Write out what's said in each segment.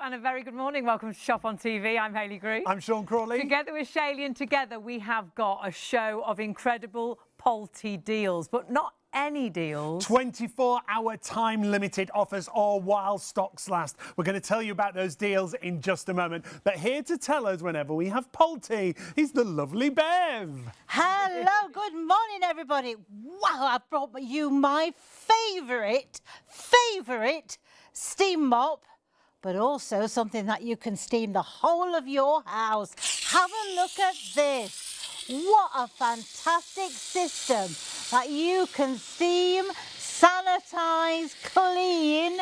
and a very good morning. Welcome to Shop on TV. I'm Hayley Grew. I'm Sean Crawley. Together with Shaylee, and together we have got a show of incredible Polti deals, but not any deals. 24-hour time-limited offers, all while stocks last. We're going to tell you about those deals in just a moment. But here to tell us whenever we have Polti is the lovely Bev. Hello, good morning, everybody. Wow, I've brought you my favourite steam mop, but also something that you can steam the whole of your house. Have a look at this. What a fantastic system that you can steam, sanitize, clean,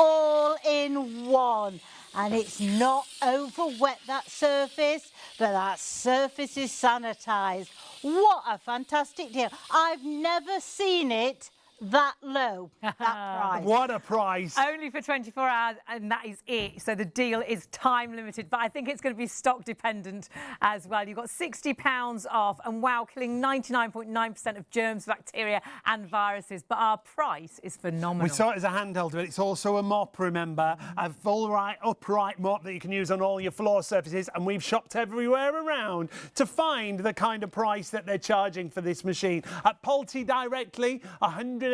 all in one. And it's not over wet, that surface, but that surface is sanitized. What a fantastic deal. I've never seen it that low, that price. What a price. Only for 24 hours, and that is it. So the deal is time limited, but I think it's going to be stock dependent as well. You've got £60 off, and wow, killing 99.9% of germs, bacteria and viruses. But our price is phenomenal. We saw it as a handheld, but it's also a mop, remember. A full upright mop that you can use on all your floor surfaces, and we've shopped everywhere around to find the kind of price that they're charging for this machine. At Polti directly, £199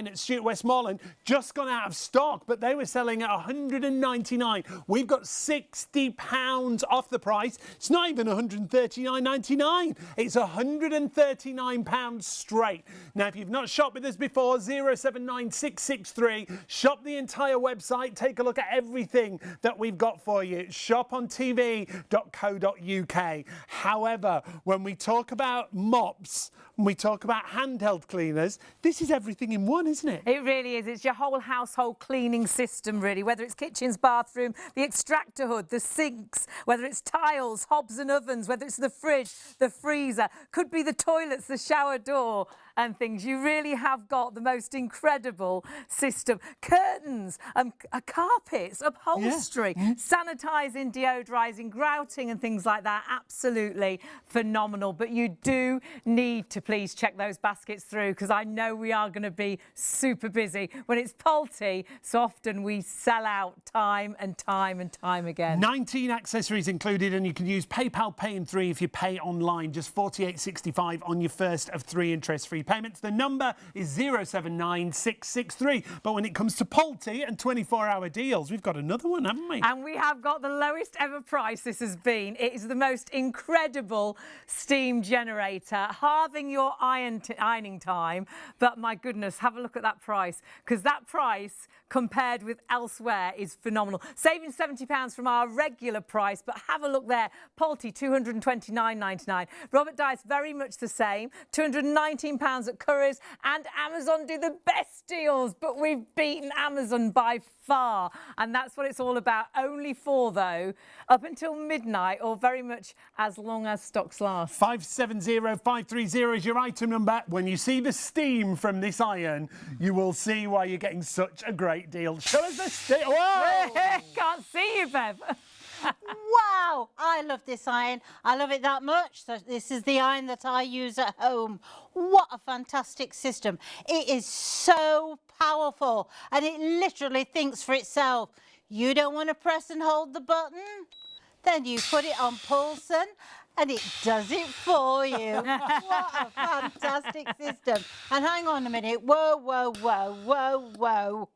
at Stuart Westmoreland, just gone out of stock, but they were selling at £199. We've got £60 off the price. It's not even £139.99. It's £139 straight. Now, if you've not shopped with us before, 079663, shop the entire website, take a look at everything that we've got for you. shopontv.co.uk. However, when we talk about mops, when we talk about handheld cleaners, this is everything in one, isn't it? It really is. It's your whole household cleaning system, really, whether it's kitchens, bathroom, the extractor hood, the sinks, whether it's tiles, hobs and ovens, whether it's the fridge, the freezer, could be the toilets, the shower door and things. You really have got the most incredible system. Curtains, carpets, upholstery, sanitising, deodorising, grouting and things like that. Absolutely phenomenal. But you do need to please check those baskets through, because I know we are going to be super busy. When it's Polti, so often we sell out time and time and time again. 19 accessories included, and you can use PayPal Pay in 3 if you pay online. Just £48.65 on your first of 3 interest-free payments. The number is 079663. But when it comes to Polti and 24-hour deals, we've got another one, haven't we? And we have got the lowest ever price this has been. It is the most incredible steam generator, halving your ironing time. But my goodness, have a look at that price, because that price compared with elsewhere is phenomenal. Saving £70 from our regular price, but have a look there. Polti, £229.99. Robert Dice, very much the same, £219 at Currys, and Amazon do the best deals, but we've beaten Amazon by far, and that's what it's all about. Only for, though, up until midnight, or very much as long as stocks last. 570530 is your item number. When you see the steam from this iron, you will see why you're getting such a great deal. Show us the steam. Whoa! Can't see you, Bev. Wow, I love this iron. I love it that much. So this is the iron that I use at home. What a fantastic system. It is so powerful, and it literally thinks for itself. You don't want to press and hold the button? Then you put it on Pulson, and it does it for you. What a fantastic system. And hang on a minute. Whoa, whoa, whoa, whoa, whoa.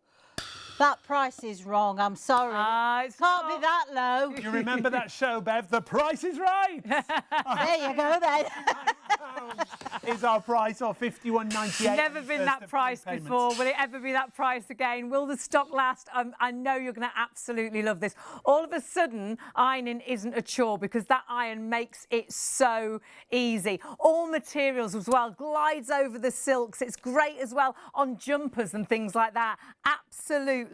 That price is wrong. I'm sorry. It can't be that low. You remember that show, Bev? The Price is Right. There you go, then. Is our price, or £51.98? Never been that price before. Will it ever be that price again? Will the stock last? I know you're going to absolutely love this. All of a sudden, ironing isn't a chore, because that iron makes it so easy. All materials as well, glides over the silks. It's great as well on jumpers and things like that. Absolutely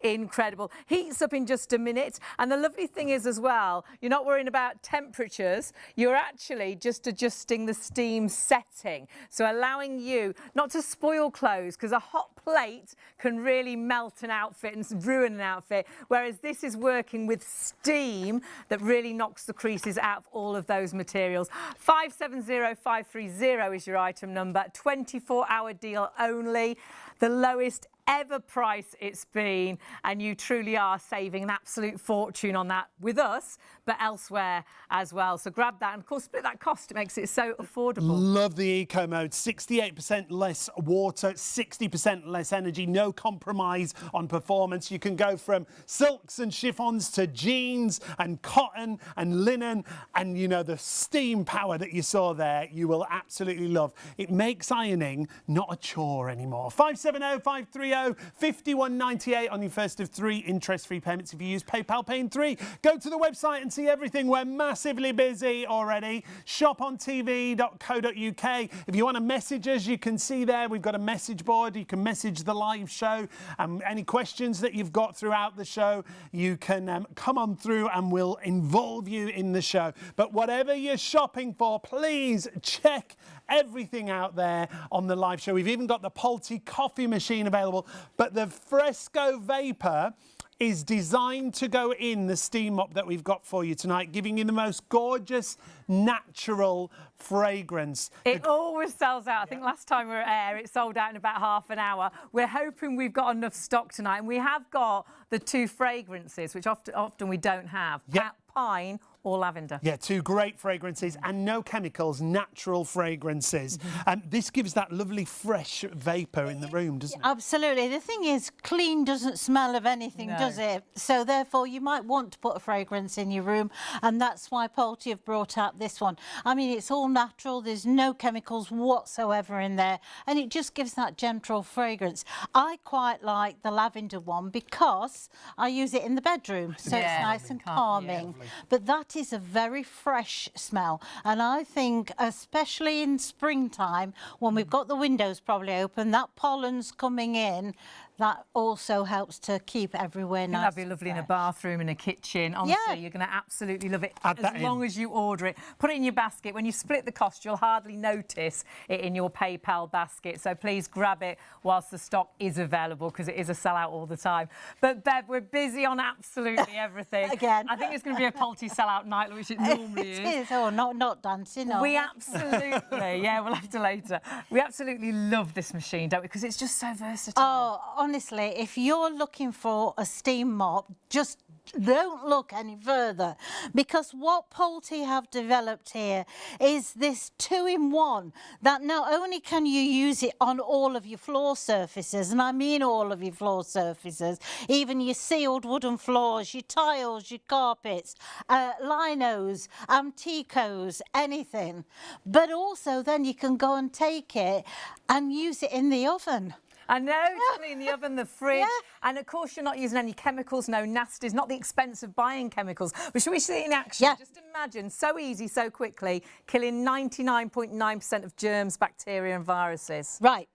incredible. Heats up in just a minute. And the lovely thing is as well, you're not worrying about temperatures. You're actually just adjusting the steam setting. So allowing you not to spoil clothes, because a hot plate can really melt an outfit and ruin an outfit. Whereas this is working with steam that really knocks the creases out of all of those materials. 570530 is your item number. 24-hour deal only. The lowest whatever price it's been, and you truly are saving an absolute fortune on that with us, but elsewhere as well. So grab that, and of course split that cost. It makes it so affordable. Love the eco mode. 68% less water, 60% less energy, no compromise on performance. You can go from silks and chiffons to jeans and cotton and linen, and you know, the steam power that you saw there, you will absolutely love. It makes ironing not a chore anymore. 570 530 5198 on your first of 3 interest-free payments if you use PayPal Pay in 3. Go to the website and see everything. We're massively busy already. shopontv.co.uk. If you want to message us, you can see there we've got a message board. You can message the live show. Any questions that you've got throughout the show, you can come on through and we'll involve you in the show. But whatever you're shopping for, please check everything out there on the live show. We've even got the Polti coffee machine available, but the Fresco Vapor is designed to go in the steam mop that we've got for you tonight, giving you the most gorgeous, natural fragrance. It always sells out. I think last time we were at air, it sold out in about half an hour. We're hoping we've got enough stock tonight, and we have got the 2 fragrances, which often we don't have. Yep. Pine or lavender. Yeah, 2 great fragrances and no chemicals, natural fragrances. And this gives that lovely fresh vapour in the room, doesn't it? Absolutely. The thing is, clean doesn't smell of anything, does it? So therefore, you might want to put a fragrance in your room, and that's why Polti have brought out this one. I mean, it's all natural. There's no chemicals whatsoever in there, and it just gives that gentle fragrance. I quite like the lavender one because I use it in the bedroom, so it's nice and calming. But that is a very fresh smell, and I think especially in springtime when we've got the windows probably open, that pollen's coming in, that also helps to keep everywhere nice. That'd be lovely in a bathroom, in a kitchen. Honestly, you're going to absolutely love it as long as you order it. Put it in your basket. When you split the cost, you'll hardly notice it in your PayPal basket. So please grab it whilst the stock is available, because it is a sellout all the time. But Bev, we're busy on absolutely everything. Again. I think it's going to be a Polti sellout night, which it normally is. It is. Oh, not dancing. No. We absolutely, we'll have to later. We absolutely love this machine, don't we? Because it's just so versatile. Oh, honestly, if you're looking for a steam mop, just don't look any further, because what Polti have developed here is this 2-in-1 that not only can you use it on all of your floor surfaces, and I mean all of your floor surfaces, even your sealed wooden floors, your tiles, your carpets, linos, anticos, anything, but also then you can go and take it and use it in the oven. I know, in the oven, the fridge, and of course you're not using any chemicals, no nasties, not the expense of buying chemicals. But should we see it in action? Yeah. Just imagine, so easy, so quickly, killing 99.9% of germs, bacteria and viruses. Right.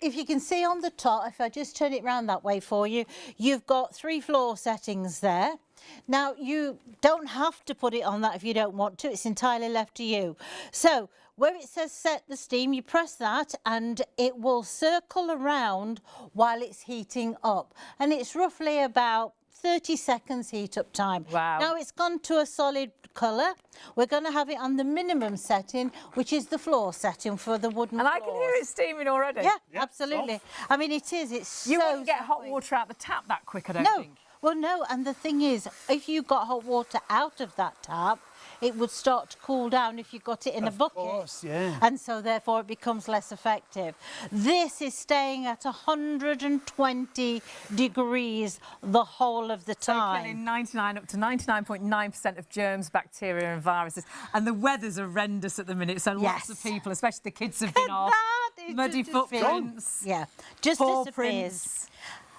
If you can see on the top, if I just turn it round that way for you, you've got 3 floor settings there. Now, you don't have to put it on that if you don't want to. It's entirely left to you. So, where it says set the steam, you press that and it will circle around while it's heating up. And it's roughly about 30 seconds heat up time. Wow. Now it's gone to a solid colour. We're going to have it on the minimum setting, which is the floor setting for the wooden And floors. I can hear it steaming already. Yeah, absolutely. I mean, it is. It's You so wouldn't get hot sweet. water out the tap that quick, I don't No. think. Well, no, and the thing is, if you got hot water out of that tap, it would start to cool down if you got it in a bucket. Of course, yeah. And so therefore it becomes less effective. This is staying at 120 degrees the whole of the So time. killing 99 up to 99.9% of germs, bacteria and viruses. And the weather's horrendous at the minute, so lots of people, especially the kids, have been off. It Muddy just disappears. footprints. Yeah, just Paw disappears. prints.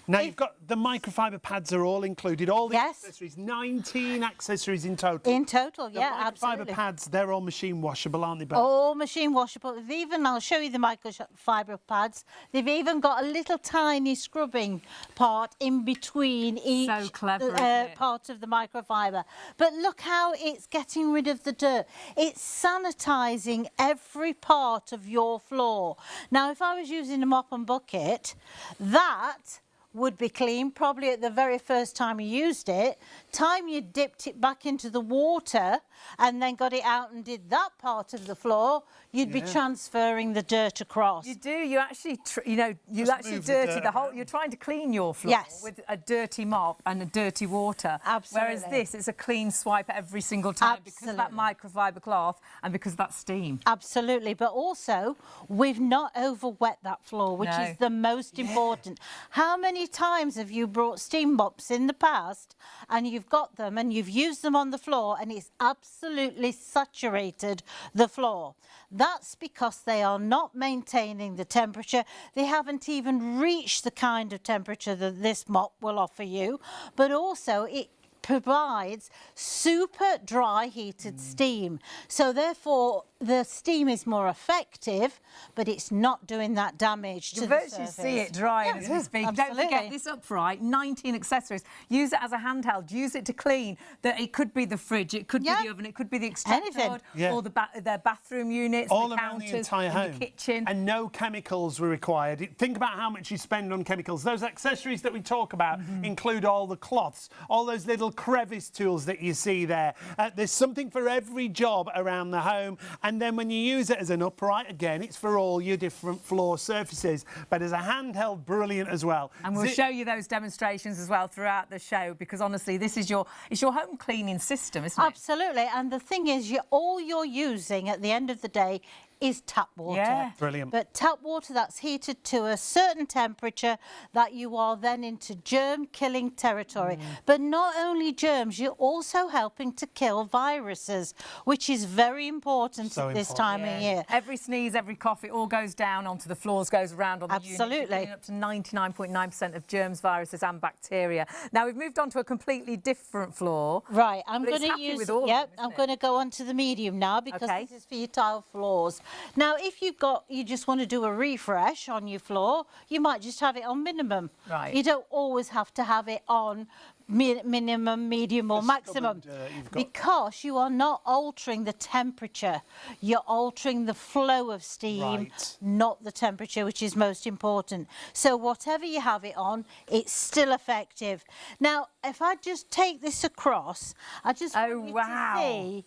Now you've got the microfiber pads are all included, all the Yes. accessories, 19 accessories in total. In total, The yeah, microfiber absolutely. pads, they're all machine washable, aren't they, Beth? All machine washable. They've even, I'll show you the microfiber pads. They've even got a little tiny scrubbing part in between each So clever, isn't it? part of the microfiber. But look how it's getting rid of the dirt. It's sanitising every part of your floor. Now, if I was using a mop and bucket, that would be clean, probably at the very first time you used it. Time you dipped it back into the water and then got it out and did that part of the floor, you'd be transferring the dirt across. You do. You actually, you actually move the dirty dirt the whole. around. You're trying to clean your floor Yes. with a dirty mop and a dirty water. Absolutely. Whereas this, it's a clean swipe every single time because of that Absolutely. microfiber cloth and because of that steam. Absolutely, but also we've not overwet that floor, which No. is the most important. How many times have you brought steam mops in the past and you've got them and you've used them on the floor and it's absolutely saturated the floor? That's because they are not maintaining the temperature. They haven't even reached the kind of temperature that this mop will offer you, but also it provides super dry heated steam. So therefore the steam is more effective, but it's not doing that damage to You the virtually surface. see it drying as we speak. Don't absolutely. forget this upright, 19 accessories. Use it as a handheld. Use it to clean. It could be the fridge, it could be the oven, it could be the extractor Anything. hood, Yeah. or their bathroom units, all the around the counters, entire in home. the kitchen. And no chemicals were required. Think about how much you spend on chemicals. Those accessories that we talk about include all the cloths, all those little crevice tools that you see there. There's something for every job around the home. And then when you use it as an upright, again, it's for all your different floor surfaces. But as a handheld, brilliant as well. And we'll show you those demonstrations as well throughout the show, because honestly, this is it's your home cleaning system, isn't it? Absolutely, and the thing is, all you're using at the end of the day is tap water. Yeah. Brilliant. But tap water that's heated to a certain temperature that you are then into germ-killing territory. But not only germs, you're also helping to kill viruses, which is very important So at this important. time of year. Every sneeze, every cough, it all goes down onto the floors, goes around on the units. Absolutely. You're getting up to 99.9% of germs, viruses and bacteria. Now, we've moved on to a completely different floor. Right, I'm But it's going to happy use. with all of Yep, them, isn't I'm it? going to go on to the medium now because Okay. this is for your tile floors. Now, if you just want to do a refresh on your floor, you might just have it on minimum. Right. You don't always have to have it on minimum, medium or The maximum, stubborn dirt you've got. because you are not altering the temperature. You're altering the flow of steam, Right. not the temperature, which is most important. So whatever you have it on, it's still effective. Now, if I just take this across, I just want Oh, you wow. to see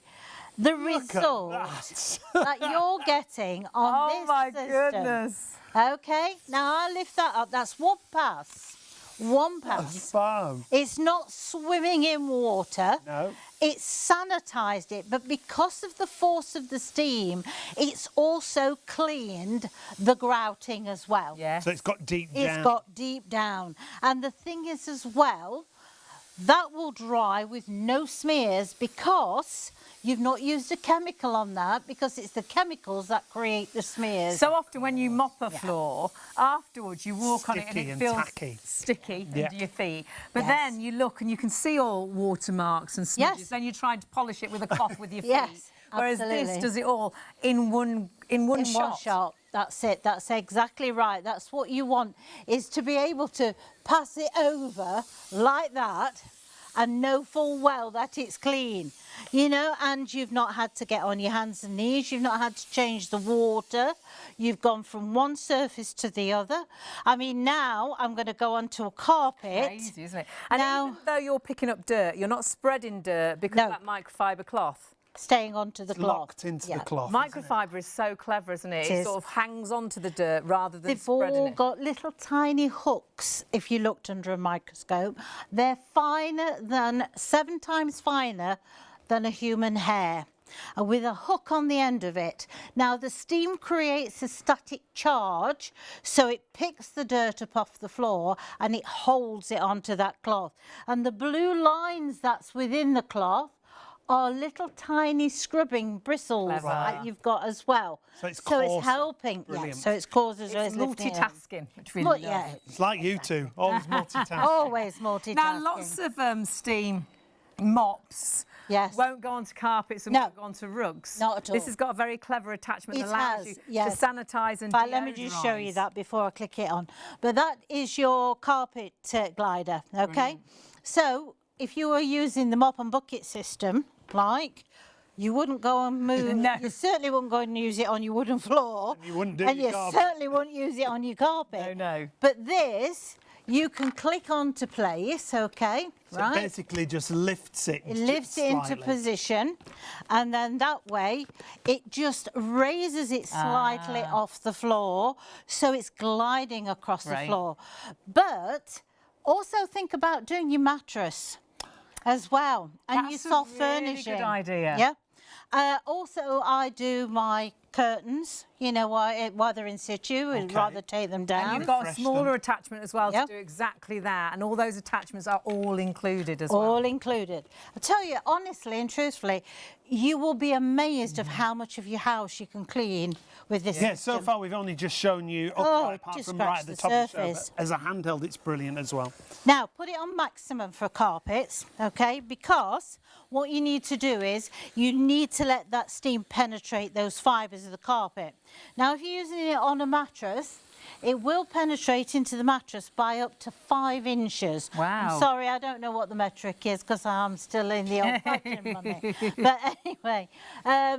the Look at result that. that you're getting on Oh, this my system. goodness. Okay, now I lift that up. That's one pass. One That's pass. fun. It's not swimming in water. No. It's sanitised it, but because of the force of the steam, it's also cleaned the grouting as well. Yeah. So it's got deep down. It's got deep down. And the thing is as well, that will dry with no smears because you've not used a chemical on that, because it's the chemicals that create the smears. So often when you mop a floor, afterwards you walk on it and Sticky it and feels tacky. sticky Yeah. under your feet. But Yes. then you look and you can see all watermarks and smudges. Yes. Then you're trying to polish it with a cloth with your feet. Yes, Whereas absolutely. this does it all in one in one shot. shot. That's it. That's exactly right. That's what you want, is to be able to pass it over like that and know full well that it's clean, you know, and you've not had to get on your hands and knees. You've not had to change the water. You've gone from one surface to the other. I mean, now I'm going to go onto a carpet. Crazy, isn't it? And Now- even though you're picking up dirt, you're not spreading dirt because No. of that microfiber cloth. Staying onto the cloth. Locked into Yeah. the cloth. isn't it? Microfiber is so clever, isn't it? It It is. sort of hangs onto the dirt rather than They've spreading all it. got little tiny hooks, if you looked under a microscope. They're 7 times finer than a human hair, with a hook on the end of it. Now, the steam creates a static charge, so it picks the dirt up off the floor and it holds it onto that cloth. And the blue lines that's within the cloth are little tiny scrubbing bristles Clever. that you've got as well. So it's coarser. helping. Brilliant. Yeah, so it's caused as well It's as lifting it up. multitasking, which we But love. yeah, It's like you two, always multitasking. always multitasking. Now, lots of steam mops Yes. won't go onto carpets and No. won't go onto rugs. Not at all. This has got a very clever attachment It that allows has, you yes. to sanitise and Right, let me just show you deodorise. that before I click it on. But that is your carpet glider, okay? So if you were using the mop and bucket system, like, you wouldn't go and move. No. You certainly wouldn't go and use it on your wooden floor. You wouldn't do and your you carpet. certainly wouldn't use it on your carpet. No. But this, you can click onto place, okay, So right? it basically just lifts it. It lifts it into position, and then that way it just raises it slightly off the floor, so it's gliding across the floor. But also think about doing your mattress as well, and your soft furnishing. Good idea. Yeah. Also, I do my curtains, you know, while they're in situ, and rather take them down. And you've got a smaller attachment as well Yep. to do exactly that. And all those attachments are all included as well. All included. I tell you, honestly and truthfully, you will be amazed of how much of your house you can clean with this Yeah, system. so far we've only just shown you upright, apart just from right at the top of the show. surface. But as a handheld, it's brilliant as well. Now, put it on maximum for carpets, okay? Because what you need to do is you need to let that steam penetrate those fibres of the carpet. Now, if you're using it on a mattress, it will penetrate into the mattress by up to 5 inches. Wow. I'm sorry, I don't know what the metric is because I'm still in the old fashioned money. But anyway,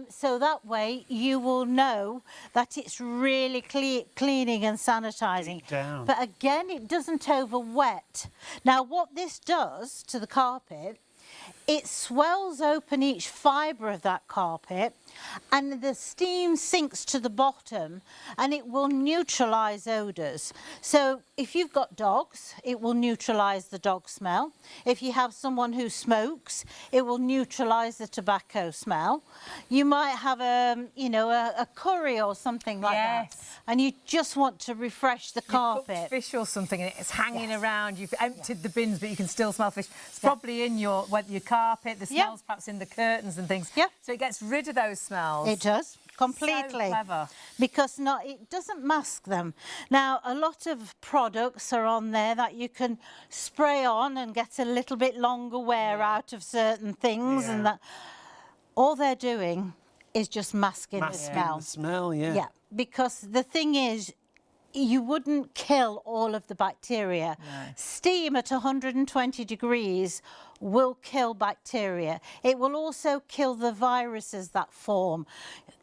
so that way you will know that it's really cleaning and sanitising. Down. But again, it doesn't over wet. Now, what this does to the carpet, it swells open each fibre of that carpet, and the steam sinks to the bottom, and it will neutralise odours. So if you've got dogs, it will neutralise the dog smell. If you have someone who smokes, it will neutralise the tobacco smell. You might have a curry or something like that, and you just want to refresh the carpet. Cooked fish or something, and it's hanging around. You've emptied the bins, but you can still smell fish. It's probably in your carpet. The smells perhaps in the curtains and things. Yeah. So it gets rid of those smells. It does. Completely. So clever. Because it doesn't mask them. Now, a lot of products are on there that you can spray on and get a little bit longer wear out of certain things, and that all they're doing is just masking the smell. The smell, yeah. Yeah, because the thing is, you wouldn't kill all of the bacteria. No. Steam at 120 degrees will kill bacteria. It will also kill the viruses that form.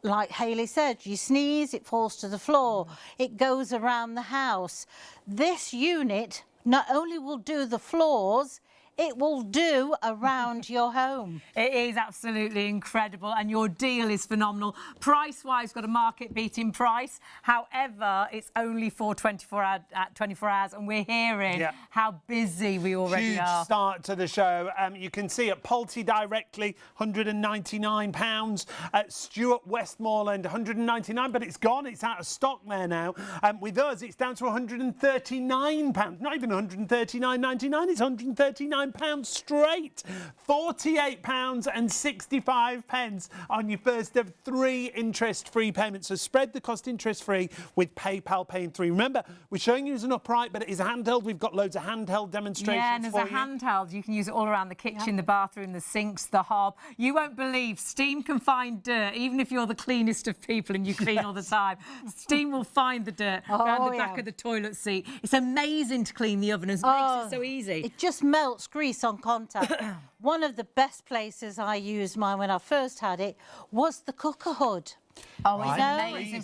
Like Hayley said, you sneeze, it falls to the floor. It goes around the house. This unit not only will do the floors, it will do around your home. It is absolutely incredible, and your deal is phenomenal. Price-wise, got a market-beating price. However, it's only for 24 hours, and we're hearing how busy we already are. Huge start to the show. You can see at Polti directly, £199. At Stuart Westmoreland, £199, but it's gone. It's out of stock there now. With us, it's down to £139. Not even £139.99. It's £139 straight. £48.65 on your first of 3 interest-free payments. So spread the cost interest-free with PayPal paying 3. Remember, we're showing you as an upright, but it is a handheld. We've got loads of handheld demonstrations. Yeah, and as a handheld, you can use it all around the kitchen, the bathroom, the sinks, the hob. You won't believe steam can find dirt, even if you're the cleanest of people and you clean all the time. Steam will find the dirt around the back of the toilet seat. It's amazing to clean the oven, and it makes it so easy. It just melts grease on contact. One of the best places I used mine when I first had it was the cooker hood. Oh, it's amazing.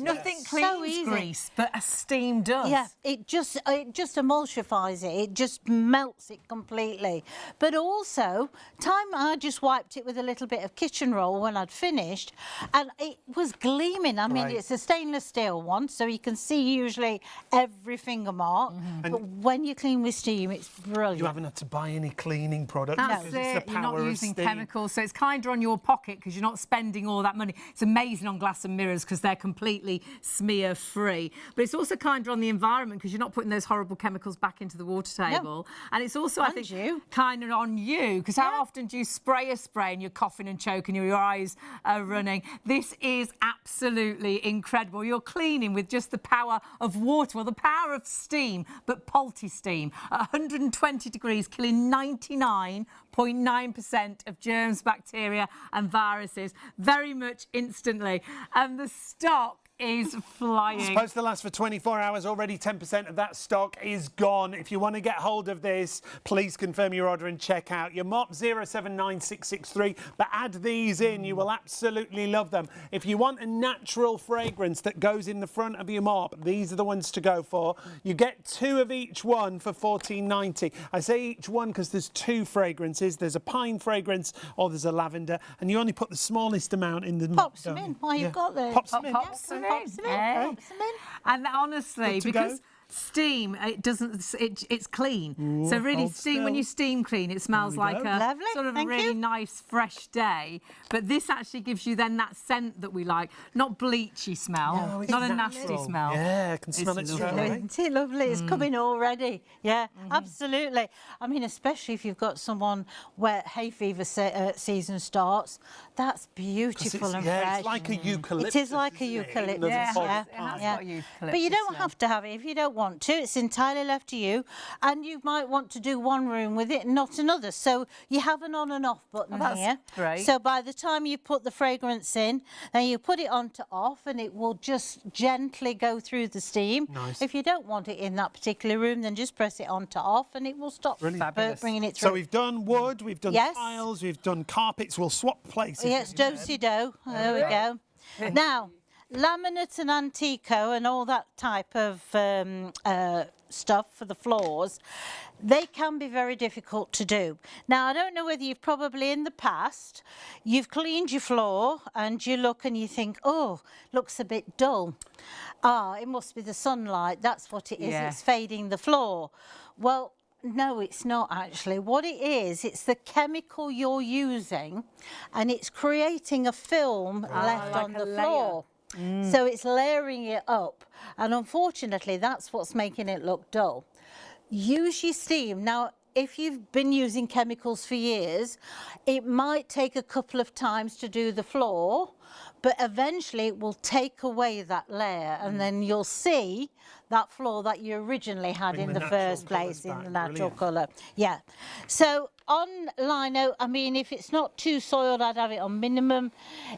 Nothing cleans grease, but a steam does. Yeah, it just emulsifies it. It just melts it completely. But also, I just wiped it with a little bit of kitchen roll when I'd finished, and it was gleaming. I mean, it's a stainless steel one, so you can see usually every finger mark. But when you clean with steam, it's brilliant. You haven't had to buy any cleaning products. That's because it. It's the power You're not using of steam. chemicals, so it's kinder on your pocket because you're not spending all that money. It's amazing on glass and mirrors because they're completely smear-free. But it's also kinder on the environment because you're not putting those horrible chemicals back into the water table. And it's also, I think, kinder on you because how often do you spray a spray and you're coughing and choking, your eyes are running? This is absolutely incredible. You're cleaning with just the power of water, well, the power of steam, but Polti steam at 120 degrees, killing 99.9% of germs, bacteria and viruses very much instantly. And the stock is flying. It's supposed to last for 24 hours. Already 10% of that stock is gone. If you want to get hold of this, please confirm your order and check out your mop 079663. But add these in. You will absolutely love them. If you want a natural fragrance that goes in the front of your mop, these are the ones to go for. You get 2 of each one for $14.90. I say each one because there's 2 fragrances. There's a pine fragrance or there's a lavender, and you only put the smallest amount in the mop. Pops them in while you've got them. Pops them in. Pops them in. Pops them in. Yeah. Pops them in. And honestly, Good to because go. steam, it's clean. Ooh, so really, hold steam, when still. you steam clean, it smells There we like go. a Lovely, sort of thank really you. nice, fresh day. But this actually gives you then that scent that we like, not bleachy smell, No, it's not a natural. nasty smell. Yeah, I can smell it It's straight lovely. away. Isn't it lovely? It's coming already. Yeah, absolutely. I mean, especially if you've got someone where hay fever season starts, that's beautiful and fresh. It's like a eucalyptus. It is like a isn't it? eucalyptus. Another Yeah, fog yeah, it has yeah. got eucalyptus But you don't smell. have to have it if you don't want to. It's entirely left to you. And you might want to do one room with it and not another. So you have an on and off button that's here. great. So by the time you put the fragrance in, then you put it on to off and it will just gently go through the steam. Nice. If you don't want it in that particular room, then just press it on to off and it will stop Fabulous. bringing it through. So we've done wood, we've done Yes. tiles, we've done carpets. We'll swap places. Yes, do-si-do. There we go. Now, laminate and antico and all that type of stuff for the floors, they can be very difficult to do. Now, I don't know whether you've probably in the past, you've cleaned your floor and you look and you think, oh, looks a bit dull. Ah, it must be the sunlight. That's what it is. Yeah. It's fading the floor. Well, no, it's not actually. What it is, it's the chemical you're using and it's creating a film left like on a the layer. floor. So it's layering it up. And unfortunately, that's what's making it look dull. Use your steam. Now, if you've been using chemicals for years, it might take a couple of times to do the floor, but eventually it will take away that layer and then you'll see that floor that you originally had Bring in the the natural first place colours in the back. natural Brilliant. colour. Yeah. So on lino, I mean, if it's not too soiled, I'd have it on minimum.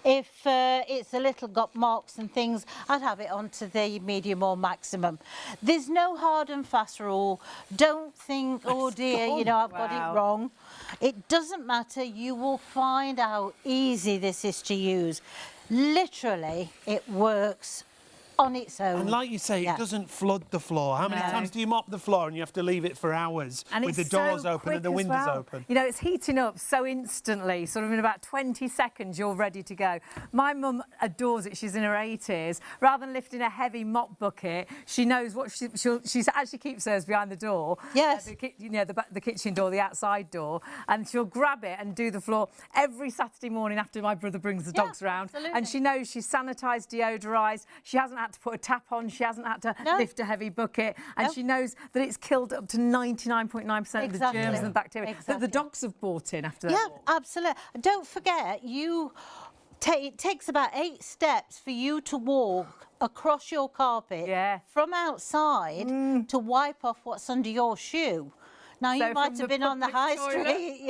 If it's a little got marks and things, I'd have it onto the medium or maximum. There's no hard and fast rule. Don't think, oh dear, you know, I've got Wow. it wrong. It doesn't matter. You will find how easy this is to use. Literally, it works on its own. And like you say, Yeah. it doesn't flood the floor. How many No. times do you mop the floor and you have to leave it for hours And with the it's doors so open and the quick as windows well. open? You know, it's heating up so instantly, sort of in about 20 seconds, you're ready to go. My mum adores it. She's in her 80s. Rather than lifting a heavy mop bucket, she knows what she actually keeps hers behind the door. Yes. The kitchen door, the outside door. And she'll grab it and do the floor every Saturday morning after my brother brings the Yeah, dogs round. absolutely. And she knows she's sanitised, deodorised. She hasn't had to put a tap on. She hasn't had to No. lift a heavy bucket. And No. she knows that it's killed up to 99.9% of the Exactly. germs and the bacteria that Exactly. the dogs have brought in after that Yeah, walk. absolutely. Don't forget, it takes about 8 steps for you to walk across your carpet Yeah. from outside to wipe off what's under your shoe. Now, So you might from have the been on the high public toilet? street,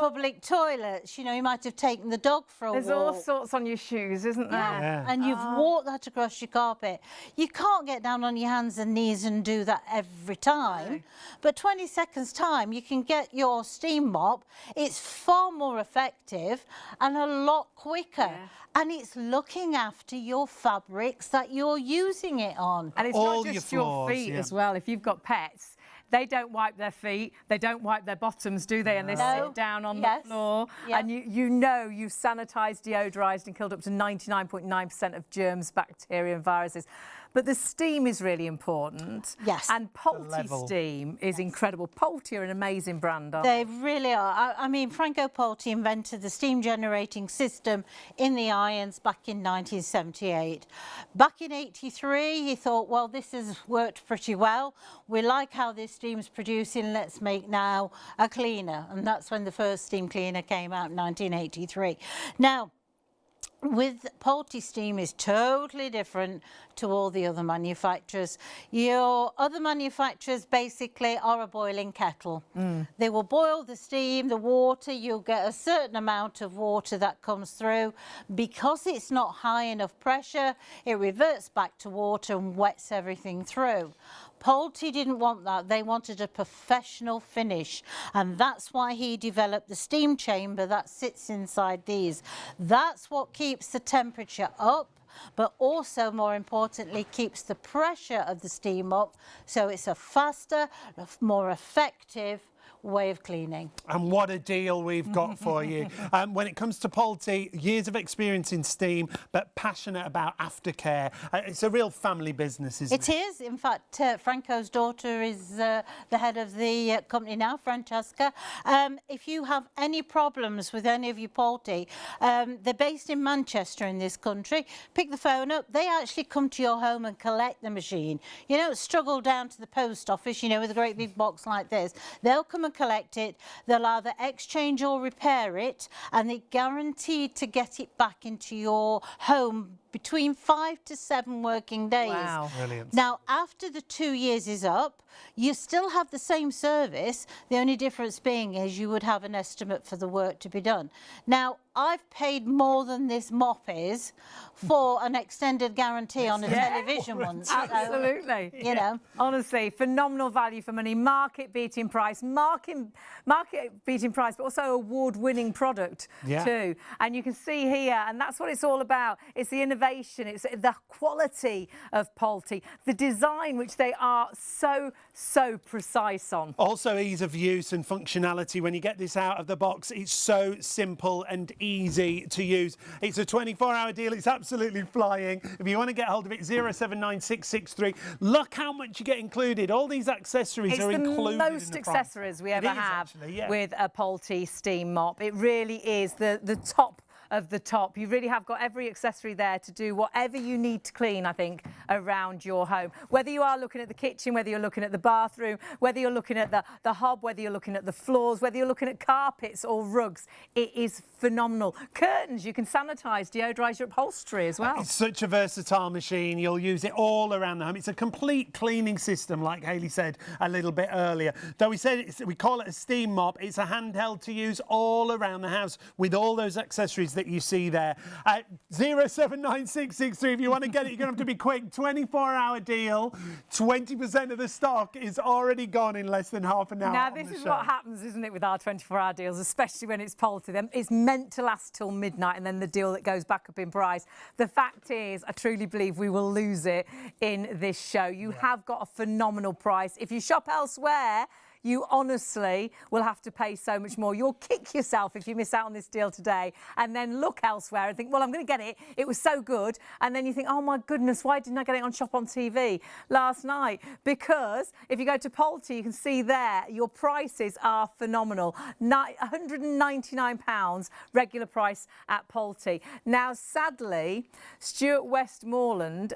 public toilets, you know, you might have taken the dog for a There's walk. all sorts on your shoes, isn't there? Yeah. And you've walked that across your carpet. You can't get down on your hands and knees and do that every time. No. But 20 seconds time, you can get your steam mop. It's far more effective and a lot quicker. Yeah. And it's looking after your fabrics that you're using it on. And it's All not your just your floors, feet yeah. as well. If you've got pets, they don't wipe their feet, they don't wipe their bottoms, do they? And they No. sit down on Yes. the floor. Yeah. And you know you've sanitised, deodorised and killed up to 99.9% of germs, bacteria and viruses. But the steam is really important. Yes. And Polti level. steam is incredible. Polti are an amazing brand, aren't they? They really are. I mean, Franco Polti invented the steam generating system in the irons back in 1978. Back in 83, he thought, well, this has worked pretty well. We like how this steam's producing. Let's make now a cleaner. And that's when the first steam cleaner came out in 1983. Now, with Polti steam is totally different to all the other manufacturers. Your other manufacturers basically are a boiling kettle. They will boil the steam, the water, you'll get a certain amount of water that comes through. Because it's not high enough pressure, it reverts back to water and wets everything through. Polti didn't want that. They wanted a professional finish, and that's why he developed the steam chamber that sits inside these. That's what keeps the temperature up, but also more importantly keeps the pressure of the steam up, so it's a faster, more effective way of cleaning. And what a deal we've got for you. When it comes to Polti, years of experience in steam, but passionate about aftercare. It's a real family business, isn't it? It is. In fact, Franco's daughter is the head of the company now, Francesca. If you have any problems with any of your Polti, they're based in Manchester in this country. Pick the phone up. They actually come to your home and collect the machine. You don't struggle down to the post office, you know, with a great big box like this. They'll come and collect it. They'll either exchange or repair it, and they're guaranteed to get it back into your home between 5 to 7 working days. Wow. Brilliant. Now, after the 2 years is up, you still have the same service. The only difference being is you would have an estimate for the work to be done. Now, I've paid more than this mop is for an extended guarantee on a television one. So, Absolutely. you know. Honestly, phenomenal value for money, market-beating price, market-beating price, but also award-winning product too. And you can see here, and that's what it's all about. It's the innovation, it's the quality of Polti, the design, which they are so precise on. Also ease of use and functionality. When you get this out of the box, it's so simple and easy to use. It's a 24-hour deal. It's absolutely flying. If you want to get hold of it, 079663. Look how much you get included. All these accessories are included. It's the most in the accessories we ever have actually, yeah. with a Polti steam mop. It really is the top of the top. You really have got every accessory there to do whatever you need to clean, I think, around your home. Whether you are looking at the kitchen, whether you're looking at the bathroom, whether you're looking at the hob, whether you're looking at the floors, whether you're looking at carpets or rugs, it is phenomenal. Curtains, you can sanitise, deodorise your upholstery as well. It's such a versatile machine. You'll use it all around the home. It's a complete cleaning system, like Hayley said a little bit earlier. Though we call it a steam mop, it's a handheld to use all around the house with all those accessories that you see there. 079663. If you want to get it, you're going to have to be quick. 24-hour deal. 20% of the stock is already gone in less than half an hour. Now, this is what happens, isn't it, with our 24-hour deals, especially when it's Polti. It's meant to last till midnight, and then the deal that goes back up in price. The fact is, I truly believe we will lose it in this show. You have got a phenomenal price. If you shop elsewhere, you honestly will have to pay so much more. You'll kick yourself if you miss out on this deal today and then look elsewhere and think, well, I'm going to get it. It was so good. And then you think, oh, my goodness, why didn't I get it on Shop on TV last night? Because if you go to Polti, you can see there your prices are phenomenal. £199 regular price at Polti. Now, sadly, Stuart Westmoreland,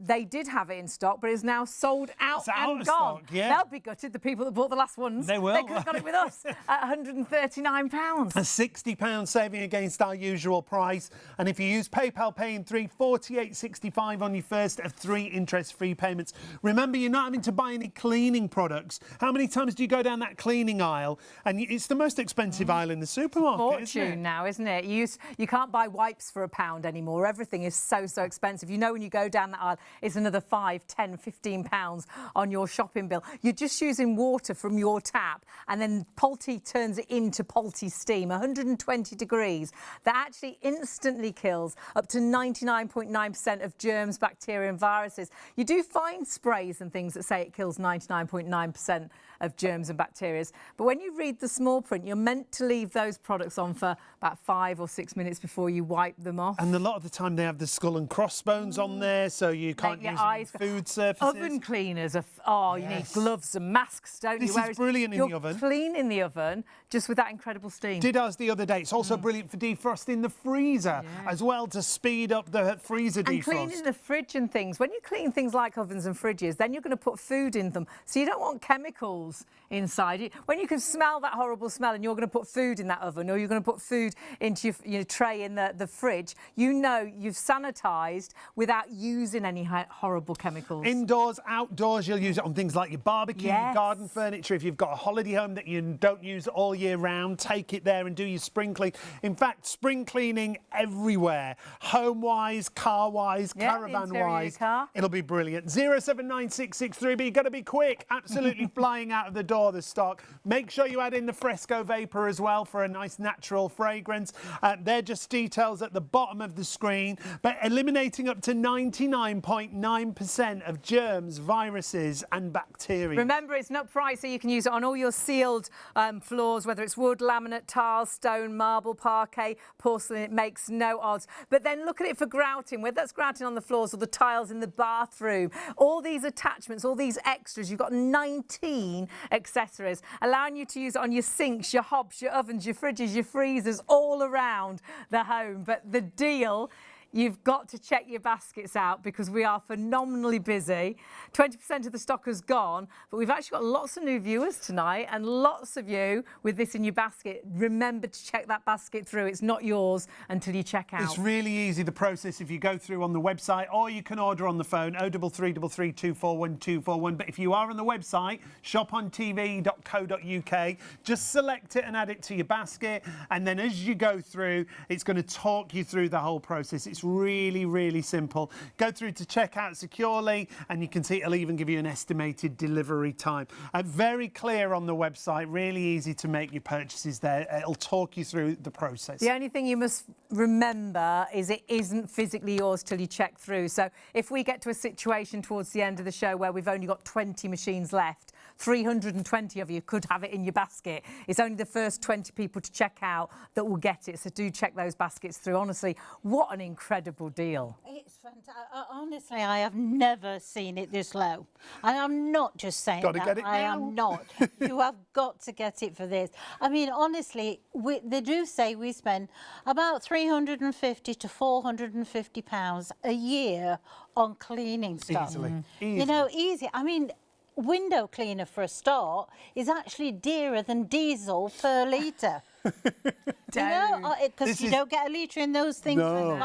they did have it in stock, but it's now sold out and gone. Stock, yeah. They'll be gutted, the people that bought the last ones. They will. They could have got it with us at £139. A £60 saving against our usual price. And if you use PayPal Pay in 3, £48.65 on your first of 3 interest-free payments. Remember, you're not having to buy any cleaning products. How many times do you go down that cleaning aisle? And it's the most expensive aisle in the supermarket, isn't it? Fortune now, isn't it? You can't buy wipes for £1 anymore. Everything is so expensive. You know, when you go down that aisle, it's another £5, £10, £15 on your shopping bill. You're just using water from your tap, and then Polti turns it into Polti steam, 120 degrees. That actually instantly kills up to 99.9% of germs, bacteria and viruses. You do find sprays and things that say it kills 99.9% of germs and bacteria, but when you read the small print, you're meant to leave those products on for about 5 or 6 minutes before you wipe them off. And a lot of the time they have the skull and crossbones on there, so you can't use them on food surfaces. Oven cleaners are, you need gloves and masks, don't you? This is brilliant in the oven. You're cleaning the oven just with that incredible steam. Did ours the other day. It's also brilliant for defrosting the freezer as well, to speed up the freezer defrost. And cleaning the fridge and things. When you clean things like ovens and fridges, then you're going to put food in them. So you don't want chemicals inside. When you can smell that horrible smell and you're going to put food in that oven, or you're going to put food into your tray in the fridge, you know you've sanitised without using any horrible chemicals. Indoors, outdoors, you'll use it on things like your barbecue, your garden furniture. If you've got a holiday home that you don't use all year round, take it there and do your spring clean. In fact, spring cleaning everywhere, home-wise, car-wise, caravan-wise. It'll be brilliant. 079663, but you've got to be quick. Absolutely flying out of the door, the stock. Make sure you add in the Fresco Vapor as well for a nice natural fragrance. They're just details at the bottom of the screen, but eliminating up to 99.9% of germs, viruses and bacteria. Remember, it's not pricey, so you can use it on all your sealed floors, whether it's wood, laminate, tiles, stone, marble, parquet, porcelain. It makes no odds. But then look at it for grouting, whether that's grouting on the floors or the tiles in the bathroom. All these attachments, all these extras, you've got 19 accessories, allowing you to use it on your sinks, your hobs, your ovens, your fridges, your freezers, all around the home. But the deal, you've got to check your baskets out because we are phenomenally busy. 20% of the stock has gone, but we've actually got lots of new viewers tonight and lots of you with this in your basket. Remember to check that basket through. It's not yours until you check out. It's really easy, the process, if you go through on the website, or you can order on the phone, 03333 241 241. But if you are on the website, shopontv.co.uk, just select it and add it to your basket. And then as you go through, it's going to talk you through the whole process. It's really, really simple. Go through to checkout securely, and you can see it'll even give you an estimated delivery time. Very clear on the website, really easy to make your purchases there. It'll talk you through the process. The only thing you must remember is it isn't physically yours till you check through. So if we get to a situation towards the end of the show where we've only got 20 machines left, 320 of you could have it in your basket. It's only the first 20 people to check out that will get it. So do check those baskets through. Honestly, what an incredible deal. It's fantastic. Honestly, I have never seen it this low. And I'm not just saying Gotta that. get it I now. am not. You have got to get it for this. I mean, honestly, they do say we spend about £350 to £450 a year on cleaning stuff. Easily. You know, easy. I mean, window cleaner for a start is actually dearer than diesel per litre. You know, because you don't get a litre in those things. No.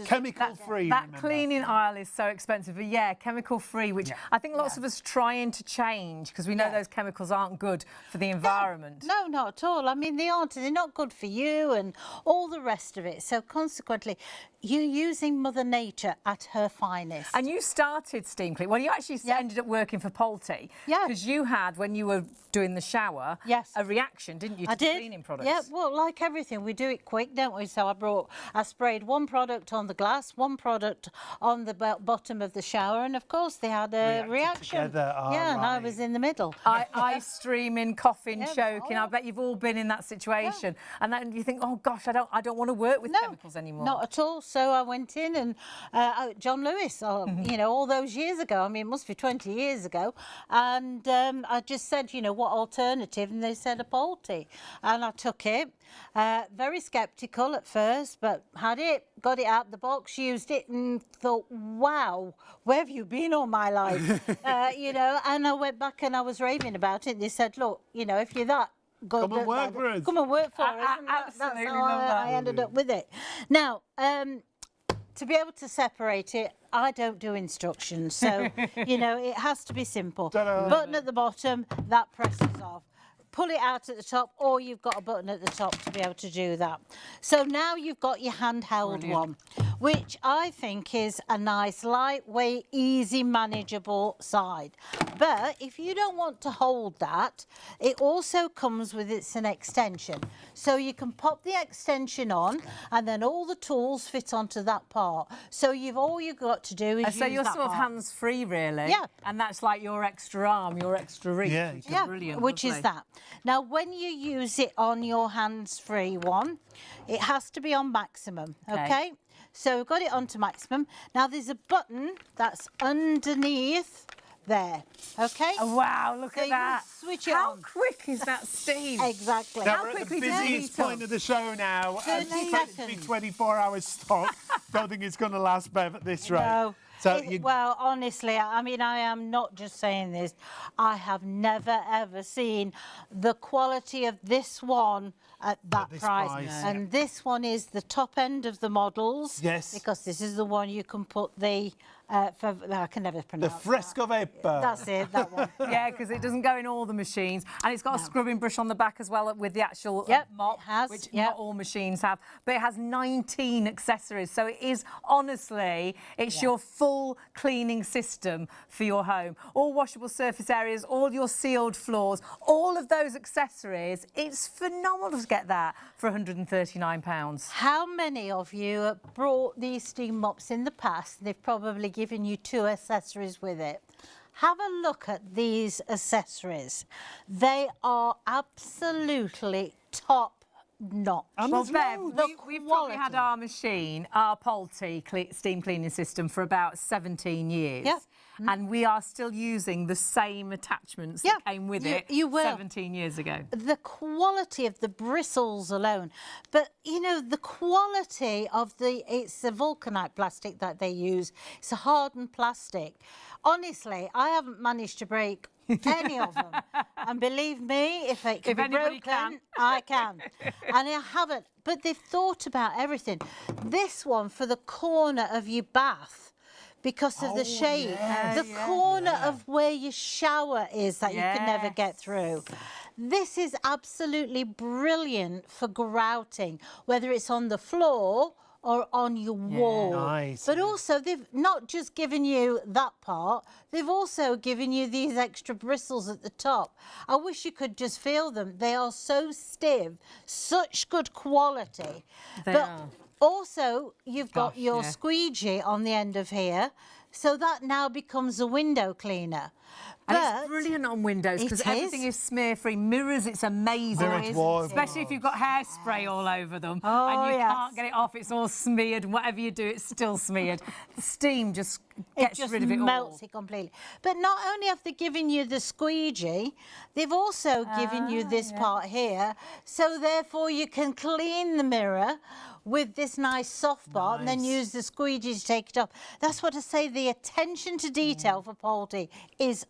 Chemical free. That cleaning aisle is so expensive, but yeah, chemical free, which I think lots of us trying to change because we know those chemicals aren't good for the environment. No, not at all. I mean, they aren't. They're not good for you and all the rest of it. So consequently, you're using Mother Nature at her finest. And you started steam clean. Well, you actually ended up working for Polti. Yeah. Because you had, when you were doing the shower, a reaction, didn't you, to cleaning products? Yeah, well, like everything, we do it quick, don't we? So I sprayed one product on the glass, one product on the bottom of the shower, and of course they had a reaction. Together. And I was in the middle. Eye streaming, coughing, choking. I bet you've all been in that situation. And then you think, oh gosh, I don't want to work with chemicals anymore. Not at all. So I went in and John Lewis, you know, all those years ago. I mean, it must be 20 years ago. And I just said, you know, what alternative? And they said a Polti. And I took it. Very sceptical at first, but had it, got it out the box, used it, and thought, wow, where have you been all my life? You know, and I went back and I was raving about it. They said, look, you know, if you're that good, come and work for us. Come and work for us. Absolutely That's how love that. I ended up with it. Now, to be able to separate it, I don't do instructions. So, you know, it has to be simple. Button at the bottom, that presses off. Pull it out at the top, or you've got a button at the top to be able to do that. So now you've got your handheld one, which I think is a nice, lightweight, easy, manageable side. But if you don't want to hold that, it also comes with an extension. So you can pop the extension on, and then all the tools fit onto that part. So all you've got to do is So use you're that sort of part. hands-free, really. Yeah. And that's like your extra arm, your extra reach. Yeah. Which is brilliant. Which lovely. is that. Now, when you use it on your hands-free one, it has to be on maximum, okay? So we've got it onto maximum. Now, there's a button that's underneath there. Okay? Oh, wow, look So at you that. switch it How on. quick is that steam? Exactly. Now How we're at the quickly does it busiest heat up? point of the show now. 30 It's supposed to be seconds. 24 hours stock. Don't think it's going to last, Bev, at this rate. No. So you, Well, honestly, I mean, I am not just saying this. I have never, ever seen the quality of this one at that this price. price. And this one is the top end of the models. Yes. Because this is the one you can put the, I can never the pronounce that. fresco vapor. That's it, that one. Yeah, because it doesn't go in all the machines. And it's got a scrubbing brush on the back as well with the actual Yep, mop, it has, which yep. not all machines have. But it has 19 accessories. So it is, honestly, it's your full cleaning system for your home. All washable surface areas, all your sealed floors, all of those accessories. It's phenomenal to get that for £139. How many of you have brought these steam mops in the past? They've probably given you 2 accessories with it. Have a look at these accessories. They are absolutely top notch. And Well, there's Bev, loads. we've probably had our machine, our Polti steam cleaning system for about 17 years. Yeah. And we are still using the same attachments that came with it you will. 17 years ago. The quality of the bristles alone, but you know, the quality of it's the vulcanite plastic that they use. It's a hardened plastic. Honestly, I haven't managed to break any of them. And believe me, if it can If be anybody broken, can. I can. And I haven't. But they've thought about everything. This one for the corner of your bath, because of the shape, the corner of where your shower is that you can never get through. This is absolutely brilliant for grouting, whether it's on the floor or on your wall. Nice. But also, they've not just given you that part, they've also given you these extra bristles at the top. I wish you could just feel them. They are so stiff, such good quality. They but are. also, you've got Gosh, your yeah. squeegee on the end of here, so that now becomes a window cleaner. And But it's brilliant on windows because It everything is. is smear-free. Mirrors, it's amazing. Mirror dwarf. Especially if you've got hairspray all over them Oh, and you yes. can't get it off, it's all smeared, and whatever you do, it's still smeared. The steam just gets it just rid of it melts all. it completely. But not only have they given you the squeegee, they've also given you this part here, so therefore you can clean the mirror with this nice soft part and then Nice. use the squeegee to take it off. That's what I say, the attention to detail for Polti is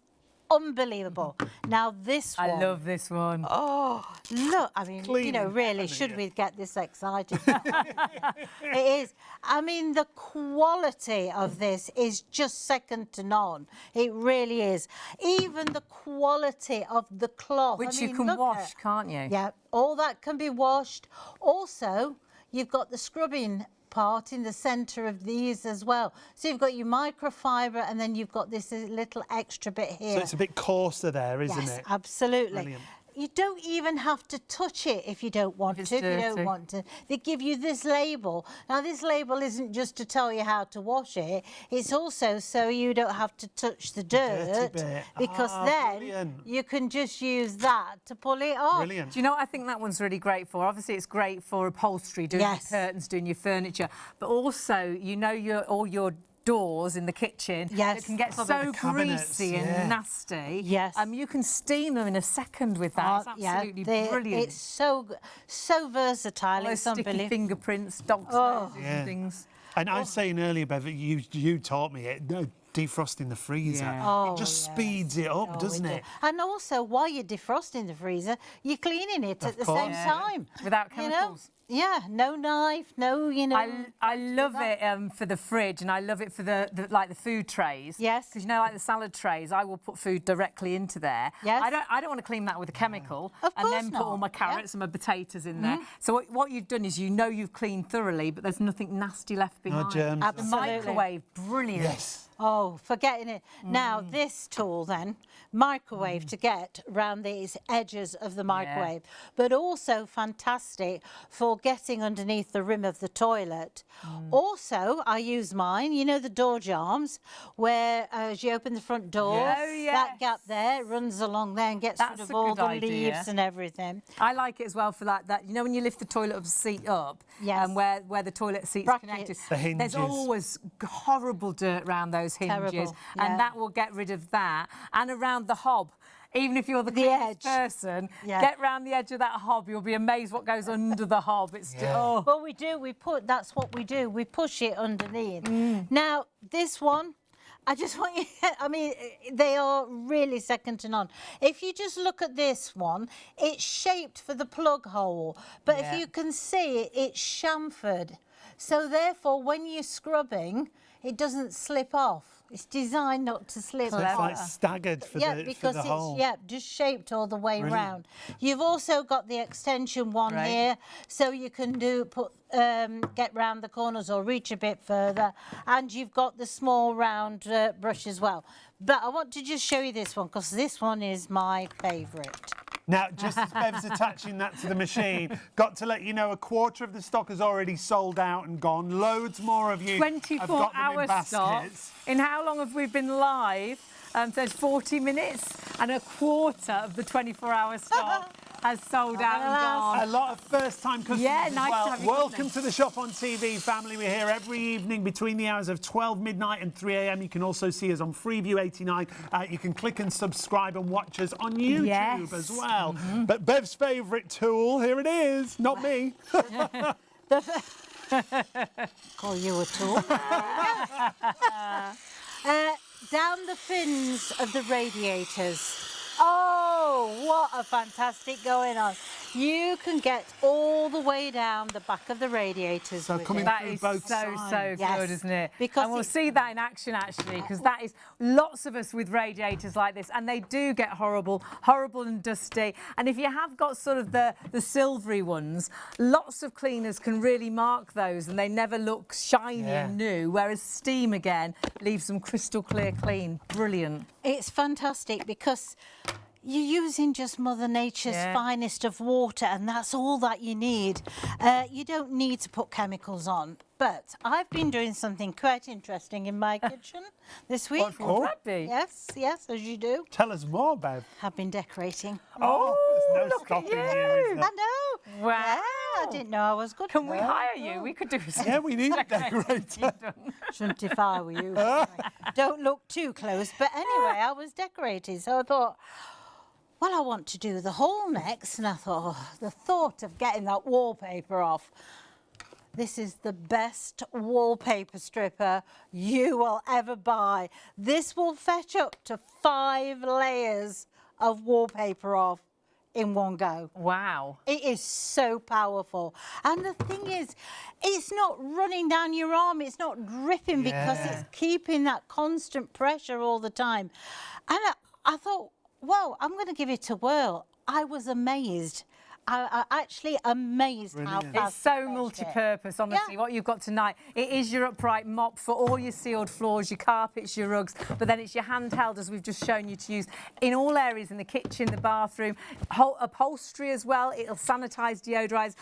unbelievable. Now this one. I love this one. Oh, look, I mean, you Cleaning know, really, heaven should here. we get this excited? It is. I mean, the quality of this is just second to none. It really is. Even the quality of the cloth. Which I you mean, can look wash, at- can't you? Yeah, all that can be washed. Also, you've got the scrubbing part in the centre of these as well. So you've got your microfiber and then you've got this little extra bit here. So it's a bit coarser there, isn't Yes, it? absolutely. Brilliant. You don't even have to touch it if you don't want it's to. If you dirty. don't want to, they give you this label. Now, this label isn't just to tell you how to wash it. It's also so you don't have to touch the dirt, bit. because Ah, then brilliant. you can just use that to pull it off. Brilliant. Do you know what I think that one's really great for? Obviously, it's great for upholstery, doing Yes. your curtains, doing your furniture, but also, you know, all your doors in the kitchen Yes. that can get Cover so the cabinets, greasy yeah. and nasty. Yes. You can steam them in a second with that. It's absolutely brilliant. It's so versatile. All those It's sticky unbelievable. fingerprints, dogs' Oh. noses Yeah. and things. And I was saying earlier, Bev, you taught me it. No, defrosting the freezer. Yeah. Oh, It just yes. speeds it up, Oh, doesn't we do. it? And also, while you're defrosting the freezer, you're cleaning it at the same course. Yeah. time. Without You know? chemicals. Yeah, no knife, no, you know. I love it for the fridge, and I love it for the food trays. Yes. Because you know, like the salad trays, I will put food directly into there. Yes. I don't want to clean that with a chemical Of and course then put all not. my Yeah. carrots and my potatoes in there. So what you've done is, you know, you've cleaned thoroughly, but there's nothing nasty left behind. germs. The Absolutely. microwave, brilliant. Yes. Oh, forgetting it. Now, this tool then, microwave to get around these edges of the microwave, but also fantastic for getting underneath the rim of the toilet. Also, I use mine, you know, the door jambs, where as you open the front door, Yes. Oh, that yes. gap there runs along there and gets rid That's of a all good the idea. leaves and everything. I like it as well for that. You know, when you lift the toilet seat up, Yes. and where the toilet seat's Brackets. connected, The hinges. there's always horrible dirt around those those hinges. Terrible, And yeah. that will get rid of that. And around the hob. Even if you're the edge. cleanest person, Yeah. get round the edge of that hob. You'll be amazed what goes under the hob. It's just, oh. Well, we do. That's what we do. We push it underneath. Now, this one, I just want you, I mean, they are really second to none. If you just look at this one, it's shaped for the plug hole. But Yeah. if you can see, it's chamfered. So therefore, when you're scrubbing, it doesn't slip off. It's designed not to slip So it's off. like staggered for because the it's hole. just shaped all the way Brilliant. round. You've also got the extension one Right. here, so you can get round the corners or reach a bit further, and you've got the small round brush as well. But I want to just show you this one because this one is my favourite. Now, just as Bev's attaching that to the machine, got to let you know a quarter of the stock has already sold out and gone. Loads more of you have got them in 24-hour stock. baskets. In how long have we been live? So it's 40 minutes, and a quarter of the 24-hour stock has sold out and gone. A lot of first-time customers Yeah, as nice well. to have you Welcome company. to the Shop on TV family. We're here every evening between the hours of 12 midnight and 3 a.m. You can also see us on Freeview 89. You can click and subscribe and watch us on YouTube Yes. as well. But Bev's favourite tool, here it is. Not me. Call you a tool. Down the fins of the radiators. Oh, what a fantastic going on. You can get all the way down the back of the radiators So with coming it. That through is both so sides. Yes. good, isn't it? Because and we'll it- see that in action, actually, because that is lots of us with radiators like this, and they do get horrible and dusty. And if you have got sort of the silvery ones, lots of cleaners can really mark those, and they never look shiny and new, whereas steam, again, leaves them crystal clear clean. Brilliant. It's fantastic because you're using just Mother Nature's finest of water, and that's all that you need. You don't need to put chemicals on. But I've been doing something quite interesting in my kitchen this week. What would that be? Yes, as you do. Tell us more, Bev. I've been decorating. There's no look at stopping you. you. is I there? know. Wow. Yeah, I didn't know I was good. Can we hire you? We could do something. Yeah, we need a decorator. Shouldn't if I were you. Don't look too close. But anyway, I was decorating, so I thought, well, I want to do the hall next. And I thought, the thought of getting that wallpaper off. This is the best wallpaper stripper you will ever buy. This will fetch up to 5 layers of wallpaper off in one go. Wow. It is so powerful. And the thing is, it's not running down your arm. It's not dripping because it's keeping that constant pressure all the time. And I thought, well, I'm going to give it a whirl. I was amazed. I actually amazed how Brilliant. fast It's so it fetched it. multi-purpose, honestly, Yeah. what you've got tonight. It is your upright mop for all your sealed floors, your carpets, your rugs, but then it's your handheld, as we've just shown you, to use in all areas, in the kitchen, the bathroom, whole upholstery as well. It'll sanitise, deodorise.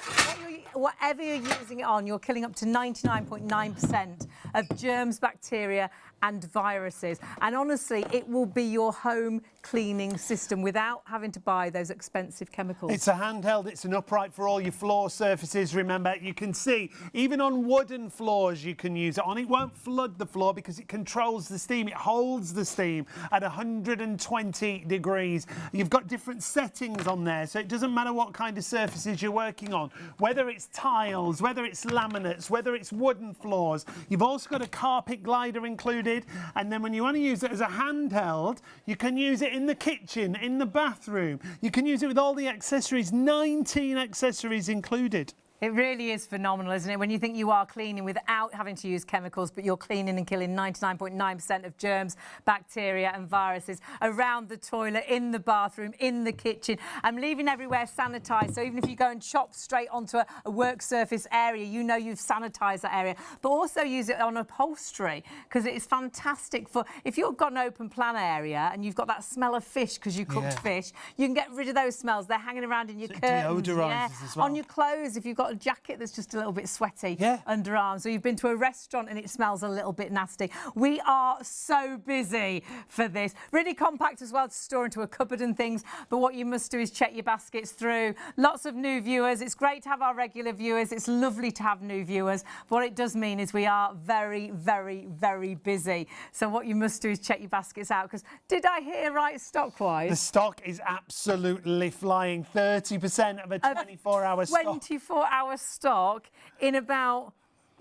Whatever you're using it on, you're killing up to 99.9% of germs, bacteria and viruses. And honestly, it will be your home cleaning system without having to buy those expensive chemicals. It's a handheld, it's an upright for all your floor surfaces. Remember, you can see, even on wooden floors you can use it on. It won't flood the floor because it controls the steam. It holds the steam at 120 degrees. You've got different settings on there, so it doesn't matter what kind of surfaces you're working on. Whether it's tiles, whether it's laminates, whether it's wooden floors. You've also got a carpet glider included. And then when you want to use it as a handheld, you can use it in the kitchen, in the bathroom. You can use it with all the accessories, 19 accessories included. It really is phenomenal, isn't it? When you think you are cleaning without having to use chemicals, but you're cleaning and killing 99.9% of germs, bacteria and viruses around the toilet, in the bathroom, in the kitchen. I'm leaving everywhere sanitised. So even if you go and chop straight onto a work surface area, you know you've sanitised that area. But also use it on upholstery, because it is fantastic for, if you've got an open plan area and you've got that smell of fish because you cooked fish, you can get rid of those smells. They're hanging around in your So it curtains. deodorises as well. On your clothes, if you've got got a jacket that's just a little bit sweaty Yeah. underarms, or you've been to a restaurant and it smells a little bit nasty. We are so busy for this. Really compact as well to store into a cupboard and things, but what you must do is check your baskets through. Lots of new viewers. It's great to have our regular viewers. It's lovely to have new viewers. But what it does mean is we are very, very, very busy. So what you must do is check your baskets out, because did I hear right stock-wise? The stock is absolutely flying. 30% of a 24-hour stock. 24-hour stock in about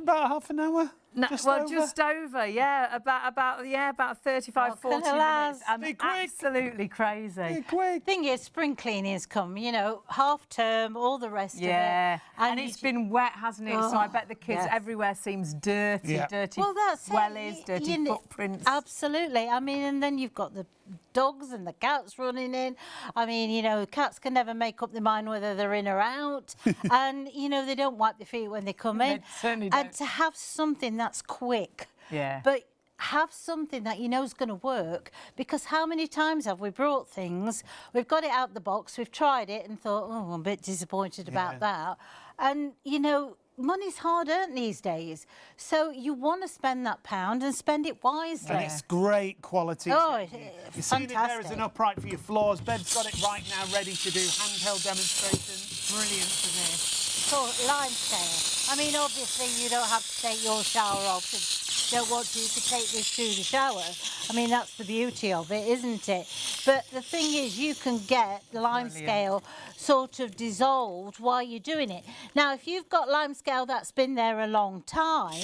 half an hour. No, just well, over. just over, yeah, about 35, 40 minutes. Be quick. Absolutely crazy. Be quick. Thing is, spring cleaning's come, you know, half term, all the rest Yeah, of it. and it's been wet, hasn't it? So I bet the kids yes. everywhere seems dirty, Yeah. dirty Well, that's wellies, it. dirty You know, footprints. Absolutely. I mean, and then you've got the dogs and the cats running in. I mean, you know, cats can never make up their mind whether they're in or out. And, you know, they don't wipe their feet when they come in. They certainly And don't. to have something that's quick. Yeah. But have something that you know is going to work, because how many times have we brought things, we've got it out the box, we've tried it and thought, oh, I'm a bit disappointed about that. And, you know, money's hard earned these days. So you want to spend that pound and spend it wisely. And it's great quality. Oh, You're seeing it there as an upright for your floors. Bev's got it right now, ready to do handheld demonstrations. Brilliant for this. So, lime scale. I mean, obviously, you don't have to take your shower off. If you don't want to, you could take this through the shower. I mean, that's the beauty of it, isn't it? But the thing is, you can get the lime scale sort of dissolved while you're doing it. Now, if you've got lime scale that's been there a long time,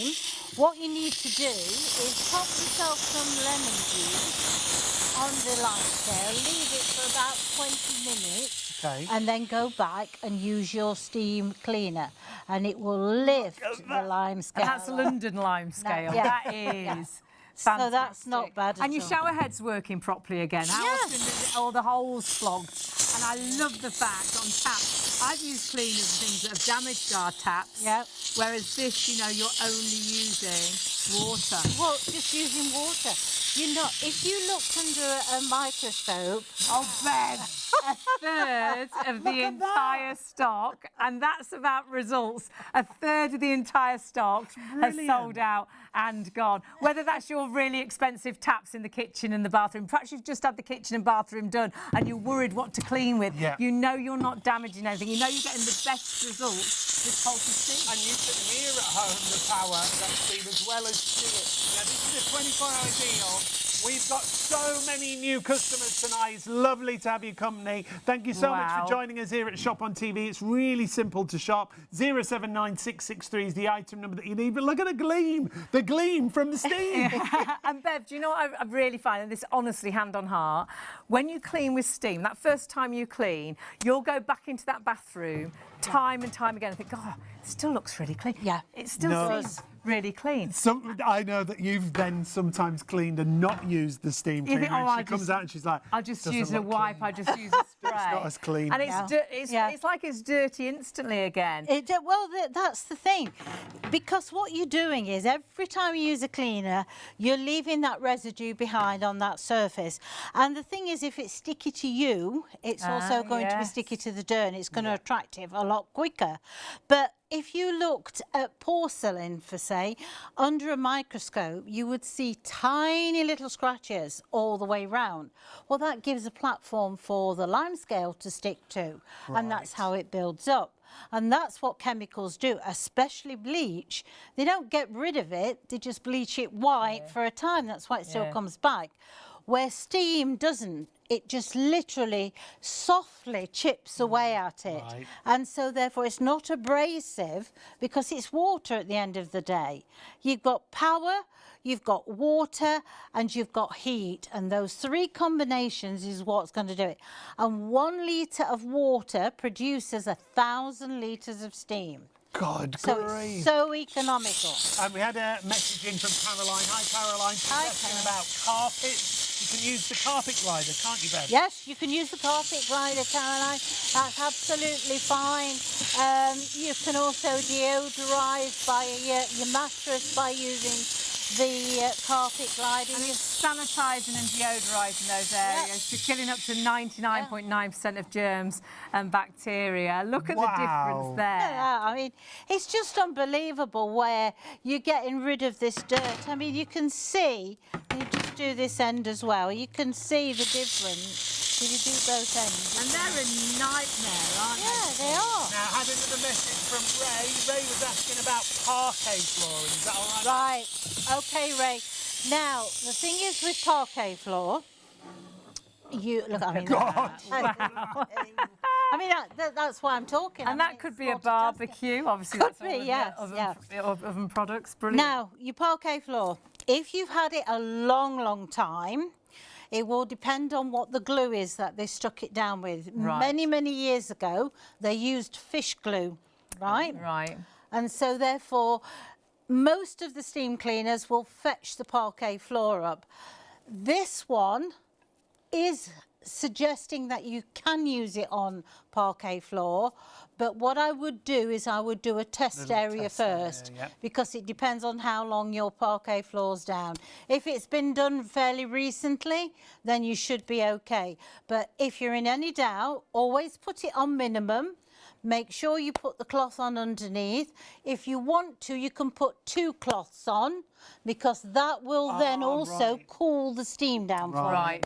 what you need to do is pop yourself some lemon juice on the lime scale, leave it for about 20 minutes. Okay. And then go back and use your steam cleaner, and it will lift the lime scale. And that's London lime scale. yeah. That is. So that's not fantastic. bad at And your all. shower head's working properly again. How often is it, all the holes clogged? And I love the fact on taps, I've used cleaners and things that have damaged our taps. Yep. Whereas this, you know, you're only using water. Well, just using water. You know, if you looked under a microscope, Oh, Bev, a third of the entire stock, and that's about results. A third of the entire stock has sold out and gone. Whether that's your really expensive taps in the kitchen and the bathroom, perhaps you've just had the kitchen and bathroom done and you're worried what to clean with. Yeah. You know you're not damaging anything. You know you're getting the best results with Polti steam. And you can hear at home the power that steam as well as see it. Now, this is a 24-hour deal. We've got so many new customers tonight. It's lovely to have your company. Thank you so much Wow. for joining us here at Shop on TV. It's really simple to shop. 079663 is the item number that you need. But look at the gleam from the steam. And Bev, do you know what I really find, and this honestly, hand on heart, when you clean with steam, that first time you clean, you'll go back into that bathroom time and time again and think, oh, it still looks really clean. Yeah. It still No. seems really clean. I know that you've then sometimes cleaned and not used the steam You cleaner. think, oh, and I she comes just- out and she's like, I just "Doesn't use a look wipe, clean." I just use a spray. not as clean. And it's, Yeah. it's like it's dirty instantly again. That's the thing, because what you're doing is every time you use a cleaner, you're leaving that residue behind on that surface. And the thing is, if it's sticky to you, it's also going to be yes. sticky to the dirt, and it's going to attract it a lot quicker. But if you looked at porcelain, for say, under a microscope, you would see tiny little scratches all the way round. Well, that gives a platform for the lime scale to stick to, and that's how it builds up. And that's what chemicals do, especially bleach. They don't get rid of it, they just bleach it white for a time. That's why it still comes back. Where steam doesn't. It just literally softly chips away at it. Right. And so therefore it's not abrasive, because it's water at the end of the day. You've got power, you've got water, and you've got heat. And those three combinations is what's going to do it. And 1 litre of water produces 1,000 litres of steam. God, So grief. it's so economical. And we had a message in from Caroline. Hi, Caroline. She's Hi, asking Caroline. about carpets. You can use the carpet glider, can't you, Bev? Yes, you can use the carpet glider, Caroline. That's absolutely fine. You can also deodorize by your mattress by using the carpet gliding. And it's sanitising and deodorising those areas. You're killing up to 99.9% of germs and bacteria. Look at the difference there. Yeah, I mean, it's just unbelievable where you're getting rid of this dirt. I mean, you can see, you just do this end as well, you can see the difference. So you do both ends. And they're a nightmare, aren't they? Yeah, they are. Now, I had another message from Ray. Ray was asking about parquet flooring. Is that all right? Right. Okay, Ray. Now, the thing is with parquet floor, you look. I mean, I mean that's why I'm talking. And that could be a barbecue, obviously. Could that's be, yes. Oven products, brilliant. Now, your parquet floor, if you've had it a long time, it will depend on what the glue is that they stuck it down with. Right. Many years ago, they used fish glue, right? Right. And so, therefore, most of the steam cleaners will fetch the parquet floor up. This one is suggesting that you can use it on parquet floor, but what I would do is I would do a test area first, because it depends on how long your parquet floor's down. If it's been done fairly recently, then you should be okay. But if you're in any doubt, always put it on minimum. Make sure you put the cloth on underneath. If you want to, you can put 2 cloths on, because that will then also cool the steam down for you. Right.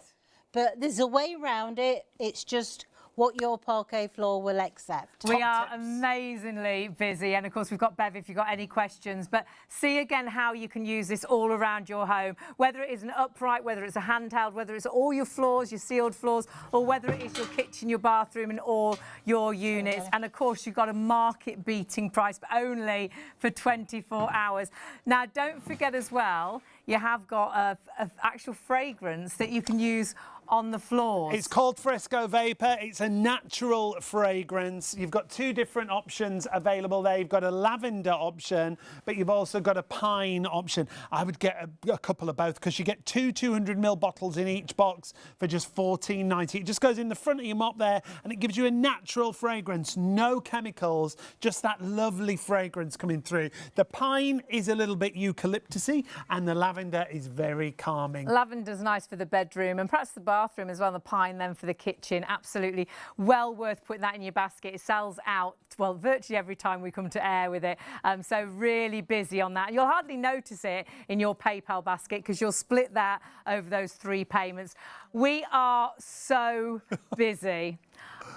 But there's a way around it. It's just what your parquet floor will accept. We are amazingly busy, and of course we've got Bev if you've got any questions, but see again how you can use this all around your home, whether it is an upright, whether it's a handheld, whether it's all your floors, your sealed floors, or whether it is your kitchen, your bathroom and all your units. And of course you've got a market beating price, but only for 24 hours. Now don't forget as well, you have got a actual fragrance that you can use on the floors. It's called Fresco Vapor. It's a natural fragrance. You've got 2 different options available there. You've got a lavender option, but you've also got a pine option. I would get a couple of both, because you get 2 200ml bottles in each box for just $14.90. It just goes in the front of your mop there, and it gives you a natural fragrance, no chemicals, just that lovely fragrance coming through. The pine is a little bit eucalyptusy, and the lavender is very calming. Lavender's nice for the bedroom and perhaps the bathroom as well, and the pine then for the kitchen. Absolutely well worth putting that in your basket. It sells out, well, virtually every time we come to air with it. So really busy on that. You'll hardly notice it in your PayPal basket, because you'll split that over those 3 payments. We are so busy.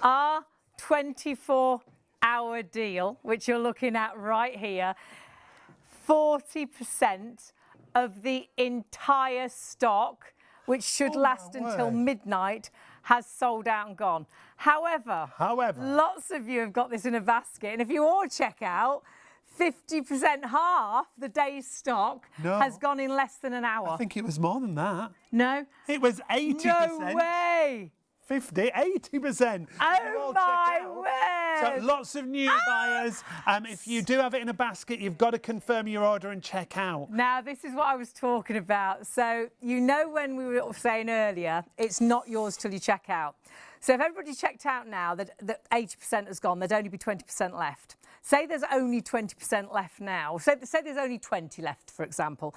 Our 24-hour deal, which you're looking at right here, 40% of the entire stock, which should last until midnight, has sold out and gone. However, lots of you have got this in a basket, and if you all check out, 50%, half the day's stock has gone in less than an hour. I think it was more than that. No? It was 80%. No way! 50, 80%. Oh my word! So lots of new buyers. If you do have it in a basket, you've got to confirm your order and check out. Now, this is what I was talking about. So, you know, when we were saying earlier, it's not yours till you check out. So if everybody checked out now, that 80% has gone, there'd only be 20% left. Say there's only 20% left now. Say there's only 20 left, for example.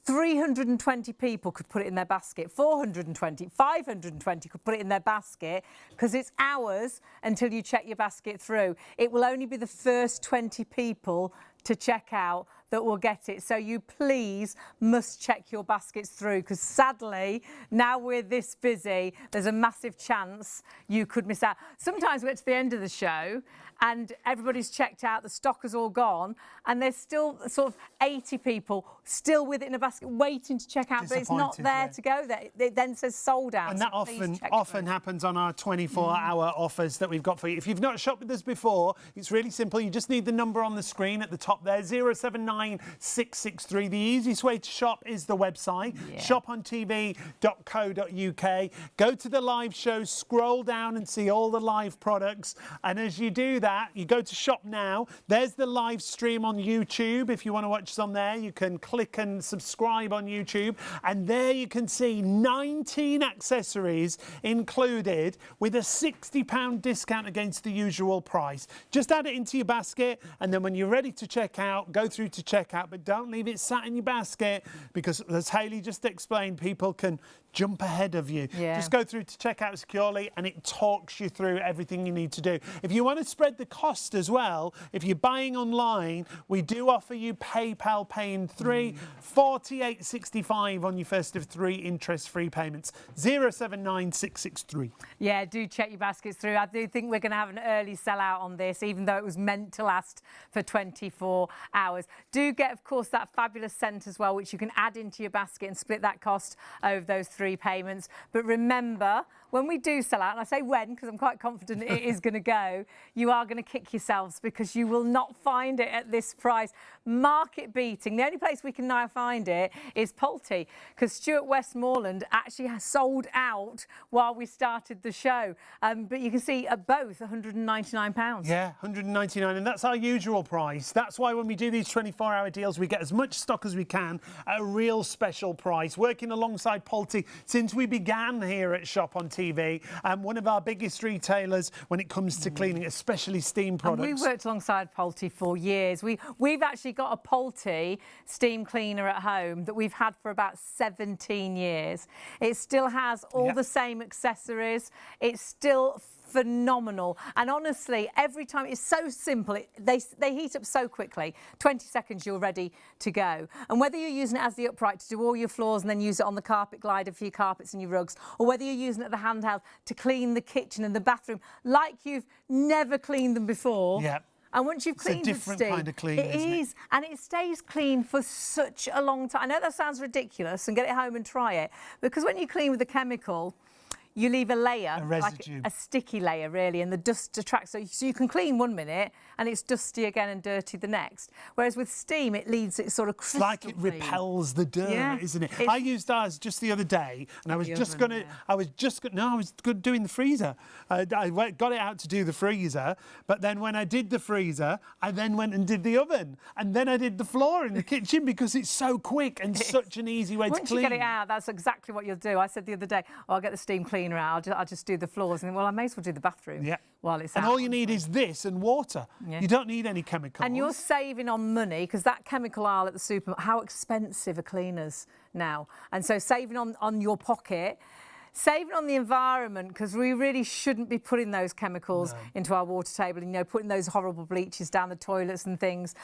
320 people could put it in their basket, 420, 520 could put it in their basket, because it's hours until you check your basket through. It will only be the first 20 people to check out that will get it. So you please must check your baskets through, because sadly, now we're this busy, there's a massive chance you could miss out. Sometimes we get to the end of the show and everybody's checked out, the stock has all gone, and there's still sort of 80 people still with it in a basket waiting to check out, but it's not there to go there. It then says sold out. And that often happens on our 24-hour offers that we've got for you. If you've not shopped with us before, it's really simple. You just need the number on the screen at the top there, 079663. The easiest way to shop is the website, shopontv.co.uk. Go to the live show, scroll down and see all the live products. And as you do that, you go to shop now. There's the live stream on YouTube. If you want to watch us on there, you can click and subscribe on YouTube. And there you can see 19 accessories included with a £60 discount against the usual price. Just add it into your basket, and then when you're ready to check out, go through to checkout, but don't leave it sat in your basket because, as Hayley just explained, people can jump ahead of you. Yeah. Just go through to checkout securely and it talks you through everything you need to do. If you want to spread the cost as well, if you're buying online, we do offer you PayPal Pay in 3, $48.65 on your first of 3 interest-free payments. 079663. Yeah, do check your baskets through. I do think we're going to have an early sellout on this, even though it was meant to last for 24 hours. Do get, of course, that fabulous scent as well, which you can add into your basket and split that cost over those 3 payments. But remember, when we do sell out, and I say when because I'm quite confident it is going to go, you are going to kick yourselves because you will not find it at this price. Market beating. The only place we can now find it is Polti, because Stuart Westmoreland actually has sold out while we started the show. But you can see at both £199. Yeah, £199, and that's our usual price. That's why when we do these 24-hour deals, we get as much stock as we can at a real special price. Working alongside Polti since we began here at Shop on TV, one of our biggest retailers when it comes to cleaning, especially steam products. And we've worked alongside Polti for years. We've actually got a Polti steam cleaner at home that we've had for about 17 years. It still has all the same accessories. It's still phenomenal, and honestly, every time it's so simple. They heat up so quickly. 20 seconds, you're ready to go. And whether you're using it as the upright to do all your floors and then use it on the carpet glider for your carpets and your rugs, or whether you're using it the handheld to clean the kitchen and the bathroom like you've never cleaned them before. Yeah. And once you've cleaned it's a different kind of clean, it is, and it stays clean for such a long time. I know that sounds ridiculous, and get it home and try it, because when you clean with a chemical, you leave a layer, like a sticky layer, really, and the dust attracts. So you can clean 1 minute and it's dusty again and dirty the next. Whereas with steam, it leaves it sort of crystal clean. It's like it repels the dirt, isn't it? I used ours just the other day, and I was just going to. I was doing the freezer. I got it out to do the freezer, but then when I did the freezer, I then went and did the oven, and then I did the floor in the kitchen because it's so quick and such an easy way to clean. Once you get it out, that's exactly what you'll do. I said the other day, I'll get the steam cleaner out. I'll just do the floors, and well, I may as well do the bathroom while it's out. And all you need is this and water. Yeah. You don't need any chemicals. And you're saving on money, because that chemical aisle at the supermarket, how expensive are cleaners now? And so saving on your pocket, saving on the environment, because we really shouldn't be putting those chemicals into our water table and, putting those horrible bleaches down the toilets and things.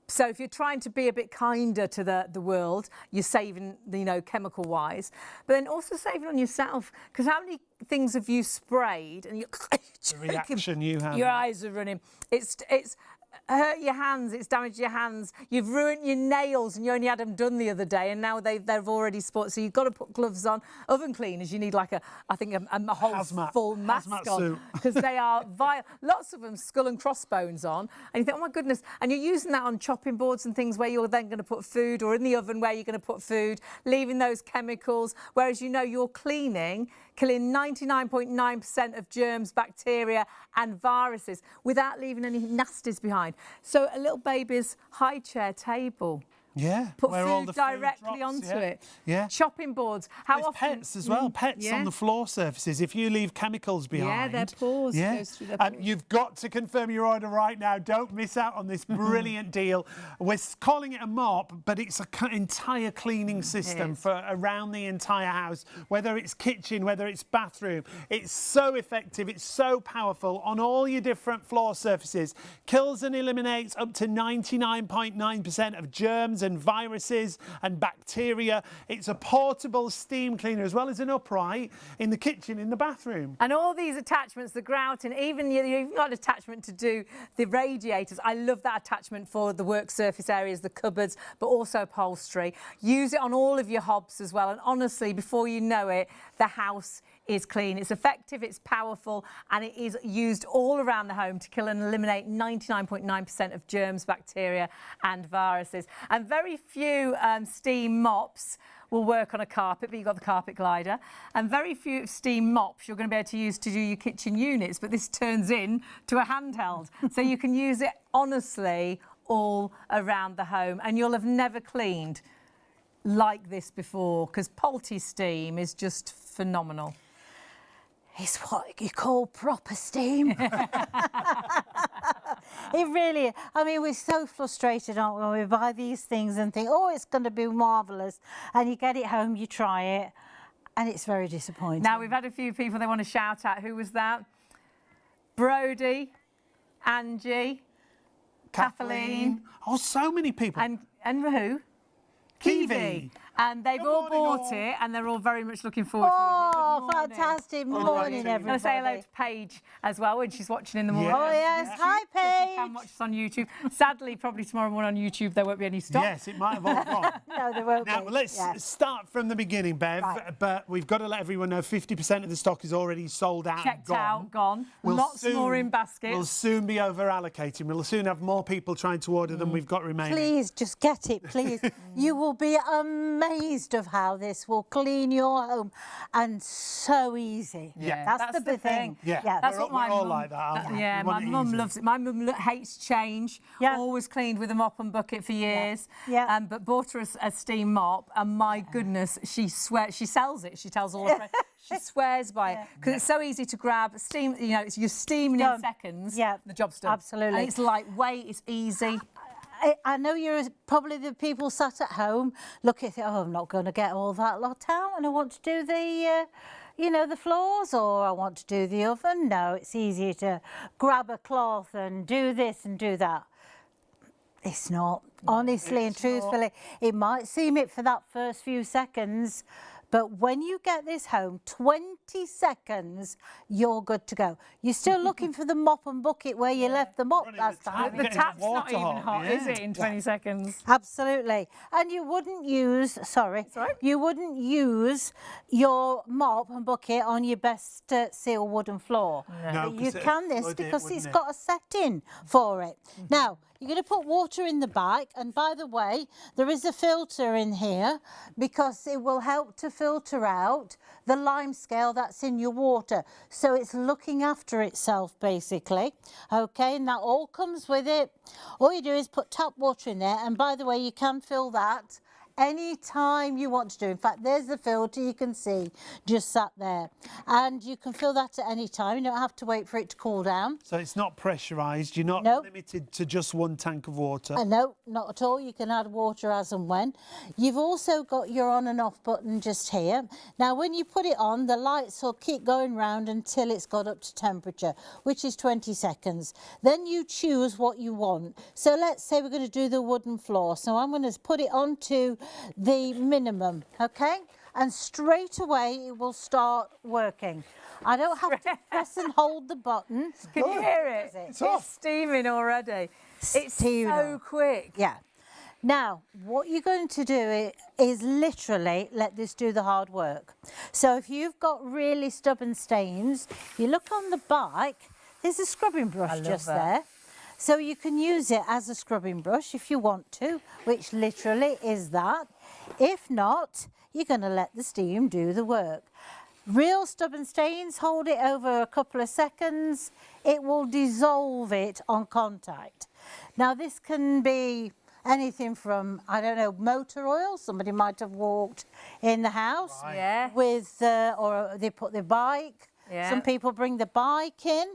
So if you're trying to be a bit kinder to the world, you're saving, chemical-wise, but then also saving on yourself, because how many things have you sprayed and the reaction you have? Your eyes are running. It's hurt your hands, it's damaged your hands, you've ruined your nails, and you only had them done the other day, and now they've already spoiled. So you've got to put gloves on. Oven cleaners, you need like a whole full mask on, because they are vile. Lots of them skull and crossbones on, and you think, oh my goodness, and you're using that on chopping boards and things where you're then going to put food, or in the oven where you're going to put food, leaving those chemicals, whereas you're cleaning, killing 99.9% of germs, bacteria and viruses without leaving any nasties behind. So a little baby's high chair table. Yeah. Put food directly onto it. Yeah. Chopping boards. How often? Pets as well. Pets on the floor surfaces. If you leave chemicals behind. Yeah, their paws. Goes through their paws. You've got to confirm your order right now. Don't miss out on this brilliant deal. We're calling it a mop, but it's an entire cleaning system for around the entire house, whether it's kitchen, whether it's bathroom. It's so effective. It's so powerful on all your different floor surfaces. Kills and eliminates up to 99.9% of germs and viruses and bacteria. It's a portable steam cleaner as well as an upright in the kitchen, in the bathroom. And all these attachments, the grouting, even you've got an attachment to do the radiators. I love that attachment for the work surface areas, the cupboards, but also upholstery. Use it on all of your hobs as well. And honestly, before you know it, the house is clean. It's effective, it's powerful, and it is used all around the home to kill and eliminate 99.9% of germs, bacteria and viruses. And very few steam mops will work on a carpet, but you've got the carpet glider. And very few steam mops you're going to be able to use to do your kitchen units, but this turns in to a handheld. So you can use it, honestly, all around the home, and you'll have never cleaned like this before, because Polti steam is just phenomenal. It's what you call proper steam. It really, I mean, we're so frustrated, aren't we, when we buy these things and think, oh, it's going to be marvellous. And you get it home, you try it, and it's very disappointing. Now, we've had a few people they want to shout out. Who was that? Brody, Angie, Kathleen. Oh, so many people. And who? Kiwi. And they've all bought it, and they're all very much looking forward to it. Oh, fantastic morning, everybody. I'm going to say hello to Paige as well when she's watching in the morning. Oh, yes. Hi, You Paige. can watch us on YouTube. Sadly, probably tomorrow morning on YouTube, there won't be any stock. Yes, it might have all gone. No, there won't Now, be. let's start from the beginning, Bev, Right. but we've got to let everyone know 50% of the stock is already sold out. Checked and out, gone. Lots more in baskets. We'll soon be over allocating. We'll soon have more people trying to order than we've got remaining. Please, just get it, please. You will be amazed of how this will clean your home, and so easy. Yeah. That's the big thing. Yeah. That's We're what my all mum. like that, aren't we? Yeah, We my want it mum easy. loves it. My mum hates change. Yeah. Always cleaned with a mop and bucket for years. Yeah. But bought her a steam mop, and my goodness, she swears. She sells it. She tells all her friends. She swears by it because it's so easy to grab. Steam, you know, you're steaming in Done. seconds. Yeah, The job's done. absolutely. And it's lightweight. It's easy. I know you're probably the people sat at home looking at it, oh, I'm not going to get all that lot out, and I want to do the, you know, the floors, or I want to do the oven. No, it's easier to grab a cloth and do this and do that. It's not. Honestly and truthfully, it might seem it for that first few seconds, but when you get this home, 20 seconds, you're good to go. You're still looking for the mop and bucket where you left the mop Running last the tap. time. The Getting the tap's not water even hot, hot, is yeah. it? In 20 seconds. Absolutely. And you wouldn't use, you wouldn't use your mop and bucket on your best seal wooden floor. No, But you 'cause can it'd this flood it, because it's wouldn't it? got a setting for it. Now, you're going to put water in the back, and by the way, there is a filter in here because it will help to filter out the lime scale that's in your water. So it's looking after itself, basically. Okay, and that all comes with it. All you do is put tap water in there, and by the way, you can fill that any time you want to do. In fact, there's the filter you can see just sat there, and you can fill that at any time. You don't have to wait for it to cool down. So it's not pressurised. You're not No. limited to just one tank of water. No, not at all. You can add water as and when. You've also got your on and off button just here. Now, when you put it on, the lights will keep going round until it's got up to temperature, which is 20 seconds. Then you choose what you want. So let's say we're going to do the wooden floor. So I'm going to put it onto the minimum, okay? And straight away it will start working. I don't have to press and hold the button. Can you hear it? It's It's steaming already. It's so quick. Yeah. Now, what you're going to do is literally let this do the hard work. So if you've got really stubborn stains, you look on the bike, there's a scrubbing brush just there. So you can use it as a scrubbing brush if you want to, which literally is that. If not, you're going to let the steam do the work. Real stubborn stains, hold it over a couple of seconds. It will dissolve it on contact. Now, this can be anything from, I don't know, motor oil. Somebody might have walked in the house with, or they put their bike. Yeah. Some people bring the bike in.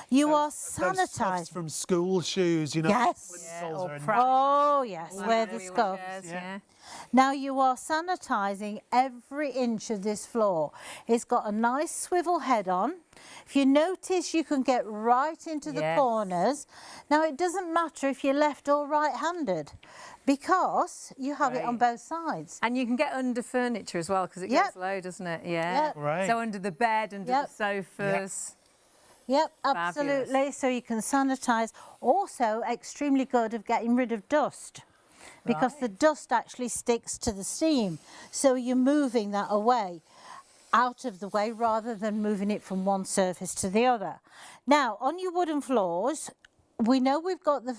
You are Those sanitising. scuffs from school shoes, you know. Yes. Soles are Oh, yes, where the scuffs. Yeah. Now you are sanitising every inch of this floor. It's got a nice swivel head on. If you notice, you can get right into the corners. Now it doesn't matter if you're left or right-handed because you have it on both sides. And you can get under furniture as well because it Yep. gets low, doesn't it? Yeah. Yep. Right. So under the bed, under the sofas. Yep, absolutely. So you can sanitise. Also extremely good of getting rid of dust because the dust actually sticks to the steam. So you're moving that away, out of the way, rather than moving it from one surface to the other. Now, on your wooden floors, we know we've got the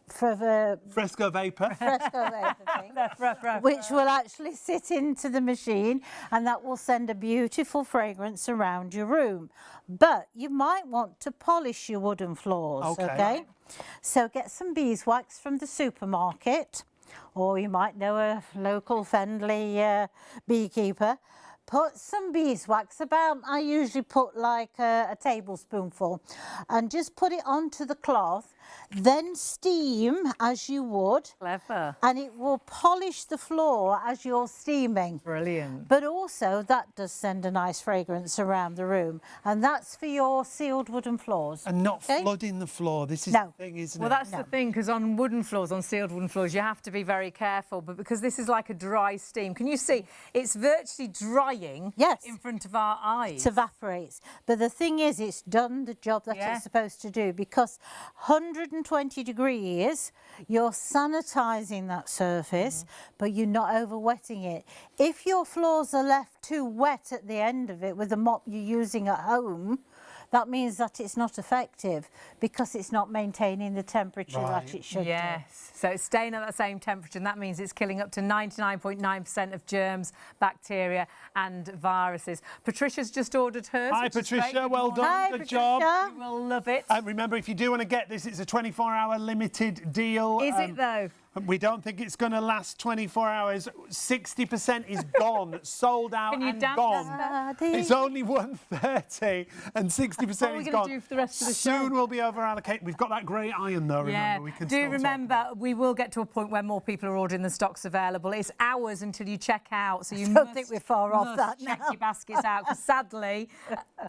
Fresco vapor. Fresco vapor thing, which will actually sit into the machine, and that will send a beautiful fragrance around your room. But you might want to polish your wooden floors, okay? So get some beeswax from the supermarket, or you might know a local friendly beekeeper. put some beeswax, I usually put like a tablespoonful, and just put it onto the cloth, then steam as you would. Clever. And it will polish the floor as you're steaming. Brilliant. But also that does send a nice fragrance around the room, and that's for your sealed wooden floors. And not flooding the floor. This is the thing, isn't it? Well, that's the thing, because on wooden floors, on sealed wooden floors, you have to be very careful. But because this is like a dry steam, can you see it's virtually drying in front of our eyes? It evaporates. But the thing is, it's done the job that it's supposed to do, because 120 degrees, you're sanitising that surface, but you're not over wetting it. If your floors are left too wet at the end of it with the mop you're using at home, that means that it's not effective because it's not maintaining the temperature that it should do. Yes, so it's staying at that same temperature, and that means it's killing up to 99.9% of germs, bacteria and viruses. Patricia's just ordered hers. Hi, Patricia. Well done. Hi, Good Patricia. job. You will love it. Remember, if you do want to get this, it's a 24-hour limited deal. Is it though? We don't think it's going to last 24 hours. 60% is gone, sold out Can you and dance gone. It's only 1:30 and 60% What are we is going gone. to do for the rest of the show? Soon we'll be over allocated. We've got that grey iron though, remember. We can do still remember, we will get to a point where more people are ordering the stocks available. It's hours until you check out, so you I don't think we're far off that check now. your baskets out. Because sadly,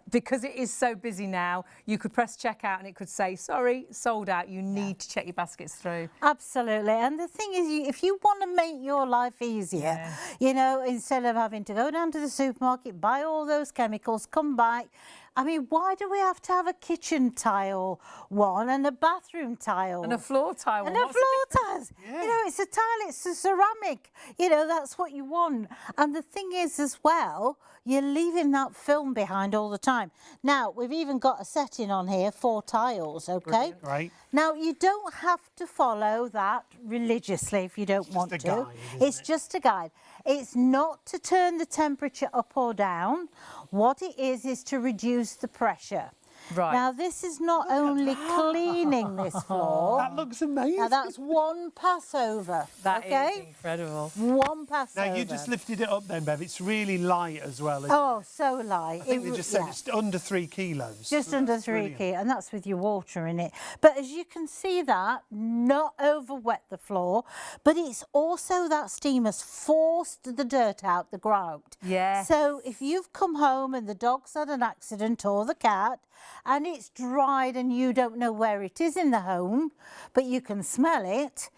because it is so busy now, you could press checkout and it could say, sorry, sold out. You need to check your baskets through. Absolutely. And the thing is, if you want to make your life easier, you know, instead of having to go down to the supermarket, buy all those chemicals, come back. I mean, why do we have to have a kitchen tile one and a bathroom tile? And a floor tile. And a floor tiles. You know, it's a tile, it's a ceramic. You know, that's what you want. And the thing is as well, you're leaving that film behind all the time. Now, we've even got a setting on here, 4 tiles, okay? Right. Now, you don't have to follow that religiously if you don't want to. Guide, it's just a guide. It's not to turn the temperature up or down. What it is to reduce the pressure. Right. Now, this is not only cleaning this floor. That looks amazing. Now, that's one pass over. That okay? is incredible. One pass over. Now, you just lifted it up then, Bev. It's really light as well. Isn't Oh, so light. I think they just said it's under 3 kilos. Just so under 3 kilos, and that's with your water in it. But as you can see that, not over wet the floor, but it's also that steam has forced the dirt out the grout. Yes. So if you've come home and the dog's had an accident or the cat, and it's dried and you don't know where it is in the home, but you can smell it,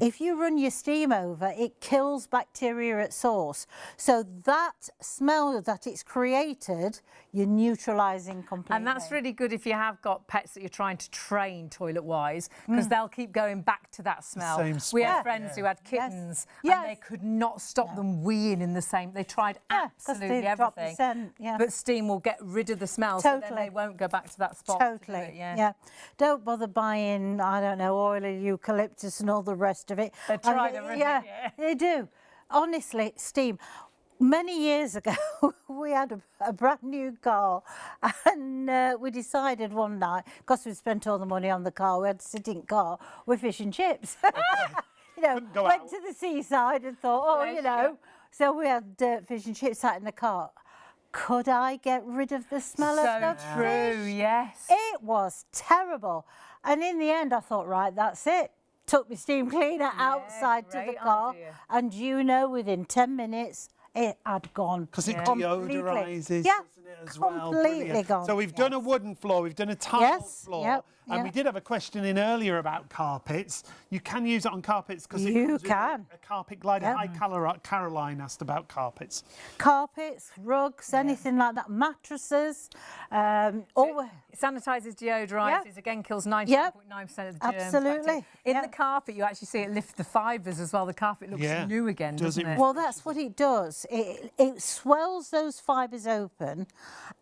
if you run your steam over, it kills bacteria at source. So that smell that it's created, you're neutralising completely. And that's really good if you have got pets that you're trying to train toilet-wise, because they'll keep going back to that smell. Same We spot. had friends who had kittens Yes. and they could not stop them weeing in the same. They tried absolutely they drop the everything. scent, But steam will get rid of the smell, so then Totally. they won't go back to that spot. to do Totally, it, yeah. Don't bother buying, I don't know, oil of eucalyptus and all the rest of it. They tried everything, Yeah, yeah. they do. Honestly, steam. Many years ago, we had a brand new car, and we decided one night, because we spent all the money on the car, we had a sitting car with fish and chips. You know, Couldn't go went out. to the seaside and thought, oh, Bless you know. So we had fish and chips out in the car. Could I get rid of the smell of the So true, fish? yes. It was terrible. And in the end, I thought, right, that's it. Took my steam cleaner outside to the great car. idea. And you know, within 10 minutes, it had gone. Because it Completely. deodorises, Yeah, doesn't it, as well? completely Brilliant. gone, So we've done a wooden floor, we've done a tiled Yes, floor, yep, and we yep. did have a question in earlier about carpets. You can use it on carpets because it You comes with can. a carpet glider. Yep. Hi, Caroline asked about carpets. Carpets, rugs, anything like that, mattresses. All, It sanitises, deodorises, Yeah. again kills 99.9% of the germs. Absolutely, bacteria. In yeah. the carpet, you actually see it lift the fibres as well. The carpet looks Yeah. new again, Does doesn't it? it? well, that's what it does. It swells those fibres open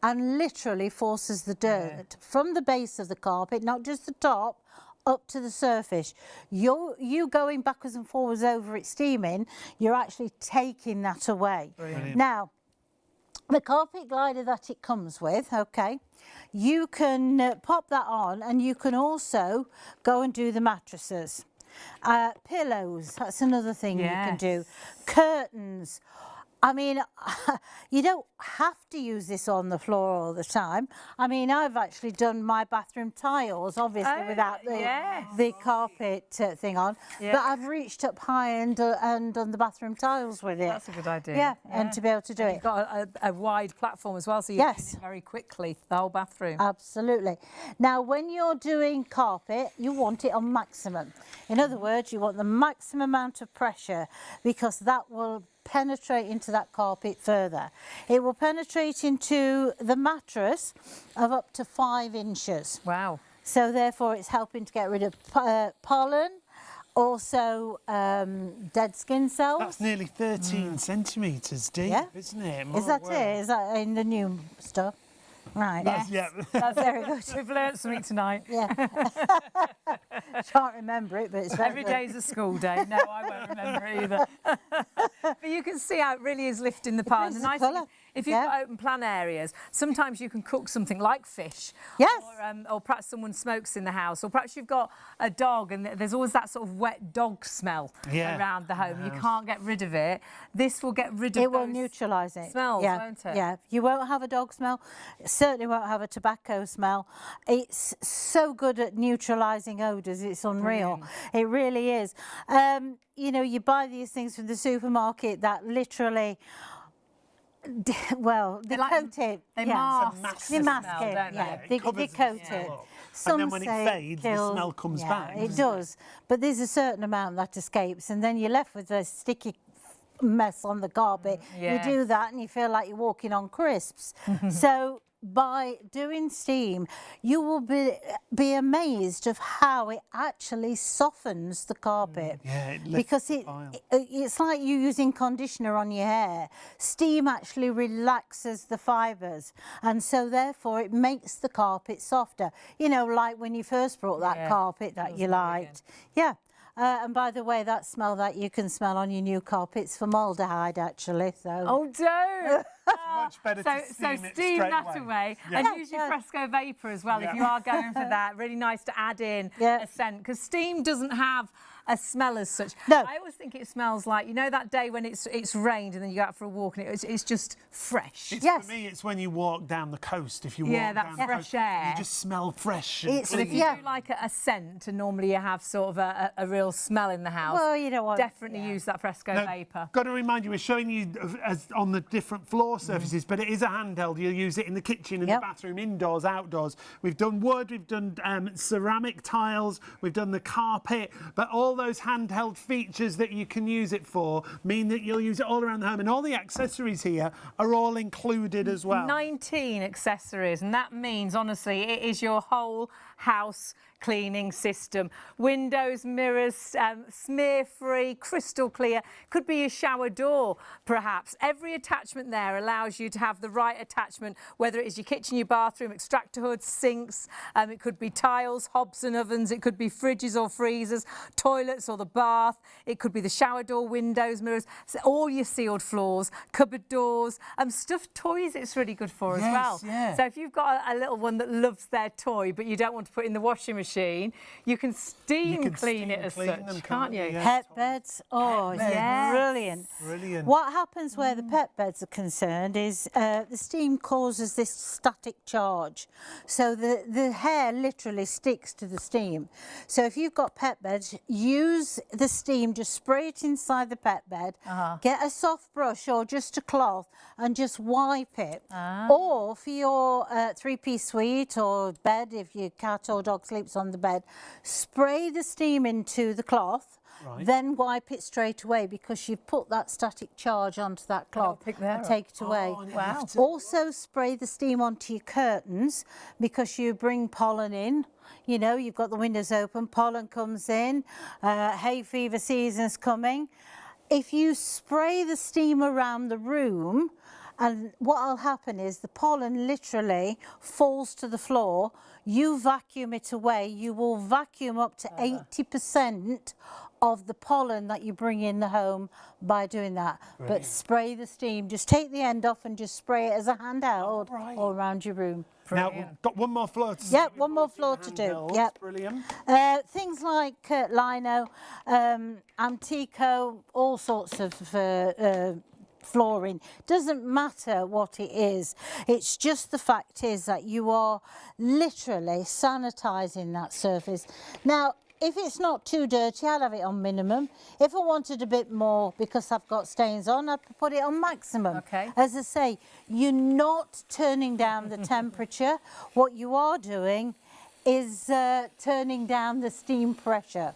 and literally forces the dirt from the base of the carpet, not just the top, up to the surface. You going backwards and forwards over it steaming, you're actually taking that away. Brilliant. Now, the carpet glider that it comes with, okay, you can pop that on, and you can also go and do the mattresses. Pillows, that's another thing you can do. Yes. Curtains. I mean, you don't have to use this on the floor all the time. I mean, I've actually done my bathroom tiles, obviously, without the carpet thing on. Yeah. But I've reached up high and done the bathroom tiles with it. That's a good idea. Yeah, and to be able to do it. You've got a wide platform as well, so you can clean it very quickly, the whole bathroom. Absolutely. Now, when you're doing carpet, you want it on maximum. In other words, you want the maximum amount of pressure, because that will penetrate into that carpet further. It will penetrate into the mattress of up to 5 inches. Wow. So therefore it's helping to get rid of pollen, also dead skin cells. That's nearly 13 centimetres deep, isn't it? Is that it? Is that in the new stuff? Right. That's very good. We've learnt something tonight. Yeah. Can't remember it, but it's very Every good. day's a school day. No, I won't remember it either. But you can see how it really is lifting the pile. And the nice thing is, if you've got open plan areas, sometimes you can cook something like fish. Yes. Or perhaps someone smokes in the house. Or perhaps you've got a dog and there's always that sort of wet dog smell around the home. You can't get rid of it. This will get rid of it. Will neutralise it. Smells, won't it? Yeah. You won't have a dog smell. Certainly won't have a tobacco smell. It's so good at neutralising odours. It's unreal. It really is. You know, you buy these things from the supermarket that literally, well, they coat it. They mask They mask smell, it. don't Yeah, they? they coat it. And then when it fades, the smell comes back. It does. But there's a certain amount that escapes, and then you're left with a sticky mess on the carpet. You do that and you feel like you're walking on crisps. So by doing steam, you will be amazed of how it actually softens the carpet. Because it's like you using conditioner on your hair. Steam actually relaxes the fibres, and so therefore it makes the carpet softer. You know, like when you first brought that carpet that you liked. Yeah. And by the way, that smell that you can smell on your new carpet's formaldehyde, actually. So. Oh, don't! Much better to steam that away. And use your Fresco Vapor as well if you are going for that. Really nice to add in a scent, because steam doesn't have a smell as such. No. I always think it smells like, you know, that day when it's rained and then you go out for a walk and it's just fresh. For me, it's when you walk down the coast. If you walk down that the fresh coast, air. you just smell fresh. But if you do like a scent, and normally you have sort of a real smell in the house, well, you know what? Definitely use that Fresco Vapor. Got to remind you, we're showing you on the different floor surfaces, but it is a handheld. You'll use it in the kitchen, in the bathroom, indoors, outdoors. We've done wood, we've done ceramic tiles, we've done the carpet, but all those handheld features that you can use it for mean that you'll use it all around the home, and all the accessories here are all included as well. 19 accessories, and that means, honestly, it is your whole house cleaning system. Windows, mirrors, smear-free, crystal clear. Could be a shower door, perhaps. Every attachment there allows you to have the right attachment, whether it is your kitchen, your bathroom, extractor hoods, sinks. It could be tiles, hobs and ovens. It could be fridges or freezers, toilets or the bath. It could be the shower door, windows, mirrors, so all your sealed floors, cupboard doors, stuffed toys it's really good for as well. So if you've got a little one that loves their toy but you don't want to put it in the washing machine, you can steam clean it as such, can't you? Pet beds, it's brilliant. What happens where the pet beds are concerned is the steam causes this static charge. So the hair literally sticks to the steam. So if you've got pet beds, use the steam, just spray it inside the pet bed, get a soft brush or just a cloth and just wipe it. Or for your 3-piece suite or bed, if your cat or dog sleeps on the bed, spray the steam into the cloth, then wipe it straight away, because you've put that static charge onto that cloth and take it away. Also spray the steam onto your curtains, because you bring pollen in. You know, you've got the windows open, pollen comes in, hay fever season's coming. If you spray the steam around the room, and what will happen is the pollen literally falls to the floor, you vacuum it away, you will vacuum up to 80% of the pollen that you bring in the home by doing that. But spray the steam, just take the end off and just spray it as a handheld all around your room. Now, we've got one more floor to do. Yep, one more floor to do. Yep. Brilliant. Things like lino, Antico, all sorts of flooring. Doesn't matter what it is. It's just the fact is that you are literally sanitising that surface. Now, if it's not too dirty, I'll have it on minimum. If I wanted a bit more because I've got stains on, I'd put it on maximum. Okay. As I say, you're not turning down the temperature. What you are doing is turning down the steam pressure.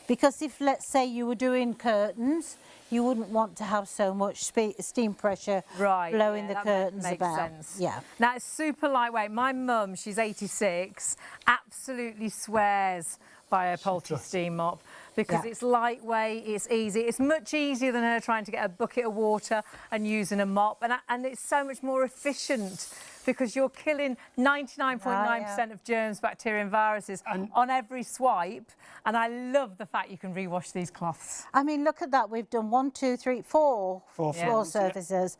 Because if, let's say, you were doing curtains, you wouldn't want to have so much steam pressure blowing the curtains about. Sense. Yeah. Now, it's super lightweight. My mum, she's 86, absolutely swears by a Polti steam mop because it's lightweight, it's easy. It's much easier than her trying to get a bucket of water and using a mop. And it's so much more efficient because you're killing 99.9% of germs, bacteria and viruses on every swipe. And I love the fact you can rewash these cloths. I mean, look at that. We've done 1, 2, 3, 4 floor surfaces.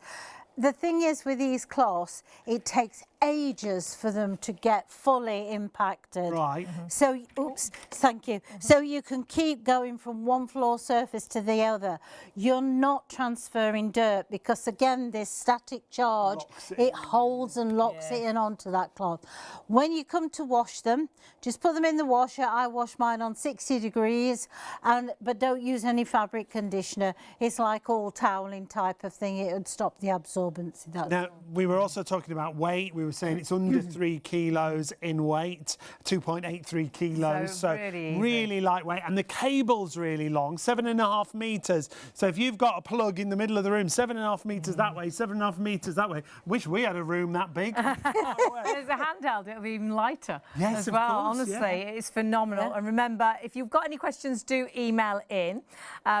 The thing is with these cloths, it takes ages for them to get fully impacted. Right. So, oops, thank you. So you can keep going from one floor surface to the other. You're not transferring dirt because, again, this static charge, it holds and locks it in onto that cloth. When you come to wash them, just put them in the washer. I wash mine on 60 degrees, but don't use any fabric conditioner. It's like all toweling type of thing. It would stop the absorbency. Now, we were also talking about weight. We were saying it's under 3 kilos in weight, 2.83 kilos. So really lightweight. And the cable's really long, 7.5 metres. So if you've got a plug in the middle of the room, 7.5 metres that way, 7.5 metres that way. Wish we had a room that big. There's a handheld, it'll be even lighter as well. Course, honestly, it's phenomenal. And remember, if you've got any questions, do email in.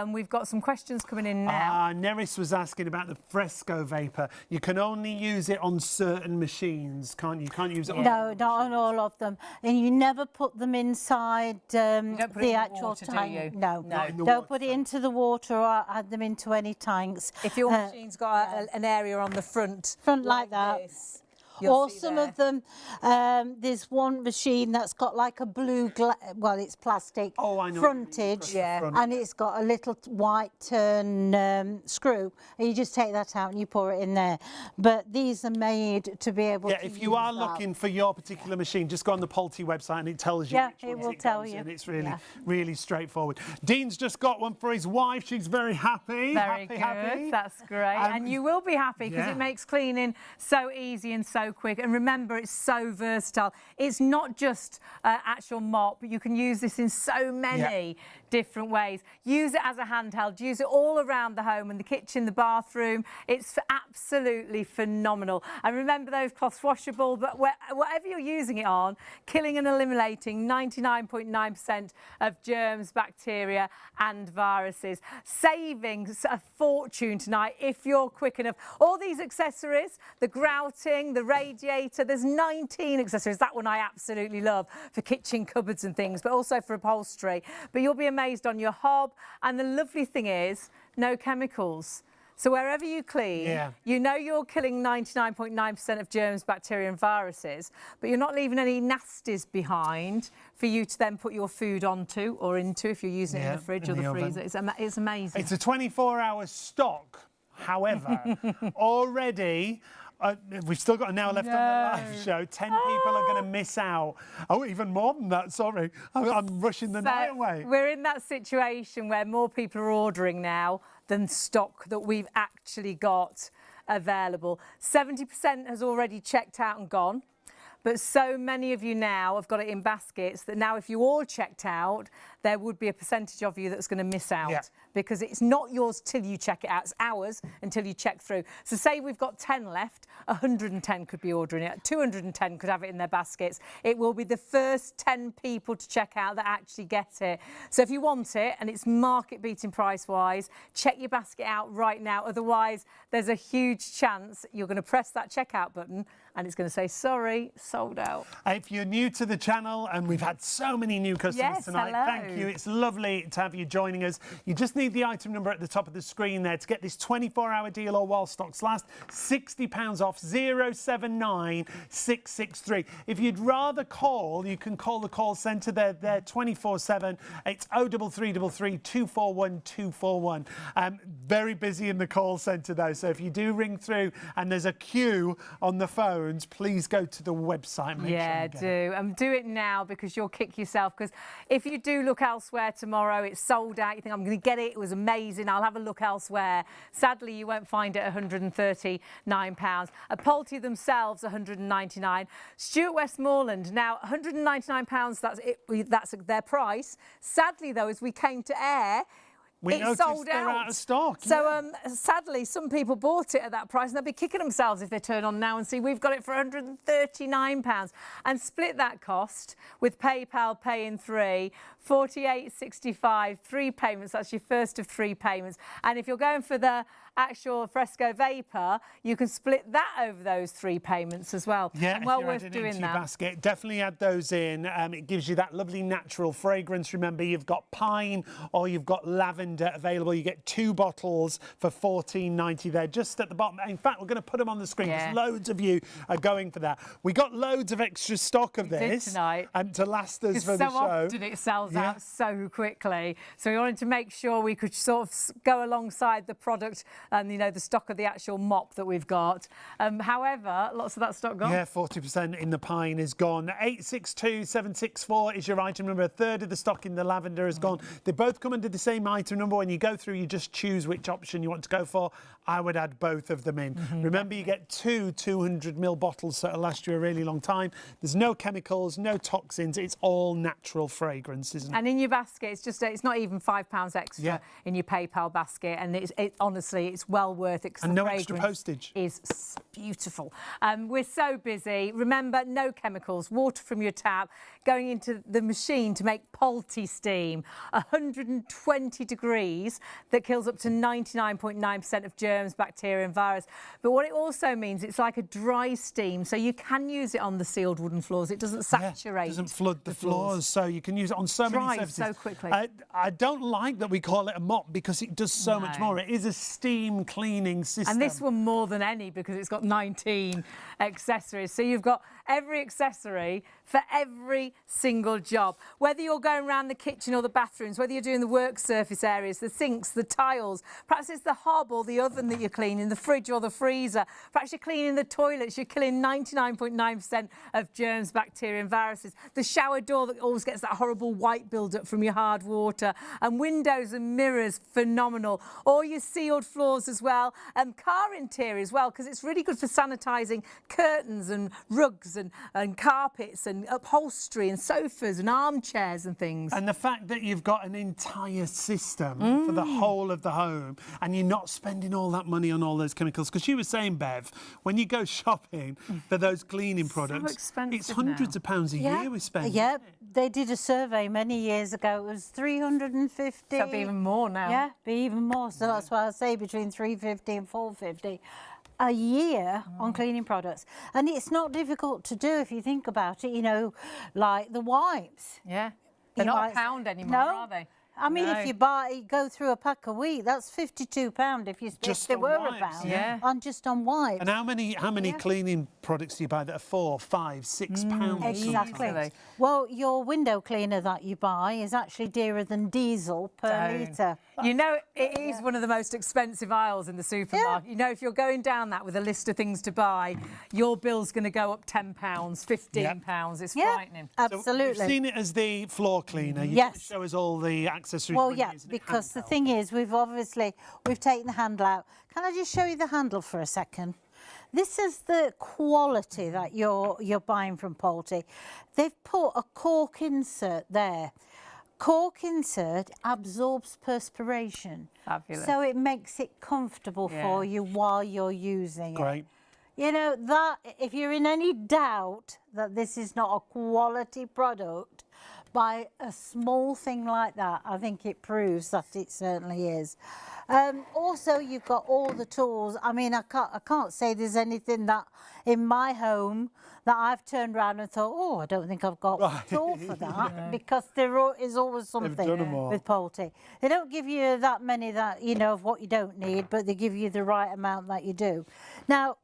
We've got some questions coming in now. Neris was asking about the Fresco Vapor. You can only use it on certain machines, can't you? You can't use it on No, not on all of them. And you never put them inside the actual water, tank. do you? No, don't put it into the water or add them into any tanks. If your machine's got an area on the front like that. This, or some of them, there's one machine that's got like a blue, it's plastic frontage, and it's got a little white turn screw, and you just take that out and you pour it in there. But these are made to be able to if you are looking for your particular machine, just go on the Polti website and it tells you. Yeah, it will tell you. And it's really straightforward. Dean's just got one for his wife. She's very happy. Very good. Happy. That's great. And you will be happy because it makes cleaning so easy and so quick. And remember, it's so versatile. It's not just actual mop. You can use this in so many different ways. Use it as a handheld. Use it all around the home, in the kitchen, the bathroom. It's absolutely phenomenal. And remember, those cloths washable, but whatever you're using it on, killing and eliminating 99.9% of germs, bacteria and viruses. Saving a fortune tonight if you're quick enough. All these accessories, the grouting, the radiator, there's 19 accessories. That one I absolutely love for kitchen cupboards and things, but also for upholstery. But you'll be amazed on your hob. And the lovely thing is, no chemicals. So wherever you clean, you know you're killing 99.9% of germs, bacteria and viruses, but you're not leaving any nasties behind for you to then put your food onto or into if you're using it in the fridge or the freezer. It's amazing. It's a 24-hour stock. However, already... we've still got an hour left on the live show. 10 people are going to miss out. Oh, even more than that, sorry. I'm rushing the night away. We're in that situation where more people are ordering now than stock that we've actually got available. 70% has already checked out and gone. But so many of you now have got it in baskets that now if you all checked out, there would be a percentage of you that's going to miss out because it's not yours till you check it out. It's ours until you check through. So say we've got 10 left, 110 could be ordering it, 210 could have it in their baskets. It will be the first 10 people to check out that actually get it. So if you want it and it's market beating price wise, check your basket out right now. Otherwise, there's a huge chance you're going to press that checkout button and it's going to say, sorry, sold out. If you're new to the channel, and we've had so many new customers tonight, hello. thank you. It's lovely to have you joining us. You just need the item number at the top of the screen there to get this 24-hour deal or while stocks last. £60 off, 079663. If you'd rather call, you can call the call centre. They're 24/7. It's 0333 241 241. Very busy in the call centre though, so if you do ring through and there's a queue on the phones, please go to the website. Make sure do. Do it now, because you'll kick yourself. Because if you do look elsewhere tomorrow, it's sold out. You think, I'm going to get it. It was amazing. I'll have a look elsewhere. Sadly, you won't find it at £139. At Polti themselves, £199. Stuart Westmoreland, now £199. That's it. That's their price. Sadly, though, as we came to air, it's sold they're out of stock. So sadly, some people bought it at that price, and they'll be kicking themselves if they turn on now and see we've got it for £139. And split that cost with PayPal Pay in 3, £48.65, 3 payments. That's your first of 3 payments. And if you're going for the actual Fresco Vapor, you can split that over those 3 payments as well. Yeah, well if you're worth doing into that. Your basket, definitely add those in. It gives you that lovely natural fragrance. Remember, you've got pine or you've got lavender available. You get 2 bottles for £14.90 there, just at the bottom. In fact, we're going to put them on the screen because loads of you are going for that. We got loads of extra stock of this tonight, and to last us for the show. So often it sells out so quickly. So we wanted to make sure we could sort of go alongside the product and, you know, the stock of the actual mop that we've got. However, lots of that stock gone. Yeah, 40% in the pine is gone. 862764 is your item number. A third of the stock in the lavender is gone. They both come under the same item number. When you go through, you just choose which option you want to go for. I would add both of them in. Remember, you get 2 200ml bottles that'll last you a really long time. There's no chemicals, no toxins. It's all natural fragrance, isn't it? And in your basket, it's not even £5 extra in your PayPal basket. And honestly, it's well worth it. And no extra postage. Is beautiful. We're so busy. Remember, no chemicals, water from your tap, going into the machine to make Polti steam, 120 degrees that kills up to 99.9% of germs, bacteria and virus. But what it also means, it's like a dry steam, so you can use it on the sealed wooden floors. It doesn't saturate. It doesn't flood the floors, so you can use it on so many surfaces. So quickly. I don't like that we call it a mop because it does so much more. It is a steam cleaning system. And this one more than any because it's got 19 accessories. So you've got every accessory for every single job. Whether you're going around the kitchen or the bathrooms, whether you're doing the work surface areas, the sinks, the tiles, perhaps it's the hob or the oven that you're cleaning, the fridge or the freezer, perhaps you're cleaning the toilets, you're killing 99.9% of germs, bacteria and viruses. The shower door that always gets that horrible white build-up from your hard water, and windows and mirrors, phenomenal. Or your sealed floors as well, and car interior as well, because it's really good for sanitising curtains and rugs and carpets and upholstery and sofas and armchairs and things. And the fact that you've got an entire system for the whole of the home and you're not spending all that money on all those chemicals. Because you were saying, Bev, when you go shopping for those cleaning products, it's hundreds of pounds a year we spend. Yeah, they did a survey many years ago. It was 350. That'd be even more now. Yeah, be even more. So that's why I say between 350 and 450 a year on cleaning products. And it's not difficult to do if you think about it, you know, like the wipes. Yeah. They're not £1 anymore, are they? I mean, if you go through a pack a week, that's £52 if you Just they on were wipes, £1 on just on wipes. And how many cleaning products do you buy that are £4, £5, £6? Exactly. Well, your window cleaner that you buy is actually dearer than diesel per litre. You know, it is one of the most expensive aisles in the supermarket. You know, if you're going down that with a list of things to buy, your bill's going to go up £10, £15. It's frightening. Absolutely. So we've seen it as the floor cleaner. You Yes. show us all the accessories. Well, when yeah, you're using it because the handheld. thing is, we've taken the handle out. Can I just show you the handle for a second? This is the quality that you're buying from Polti. They've put a cork insert there. Cork insert absorbs perspiration. Fabulous. So it makes it comfortable for you while you're using it. Great. You know, that if you're in any doubt that this is not a quality product, by a small thing like that, I think it proves that it certainly is. Also, you've got all the tools. I mean, I can't say there's anything that in my home that I've turned around and thought, oh, I don't think I've got it all for that, because there is always something with Polti. They don't give you that many that, you know, of what you don't need, but they give you the right amount that you do. Now,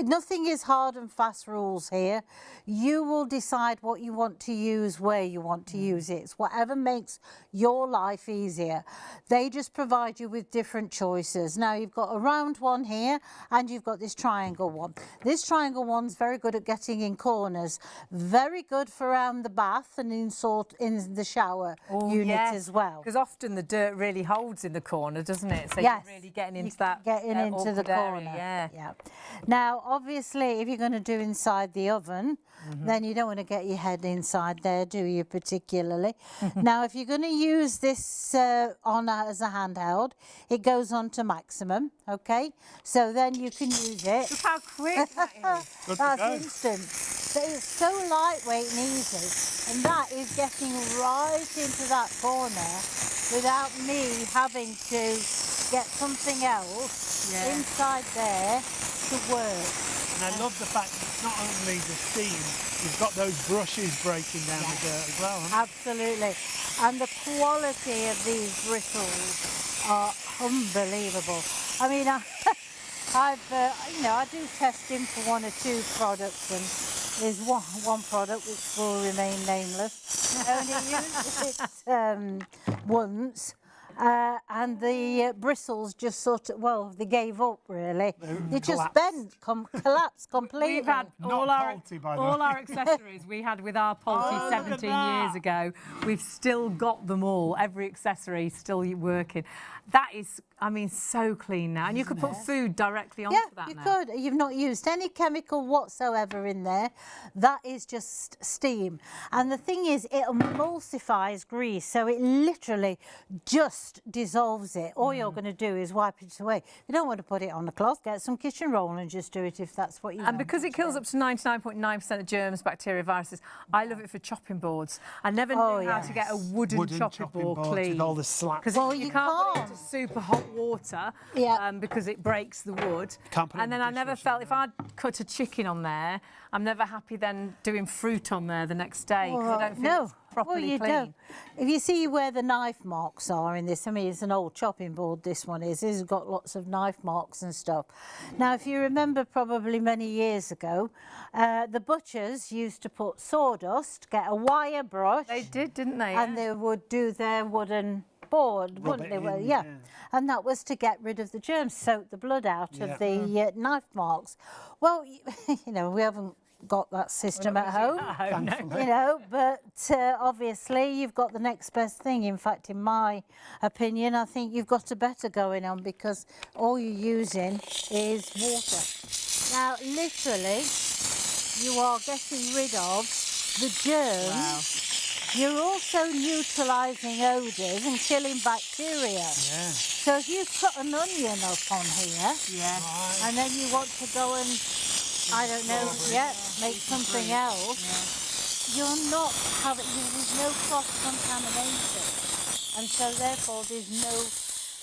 nothing is hard and fast rules here. You will decide what you want to use, where you want to use it. It's whatever makes your life easier. They just provide you with different choices. Now you've got a round one here and you've got this triangle one. This triangle one's very good at getting in corners. Very good for around the bath and in the shower unit as well. Because often the dirt really holds in the corner, doesn't it? So you're really getting into that into the corner. Area, yeah. Now, obviously, if you're going to do inside the oven, then you don't want to get your head inside there, do you, particularly? Now, if you're going to use this as a handheld, it goes on to maximum, okay? So then you can use it. Look how quick that is. That's instant. So it's so lightweight and easy, and that is getting right into that corner without me having to get something else inside there to work. And I love the fact that it's not only the steam, you've got those brushes breaking down the dirt as well. Absolutely. And the quality of these bristles are unbelievable. I mean, I do testing for 1 or 2 products, and there's one product which will remain nameless. Only used it once. And the bristles just sort of, well, they gave up really. They just bent, collapsed completely. We've had all our accessories we had with our Polti 17 years ago. We've still got them all. Every accessory still working. That is, I mean, so clean now. And you could put food directly onto that now. Yeah, you could. You've not used any chemical whatsoever in there. That is just steam. And the thing is, it emulsifies grease, so it literally just dissolves it. All you're going to do is wipe it away. You don't want to put it on a cloth. Get some kitchen roll and just do it if that's what you want. And because it kills up to 99.9% of germs, bacteria, viruses, I love it for chopping boards. I never knew how to get a wooden chopping board clean. With all the slats. Because you can't put it into super hot water because it breaks the wood. And then I never felt, if I'd cut a chicken on there, I'm never happy then doing fruit on there the next day because I don't feel it's properly clean. Don't. If you see where the knife marks are in this, I mean, it's an old chopping board, this one is. It's got lots of knife marks and stuff. Now, if you remember probably many years ago, the butchers used to put sawdust, get a wire brush. They did, didn't they? And they would do their wooden board, wouldn't they? Well, yeah. And that was to get rid of the germs, soak the blood out of the knife marks. Well, you know, we haven't got that system at home, you know, but obviously you've got the next best thing. In fact, in my opinion, I think you've got a better going on because all you're using is water. Now, literally, you are getting rid of the germs. Wow. You're also neutralising odours and killing bacteria. Yeah. So if you cut an onion up on here, and then you want to go and, I don't know, make something else, you're not having, there's no cross-contamination. And so therefore there's no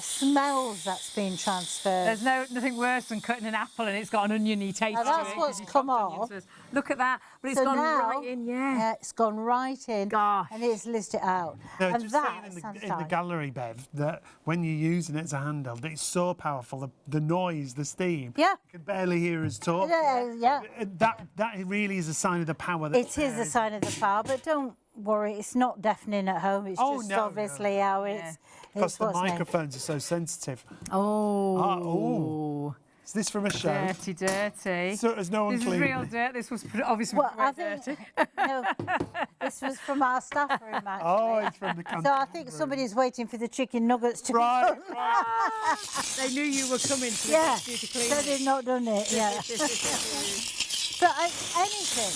smells that's been transferred. There's nothing worse than cutting an apple and it's got an oniony taste to it. That's what's come off. Look at that, but it's gone right in, it's gone right in. Gosh. And it's listed out. No, and just that saying in the gallery, Bev, that when you're using it as a handheld, it's so powerful. The noise, the steam. Yeah. You can barely hear us talk. Yeah. That really is a sign of the power. It is a sign of the power, but don't worry, it's not deafening at home. It's just obviously how it's. Because the microphones are so sensitive. Oh. Is this from a show? Dirty. So there's no one This is cleaning real dirt. This was obviously dirty. No, this was from our staff room, actually. Oh, it's from the canteen. So I think somebody's waiting for the chicken nuggets to be right. They knew you were coming to to clean. So they've not done it, But anything.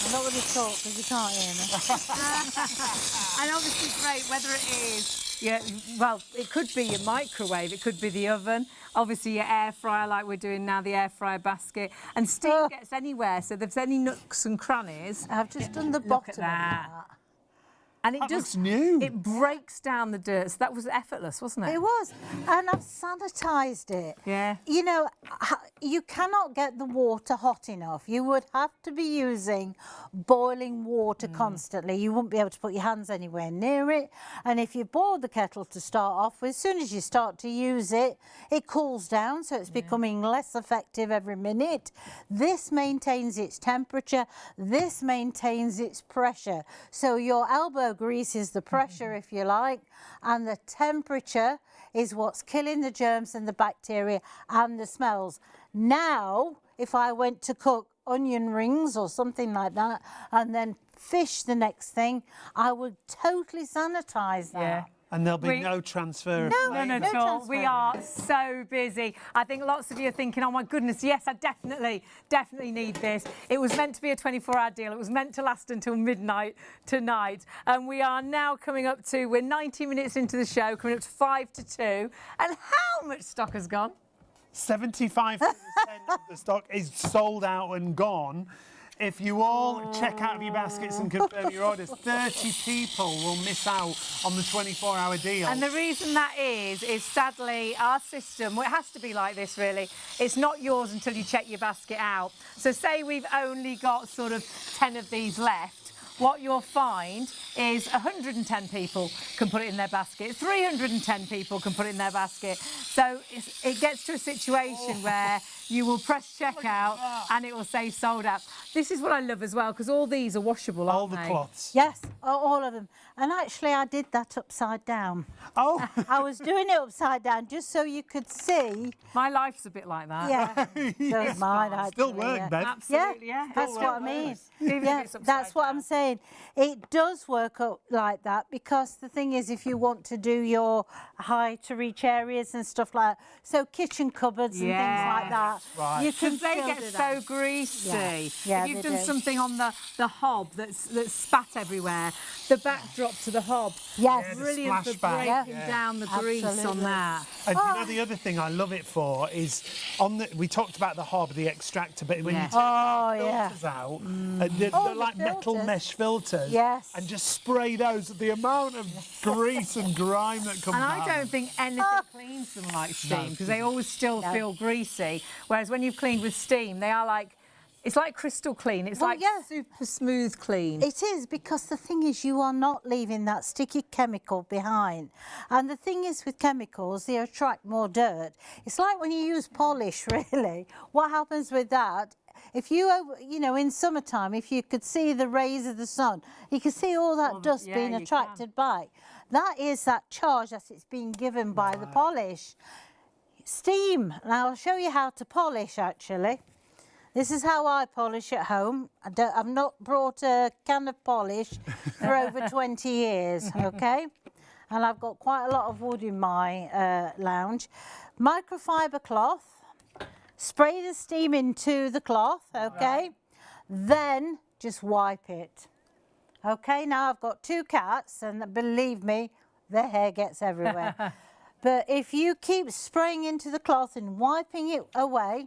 I'm not going to talk because you can't hear me. And obviously great, whether it is, well, it could be your microwave, it could be the oven, obviously your air fryer like we're doing now, the air fryer basket, and steam gets anywhere, so if there's any nooks and crannies. I've just done the bottom of that. And it That just looks new. It breaks down the dirt. So that was effortless, wasn't it? It was, and I've sanitised it. Yeah. You know, you cannot get the water hot enough. You would have to be using boiling water constantly. You wouldn't be able to put your hands anywhere near it. And if you boil the kettle to start off with, as soon as you start to use it, it cools down, so it's becoming less effective every minute. This maintains its temperature. This maintains its pressure. So your elbow grease is the pressure, if you like, and the temperature is what's killing the germs and the bacteria and the smells. Now, if I went to cook onion rings or something like that and then fish the next thing, I would totally sanitize that. Yeah. And there'll be no transfer of None at all. We are so busy. I think lots of you are thinking, oh my goodness, yes, I definitely need this. It was meant to be a 24-hour deal. It was meant to last until midnight tonight. And we are now we're 90 minutes into the show, coming up to 5 to 2. And how much stock has gone? 75% of the stock is sold out and gone. If you all check out of your baskets and confirm your orders, 30 people will miss out on the 24-hour deal. And the reason that is sadly our system, well, it has to be like this really, it's not yours until you check your basket out. So say we've only got sort of 10 of these left. What you'll find is 110 people can put it in their basket, 310 people can put it in their basket. So it gets to a situation where you will press checkout and it will say sold out. This is what I love as well, because all these are washable, aren't they? All the cloths. Yes, all of them. And actually, I did that upside down. Oh. I was doing it upside down just so you could see. My life's a bit like that. Yeah, so is mine actually. Still work, yeah. Bev. Absolutely, yeah. That's It what I still mean. works. Even if Yeah, it's upside that's what down. I'm saying. It does work up like that because the thing is, if you want to do your high to reach areas and stuff like that, so kitchen cupboards and things like that, Right. you can Because they still get do so that. greasy. Yeah, if you've they done do. something on the hob that's spat everywhere, the backdrop to the hob, Yes. brilliant for splashback. breaking down the grease on Absolutely. that. And you know the other thing I love it for is we talked about the hob, the extractor, but when you Yeah. take Oh, the yeah. filters out, Oh, they're the like metal filters. mesh filters, Yes. and just spray those, the amount of grease and grime that comes And out. I don't think anything cleans them like steam, because they always still No. feel greasy. Whereas when you've cleaned with steam, they are like, it's like crystal clean. It's Well, like yeah. super smooth clean. It is, because the thing is, you are not leaving that sticky chemical behind. And the thing is with chemicals, they attract more dirt. It's like when you use polish, really. What happens with that? If you know, in summertime, if you could see the rays of the sun, you can see all that dust yeah, being you attracted by. That is that charge that it's being given by the polish. Steam. Now, I'll show you how to polish, actually. This is how I polish at home. I've not brought a can of polish for over 20 years, okay? And I've got quite a lot of wood in my lounge. Microfiber cloth. Spray the steam into the cloth, okay? Then just wipe it. Okay, now I've got 2 cats, and believe me, their hair gets everywhere. But if you keep spraying into the cloth and wiping it away,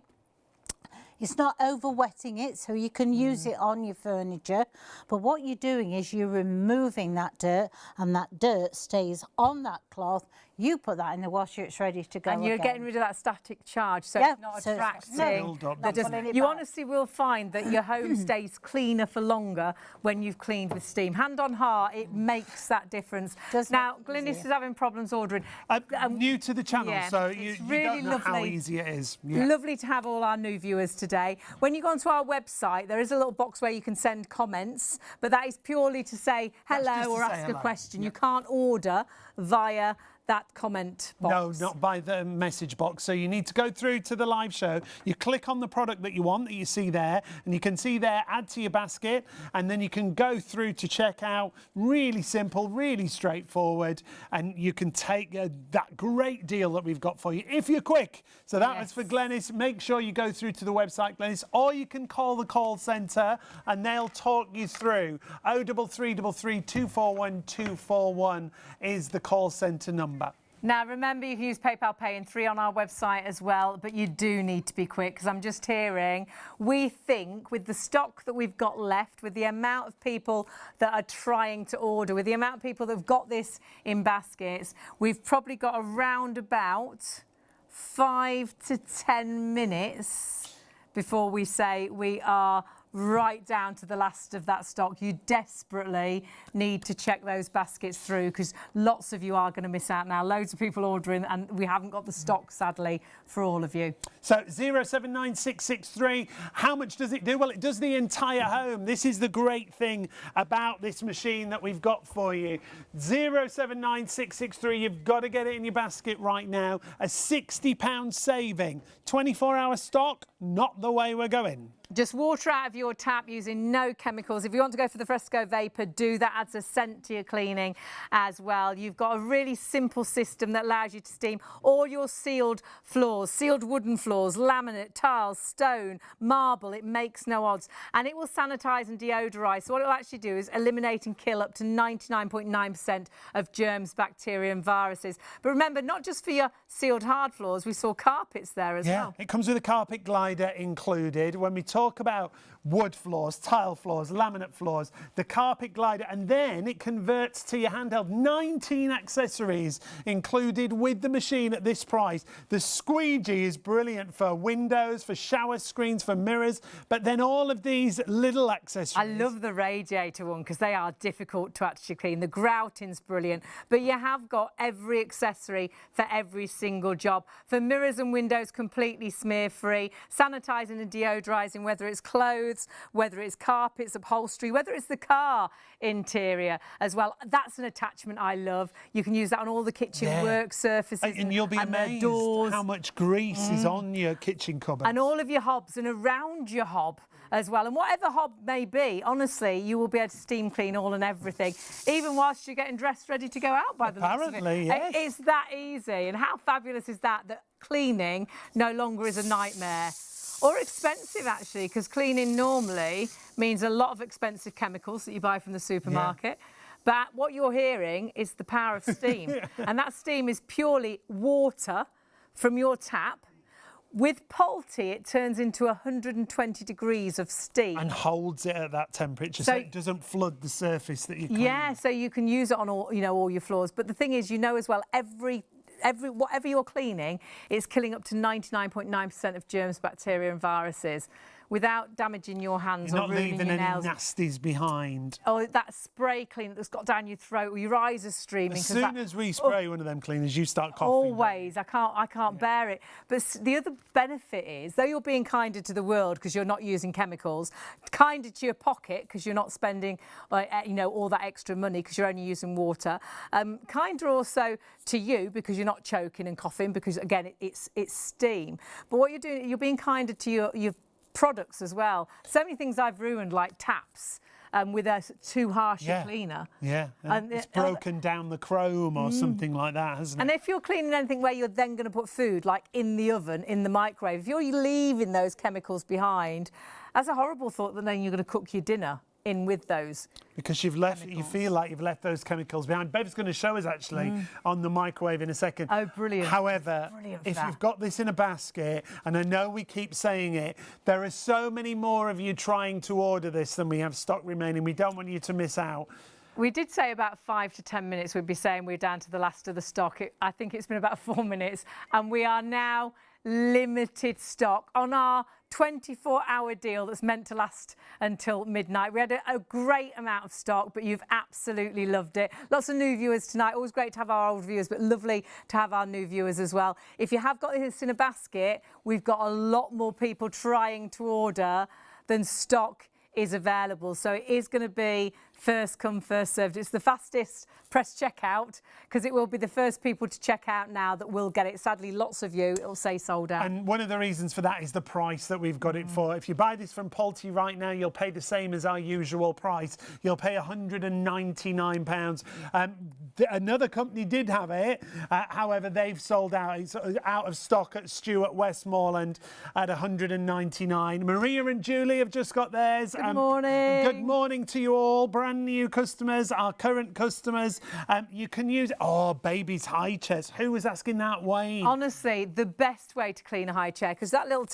it's not over wetting it, so you can use it on your furniture. But what you're doing is you're removing that dirt, and that dirt stays on that cloth. You put that in the washer, it's ready to go And you're again. getting rid of that static charge, so Yeah, it's not so it's not attracting. build up. the dust. pulling it You back. honestly will find that your home stays cleaner for longer when you've cleaned with steam. Hand on heart, it makes that difference. Does Now, make it Glynis easier. is having problems ordering. I'm new to the channel, yeah, so it's you really don't know how lovely. easy it is. Yeah. Lovely to have all our new viewers today. When you go onto our website, there is a little box where you can send comments, but that is purely to say That's hello just to or say ask hello. a question. Yeah. You can't order via that comment box. No, not by the message box. So you need to go through to the live show. You click on the product that you want, that you see there, and you can see there, add to your basket, and then you can go through to checkout. Really simple, really straightforward, and you can take that great deal that we've got for you if you're quick. So that was for Glenys. Make sure you go through to the website, Glenys, or you can call the call centre and they'll talk you through. 03333 241 241 is the call centre number. Now, remember, you can use PayPal Pay and 3 on our website as well, but you do need to be quick because I'm just hearing, we think with the stock that we've got left, with the amount of people that are trying to order, with the amount of people that have got this in baskets, we've probably got around about 5 to 10 minutes before we say we are right down to the last of that stock. You desperately need to check those baskets through because lots of you are going to miss out now. Loads of people ordering and we haven't got the stock, sadly, for all of you. So 079663, how much does it do? Well, it does the entire home. This is the great thing about this machine that we've got for you. 079663, you've got to get it in your basket right now. A £60 saving. 24-hour stock, not the way we're going. Just water out of your tap using no chemicals. If you want to go for the Fresco Vapor, do that. Adds a scent to your cleaning as well. You've got a really simple system that allows you to steam all your sealed floors, sealed wooden floors, laminate, tiles, stone, marble. It makes no odds. And it will sanitise and deodorise. So what it will actually do is eliminate and kill up to 99.9% of germs, bacteria and viruses. But remember, not just for your sealed hard floors, we saw carpets there as well. It comes with a carpet glider included. When we talk about wood floors, tile floors, laminate floors, the carpet glider, and then it converts to your handheld. 19 accessories included with the machine at this price. The squeegee is brilliant for windows, for shower screens, for mirrors, but then all of these little accessories. I love the radiator one because they are difficult to actually clean. The grouting's brilliant, but you have got every accessory for every single job. For mirrors and windows, completely smear-free, sanitising and deodorising, whether it's clothes, whether it's carpets, upholstery, whether it's the car interior as well. That's an attachment I love. You can use that on all the kitchen work surfaces and you'll be amazed doors. How much grease is on your kitchen cupboard. And all of your hobs and around your hob as well. And whatever hob may be, honestly, you will be able to steam clean all and everything, even whilst you're getting dressed ready to go out by the looks of it. Apparently, yes. It's that easy. And how fabulous is that, that cleaning no longer is a nightmare? Or expensive, actually, because cleaning normally means a lot of expensive chemicals that you buy from the supermarket. But what you're hearing is the power of steam. And that steam is purely water from your tap. With Polti, it turns into 120 degrees of steam. And holds it at that temperature, so it doesn't flood the surface that you clean. Yeah, so you can use it on all, all your floors. But the thing is, as well, whatever you're cleaning, it's killing up to 99.9% of germs, bacteria and viruses without damaging your hands or ruining your nails. Not leaving any nasties behind. Or that spray cleaner that's got down your throat or your eyes are streaming. As soon as we spray one of them cleaners, you start coughing. Always. I can't bear it. But the other benefit is, though you're being kinder to the world because you're not using chemicals, kinder to your pocket because you're not spending, all that extra money because you're only using water. Kinder also to you because you're not choking and coughing because, again, it's steam. But what you're doing, you're being kinder to your products as well. So many things I've ruined, like taps, with a too harsh a cleaner. And it's broken down the chrome or something like that, hasn't it? And if you're cleaning anything where you're then going to put food, like in the oven, in the microwave, if you're leaving those chemicals behind, that's a horrible thought that then you're going to cook your dinner in with those. Because you feel like you've left those chemicals behind. Bev's going to show us actually on the microwave in a second. Oh, brilliant. However, if you've got this in a basket, and I know we keep saying it, there are so many more of you trying to order this than we have stock remaining. We don't want you to miss out. We did say about 5 to 10 minutes we'd be saying we're down to the last of the stock. I think it's been about 4 minutes, and we are now limited stock on our 24-hour deal that's meant to last until midnight. We had a great amount of stock, but you've absolutely loved it. Lots of new viewers tonight. Always great to have our old viewers, but lovely to have our new viewers as well. If you have got this in a basket, we've got a lot more people trying to order than stock is available. So it is going to be first come, first served. It's the fastest press checkout because it will be the first people to check out now that will get it. Sadly, lots of you, it'll say sold out. And one of the reasons for that is the price that we've got it for. If you buy this from Polti right now, you'll pay the same as our usual price. You'll pay £199. Another company did have it. However, they've sold out. It's out of stock at Stuart Westmoreland at £199. Maria and Julie have just got theirs. Good morning. Good morning to you all. Brand brand new customers, our current customers, you can use it. Oh, baby's high chairs. Who was asking that, Wayne? Honestly, the best way to clean a high chair, because that little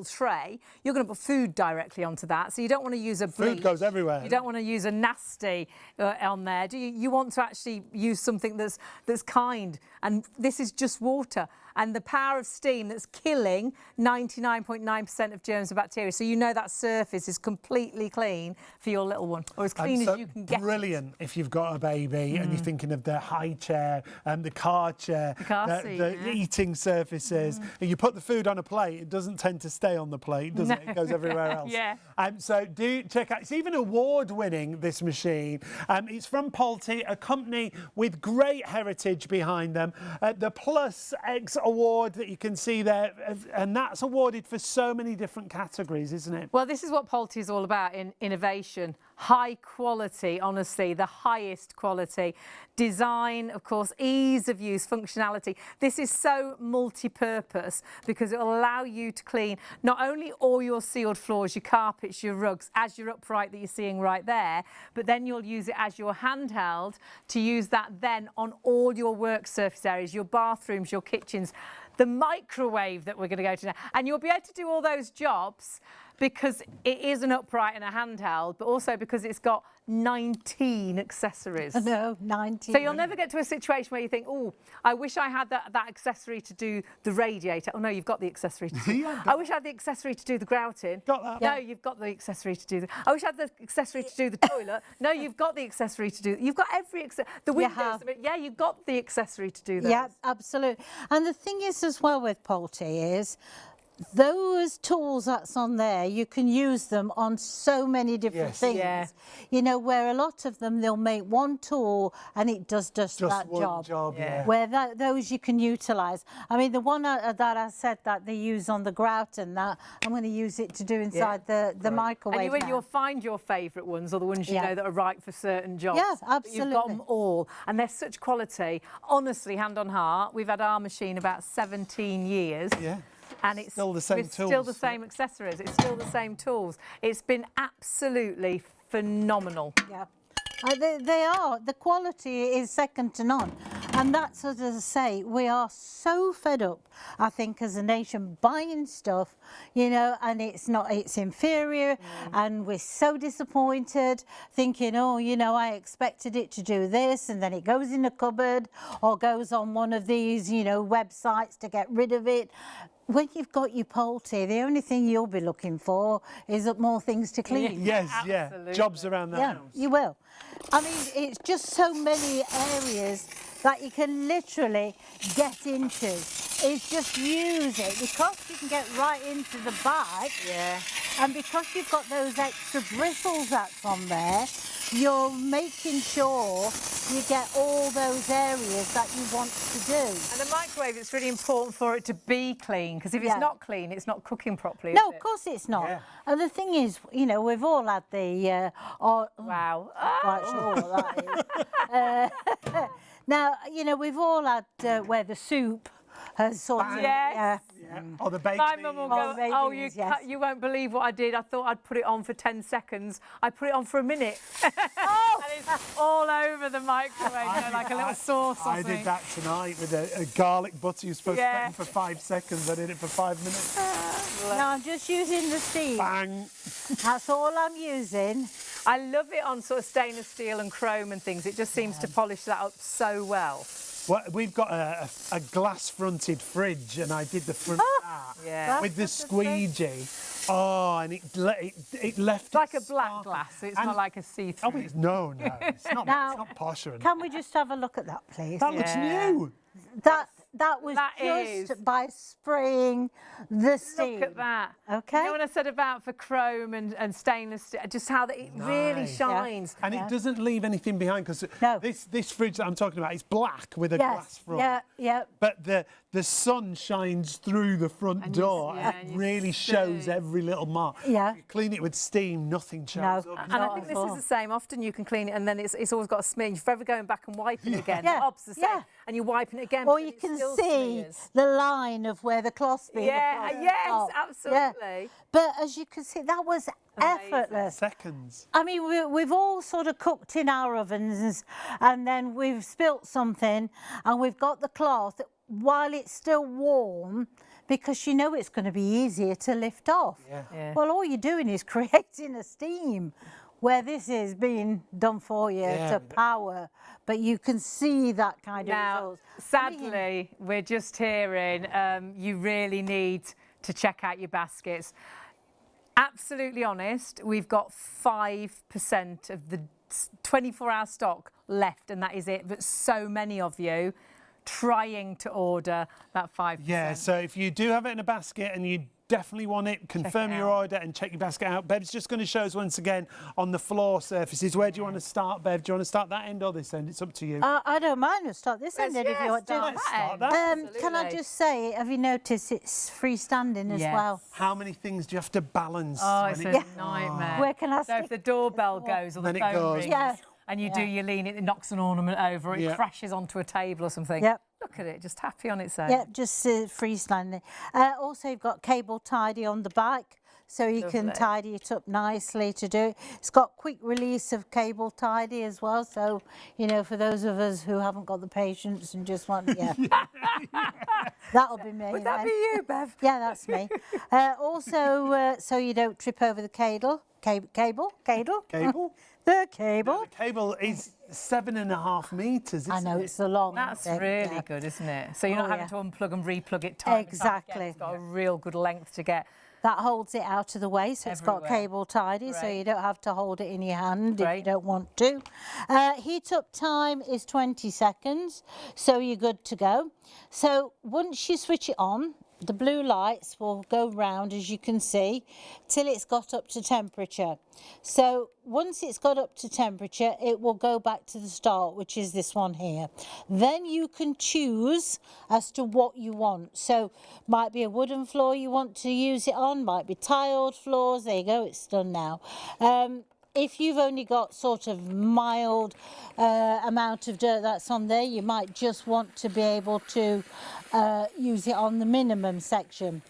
tray, you're going to put food directly onto that, so you don't want to use a bleach. Food goes everywhere. You don't want to use a nasty on there, do you? You want to actually use something that's kind, and this is just water. And the power of steam that's killing 99.9% of germs and bacteria. So you know that surface is completely clean for your little one, or as clean as you can get. Brilliant if you've got a baby and you're thinking of the high chair, the car chair, the eating surfaces. And you put the food on a plate, it doesn't tend to stay on the plate, does it? It goes everywhere else. Yeah. So do check out. It's even award-winning, this machine. It's from Polti, a company with great heritage behind them. The Plus X award that you can see there, and that's awarded for so many different categories, isn't it? Well, this is what Polti is all about in innovation. High quality, honestly, the highest quality. Design, of course, ease of use, functionality. This is so multi-purpose because it will allow you to clean not only all your sealed floors, your carpets, your rugs, as your upright that you're seeing right there, but then you'll use it as your handheld to use that then on all your work surface areas, your bathrooms, your kitchens, the microwave that we're going to go to now. And you'll be able to do all those jobs because it is an upright and a handheld, but also because it's got 19 accessories. No, 19. So you'll never get to a situation where you think, oh, I wish I had that accessory to do the radiator. Oh, no, you've got the accessory to do I wish I had the accessory to do the grouting. Got that. No, you've got the accessory to do the... I wish I had the accessory to do the toilet. No, you've got the accessory to do... You've got every... The windows. Yeah, you've got the accessory to do those. Yeah, absolutely. And the thing is as well with Polti is those tools that's on there, you can use them on so many different things. Yeah. You know, where a lot of them, they'll make one tool and it does just that one job. Yeah. Where those you can utilise. I mean, the one that I said that they use on the grout and that, I'm going to use it to do inside the microwave. And you'll find your favourite ones, or the ones you know that are right for certain jobs. Yeah, absolutely. You've got them all, and they're such quality. Honestly, hand on heart, we've had our machine about 17 years. Yeah. And it's still the same it's tools. still the same accessories. It's still the same tools. It's been absolutely phenomenal. Yeah. They are. The quality is second to none. And that's, as I say, we are so fed up, I think, as a nation, buying stuff, you know, and it's inferior, and we're so disappointed, thinking, oh, you know, I expected it to do this, and then it goes in a cupboard or goes on one of these, you know, websites to get rid of it. When you've got your Polti, the only thing you'll be looking for is more things to clean. Yes, absolutely. Jobs around the house. You will. I mean, it's just so many areas that you can literally get into. It's just use it because you can get right into the bag. Yeah. And because you've got those extra bristles that's on there, you're making sure you get all those areas that you want to do. And the microwave, it's really important for it to be clean, because if it's not clean, it's not cooking properly. No, is of course it's not. Yeah. And the thing is, you know, we've all had the... Wow. Quite sure what that is. Now, you know, we've all had where the soup has sort of... Yes. Or the baked My mum will go, oh, beans, you won't believe what I did. I thought I'd put it on for 10 seconds. I put it on for a minute. Oh! And it's all over the microwave, you know, like a little sauce or I something. did that tonight with a garlic butter. You're supposed to put in for 5 seconds. I did it for 5 minutes. No, I'm just using the steam. Bang. That's all I'm using. I love it on sort of stainless steel and chrome and things. It just seems to polish that up so well. Well, we've got a glass-fronted fridge, and I did the front Yeah. with the squeegee. Oh, and it left. It's like a its black spark. glass. It's And- not like a see-through. Oh, it's no, it's not. Now, it's not posh or anything. Can we just have a look at that, please? That looks new. That was That just is. by spraying the steam. Look at that. Okay. You know what I said about for chrome and stainless steel, just how it really Nice. shines. And it doesn't leave anything behind, because No. this fridge that I'm talking about is black with a glass front. Yeah. But the sun shines through the front door and you really shows see. every little mark. Yeah. You clean it with steam, nothing shows No. up. And I Not think at this all. is the same. Often you can clean it and then it's alwa's got a smear. You're forever going back and wiping it again. Yeah. The ob's the same. Yeah. And you're wiping it again. Or but you it's can still see smears. the line of where the cloth's been Yeah, applied. yes, Oh, absolutely. yeah. But as you can see, that was effortless. Seconds. I mean, we've all sort of cooked in our ovens and then we've spilt something and we've got the cloth while it's still warm, because you know it's going to be easier to lift off. Yeah. Well, all you're doing is creating a steam where this is being done for you to power, but you can see that kind of Now, results. sadly, we're just hearing you really need to check out your baskets. Absolutely honest, we've got 5% of the 24-hour stock left, and that is it. But so many of you trying to order that 5%. Yeah, so if you do have it in a basket and you definitely want it, confirm your order and check your basket out. Bev's just going to show us once again on the floor surfaces. Where do you want to start, Bev? Do you want to start that end or this end? It's up to you. I don't mind. We'll start this end if you want to. Let's start that. Can I just say, have you noticed it's freestanding as well? How many things do you have to balance? Oh, it's when a nightmare. Where can I So if stick the doorbell goes or the Then it phone goes. rings, Yeah. and you do your lean, it knocks an ornament over, or it crashes onto a table or something. Yep. Look at it, just happy on its own. Yeah, just freestanding. Also, you've got cable tidy on the back, so you can tidy it up nicely to do it. It's got quick release of cable tidy as well, so, you know, for those of us who haven't got the patience and just want, that'll be me. Would that then. be you, Bev? Yeah, that's me. Also, so you don't trip over the cable. Cable? The cable. The cable is 7.5 metres, I know, it's a long That's thing, really good, isn't it? So you're not having to unplug and replug it time and time Exactly. again. It's got a real good length to get. That holds it out of the way, so it's got Everywhere. cable tidy, so Great. you don't have to hold it in your hand if you Great. don't want to. Heat up time is 20 seconds, so you're good to go. So once you switch it on, the blue lights will go round, as you can see, till it's got up to temperature. So once it's got up to temperature, it will go back to the start, which is this one here. Then you can choose as to what you want. So might be a wooden floor you want to use it on, might be tiled floors. There you go, it's done now. If you've only got sort of mild amount of dirt that's on there, you might just want to be able to use it on the minimum section.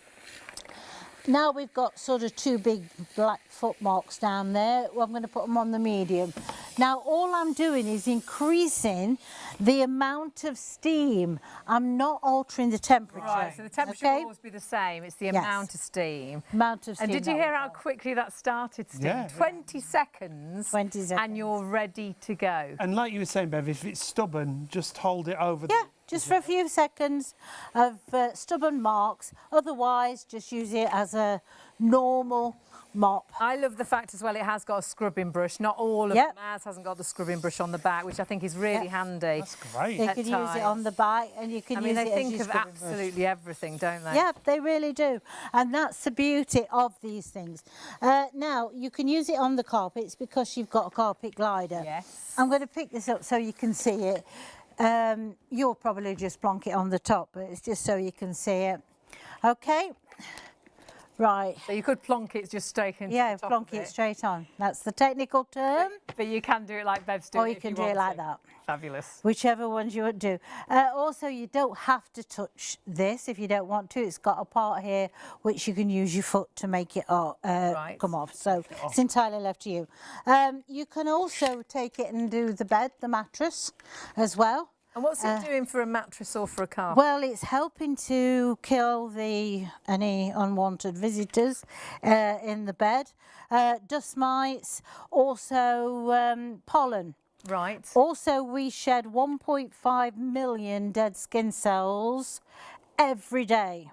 Now we've got sort of two big black foot marks down there. Well, I'm going to put them on the medium. Now all I'm doing is increasing the amount of steam. I'm not altering the temperature. Right, so the temperature will always be the same. It's the amount of steam. Amount of steam. And did you hear how quickly that started, Steve? Yeah. 20 seconds. 20 seconds. And you're ready to go. And like you were saying, Bev, if it's stubborn, just hold it over. Yeah, just for a few seconds of stubborn marks. Otherwise, just use it as a normal mop. I love the fact as well it has got a scrubbing brush. Not all of them. Ours hasn't got the scrubbing brush on the back, which I think is really handy. That's great. You At can use it on times. the back and you can I use mean, it they as think your of scrubbing brush. absolutely everything, don't they? Yeah, they really do. And that's the beauty of these things. Now, you can use it on the carpets because you've got a carpet glider. Yes. I'm going to pick this up so you can see it. You'll probably just plonk it on the top, but it's just so you can see it. Okay. Right. So you could plonk it just straight into Yeah, the top plonk of it straight on. That's the technical term. But you can do it like Bev's doing. Or you if can do want it like to. that. Fabulous. Whichever ones you would do. Also, you don't have to touch this if you don't want to. It's got a part here which you can use your foot to make it come off. So it's entirely left to you. You can also take it and do the bed, the mattress as well. And what's it doing for a mattress or for a carpet? Well, it's helping to kill any unwanted visitors in the bed. Dust mites, also pollen. Right. Also, we shed 1.5 million dead skin cells every day.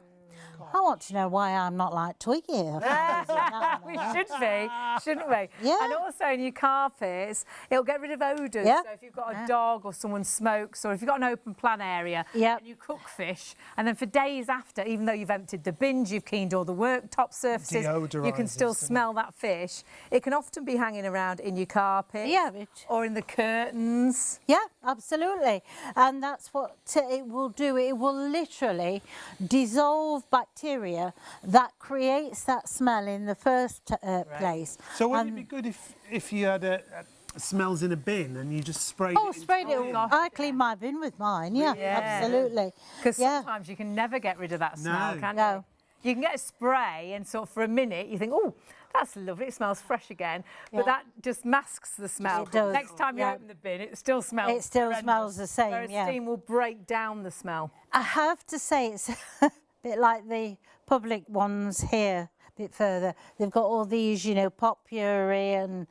I want to know why I'm not like Twiggy. We should be, shouldn't we? Yeah. And also in your carpets, it'll get rid of odours. Yeah. So if you've got a dog or someone smokes, or if you've got an open plan area Yep. and you cook fish, and then for days after, even though you've emptied the bins, you've cleaned all the worktop surfaces, you can still Deodorises, smell that fish. It can often be hanging around in your carpet or in the curtains. Yeah, absolutely. And that's what it will do. It will literally dissolve bacteria that creates that smell in the first place. So wouldn't it be good if you had smells in a bin and you just spray Oh, it. sprayed it. gosh, I clean my bin with mine. Yeah, absolutely. Because Yeah. sometimes you can never get rid of that smell, No. can No. you? You can get a spray and sort of for a minute you think, oh, that's lovely, it smells fresh again. But Yeah. that just masks the smell. It does. Next time you Yeah. open the bin, it still smells It still horrendous. smells the same, Whereas yeah. steam will break down the smell. I have to say it's a bit like the public ones here, a bit further. They've got all these, you know, pot puree and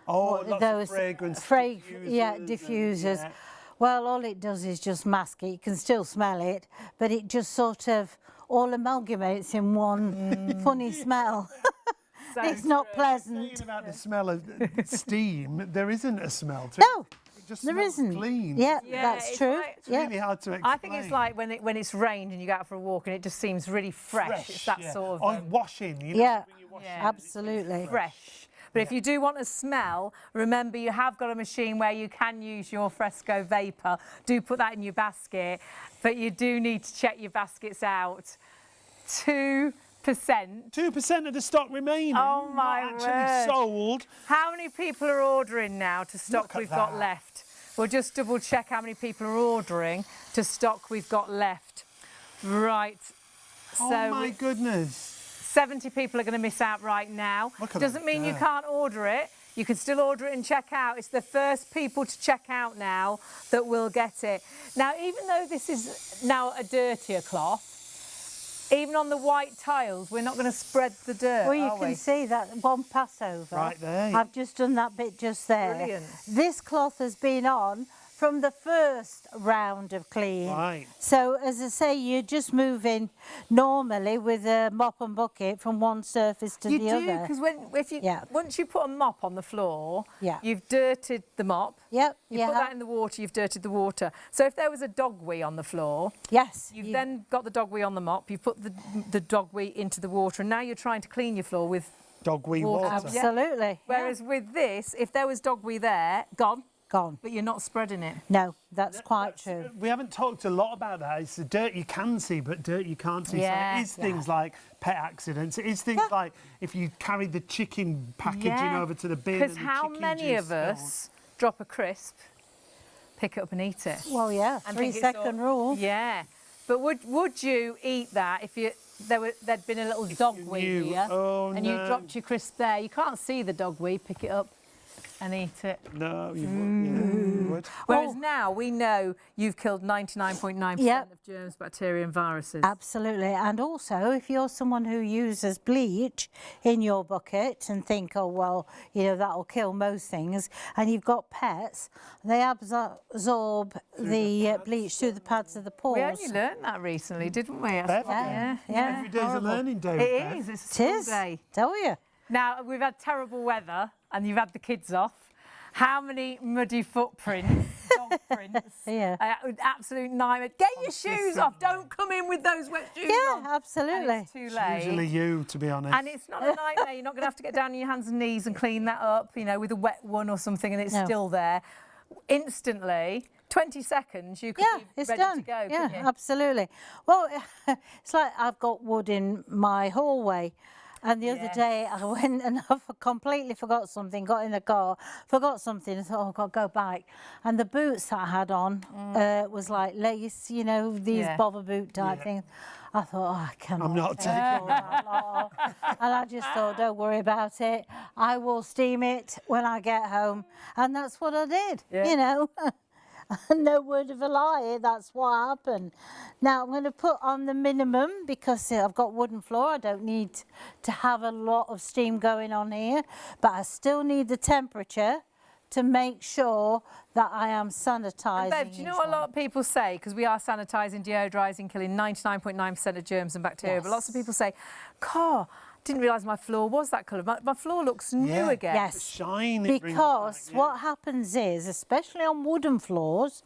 Oh, lots those of fragrance diffusers. Yeah. Well, all it does is just mask it. You can still smell it, but it just sort of all amalgamates in one funny smell. So It's not Saying pleasant. about the smell of steam, there isn't a smell to No, it. It just there smells isn't. clean. Yeah, Yeah, that's it's true. like- It's really hard to explain. I think it's like when it's rained and you go out for a walk and it just seems really fresh. It's that yeah. sort of Or washing, you know, Yeah, when you wash Yeah. absolutely. fresh. But if you do want a smell, remember you have got a machine where you can use your Fresco Vapor. Do put that in your basket, but you do need to check your baskets out. 2%. 2% of the stock remaining. Oh, my not actually word. sold. How many people are ordering now to stock Look at we've got that. left? We'll just double check how many people are ordering to stock we've got left. Right. Oh So my goodness. 70 people are going to miss out right now. Look at Doesn't that mean you dirt. can't order it. You can still order it and check out. It's the first people to check out now that will get it. Now, even though this is now a dirtier cloth, even on the white tiles, we're not going to spread the dirt, Well, you are can we? see that one passover. Right there. I've just done that bit just there. Brilliant. This cloth has been on from the first round of clean. Right. So, as I say, you're just moving normally with a mop and bucket from one surface to You the do, other. because Yeah. once you put a mop on the floor, Yeah. you've dirted the mop. Yep, You yeah. put that in the water, you've dirted the water. So if there was a dog wee on the floor, Yes. you've then got the dog wee on the mop, you've put the dog wee into the water, and now you're trying to clean your floor with... Dog wee Water. water. Absolutely. Whereas with this, if there was dog wee there, gone, Gone. but you're not spreading it. No, that's quite true. We haven't talked a lot about that. It's the dirt you can see, but dirt you can't see. Yeah. So it is things like pet accidents. It is things like if you carry the chicken packaging over to the bin. Because and the how chicken many juice of us drop a crisp, pick it up and eat it? Well, yeah, And 3 think it's all- second rule. Yeah. But would you eat that if there'd been a little dog you wee knew? here Oh, and you no. dropped your crisp there? You can't see the dog wee, pick it up and eat it. No, you would. Whereas now we know you've killed 99.9% Yep. of germs, bacteria and viruses. Absolutely. And also, if you're someone who uses bleach in your bucket and think, oh, well, you know, that'll kill most things, and you've got pets, they absorb the bleach through the pads of the pores. We only learned that recently, didn't we? Bev, Yeah. Every day's a Horrible. learning day. with It Bev. is. It's a It school is, day. tell you. Now, we've had terrible weather and you've had the kids off. How many muddy footprints, dog prints? Yeah. Absolute nightmare. Get your shoes off. Don't come in with those wet shoes Yeah, on. absolutely. And it's too late. Usually you, to be honest. And it's not a nightmare. You're not going to have to get down on your hands and knees and clean that up, you know, with a wet one or something, and it's No. still there. Instantly, 20 seconds, you could Yeah, be it's ready done. to go, Yeah, couldn't you? absolutely. Well, it's like I've got wood in my hallway. And the other Yes. day I went and I completely forgot something, got in the car, forgot something, and thought, oh, I've got to go back. And the boots that I had on was like lace, you know, these Yeah. bobber boot type Yeah. things. I thought, oh, I cannot. I'm not take all that lot off. And I just thought, don't worry about it. I will steam it when I get home. And that's what I did, Yeah. you know. No word of a lie, that's what happened. Now I'm going to put on the minimum because I've got wooden floor. I don't need to have a lot of steam going on here, but I still need the temperature to make sure that I am sanitising. Bev, do you know what a lot of people say? Because we are sanitising, deodorising, killing 99.9% of germs and bacteria. But lots of Yes. people say, God, didn't realise my floor was that colour. My floor looks new Yeah. again. Yes. Shine. it brings Because back, yeah. what happens is, especially on wooden floors,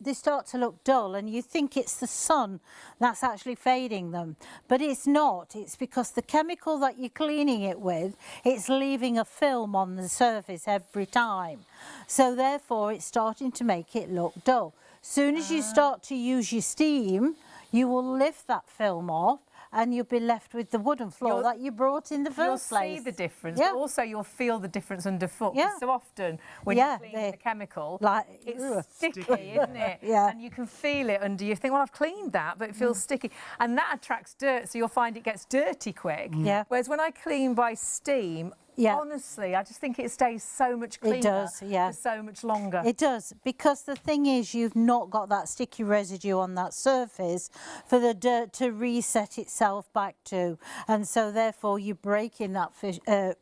they start to look dull and you think it's the sun that's actually fading them. But it's not. It's because the chemical that you're cleaning it with, it's leaving a film on the surface every time. So therefore, it's starting to make it look dull. Soon as you start to use your steam, you will lift that film off and you'll be left with the wooden floor that you brought in the first place. You'll see the difference, but also you'll feel the difference underfoot. So often when you clean the chemical, it's sticky, isn't it? And you can feel it under. You think, well, I've cleaned that, but it feels sticky, and that attracts dirt, so you'll find it gets dirty quick. Whereas when I clean by steam, honestly, I just think it stays so much cleaner for so much longer. It does, because the thing is, you've not got that sticky residue on that surface for the dirt to reset itself back to, and so therefore you break in that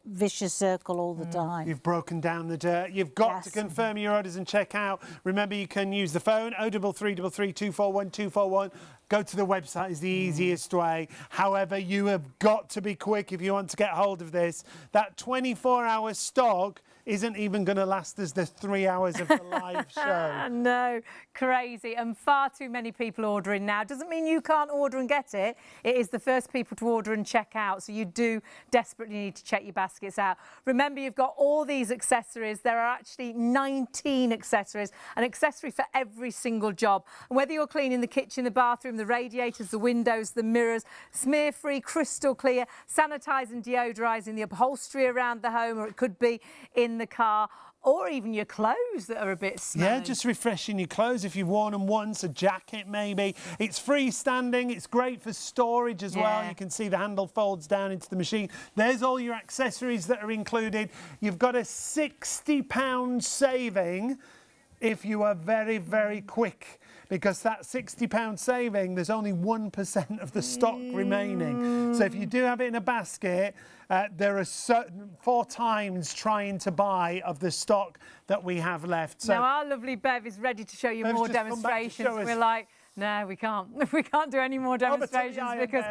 vicious circle all the time. You've broken down the dirt. You've got to confirm your orders and check out. Remember, you can use the phone 03333 241 241. Go to the website is the easiest way. However, you have got to be quick if you want to get hold of this. That 24-hour stock isn't even going to last us the 3 hours of the live show. No, crazy. And far too many people ordering now. Doesn't mean you can't order and get it. It is the first people to order and check out. So you do desperately need to check your baskets out. Remember, you've got all these accessories. There are actually 19 accessories, an accessory for every single job. And whether you're cleaning the kitchen, the bathroom, the radiators, the windows, the mirrors, smear-free, crystal clear, sanitising, deodorising the upholstery around the home, or it could be in the car, or even your clothes that are a bit smelly. Yeah, just refreshing your clothes if you've worn them once, a jacket maybe. It's freestanding, it's great for storage as well. You can see the handle folds down into the machine. There's all your accessories that are included. You've got a £60 saving if you are very, very quick, because that £60 saving, there's only 1% of the stock remaining. So if you do have it in a basket, there are 4 times trying to buy of the stock that we have left. So now our lovely Bev is ready to show you more demonstrations. We're like, no, we can't. We can't do any more demonstrations because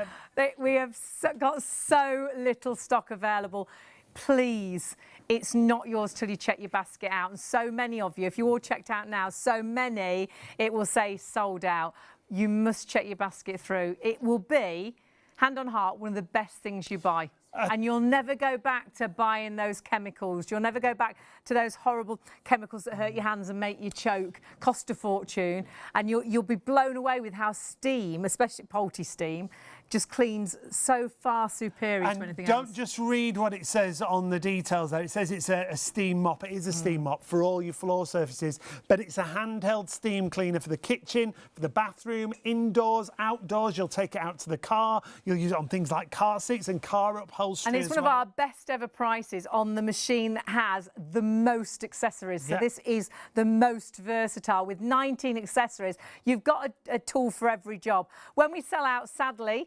we have got so little stock available. Please, it's not yours till you check your basket out. And so many of you, if you all checked out now, so many, it will say sold out. You must check your basket through. It will be, hand on heart, one of the best things you buy. And you'll never go back to buying those chemicals. You'll never go back to those horrible chemicals that hurt your hands and make you choke, cost a fortune. And you'll be blown away with how steam, especially Polti steam, just cleans so far superior to anything else. Don't just read what it says on the details, though. It says it's a steam mop. It is a steam mop for all your floor surfaces, but it's a handheld steam cleaner for the kitchen, for the bathroom, indoors, outdoors. You'll take it out to the car. You'll use it on things like car seats and car upholstery. And it's one of our best ever prices on the machine that has the most accessories. So this is the most versatile. With 19 accessories, you've got a tool for every job. When we sell out, sadly,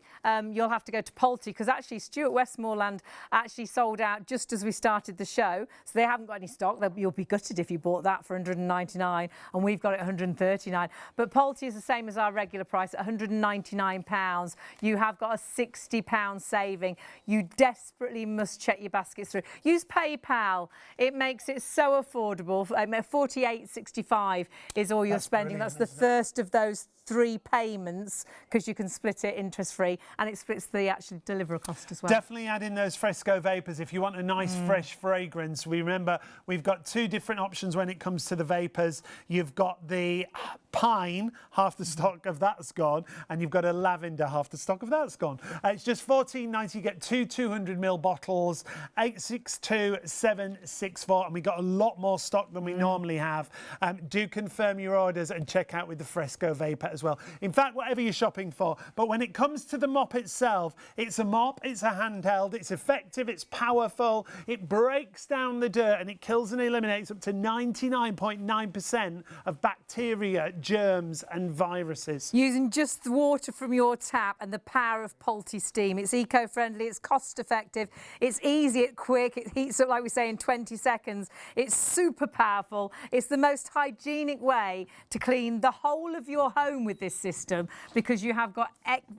you'll have to go to Polti, because actually Stuart Westmoreland actually sold out just as we started the show, so they haven't got any stock. You'll be gutted if you bought that for £199, and we've got it at £139. But Polti is the same as our regular price at £199. You have got a £60 saving. You desperately must check your baskets through. Use PayPal. It makes it so affordable. $48.65 is all you're spending. That's the first of those 3 payments, because you can split it interest-free, and it splits the actual delivery cost as well. Definitely add in those fresco vapours if you want a nice fresh fragrance. Remember, we've got 2 different options when it comes to the vapours. You've got the pine, half the stock of that's gone, and you've got a lavender, half the stock of that's gone. It's just $14.90. You get 2 200ml bottles, 862764, and we've got a lot more stock than we normally have. Do confirm your orders and check out with the fresco vapour as well. In fact, whatever you're shopping for. But when it comes to the mop itself, it's a mop, it's a handheld, it's effective, it's powerful, it breaks down the dirt, and it kills and eliminates up to 99.9% of bacteria, germs and viruses. Using just the water from your tap and the power of Polti steam. It's eco-friendly, it's cost-effective, it's easy, it's quick, it heats up, like we say, in 20 seconds. It's super powerful. It's the most hygienic way to clean the whole of your home with this system, because you have got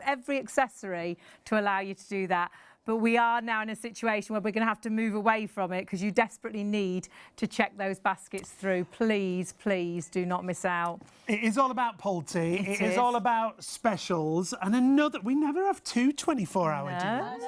every accessory to allow you to do that. But we are now in a situation where we're going to have to move away from it, because you desperately need to check those baskets through. Please, please do not miss out. It is all about Polti. It is all about specials. And another, we never have 2 24-hour deals.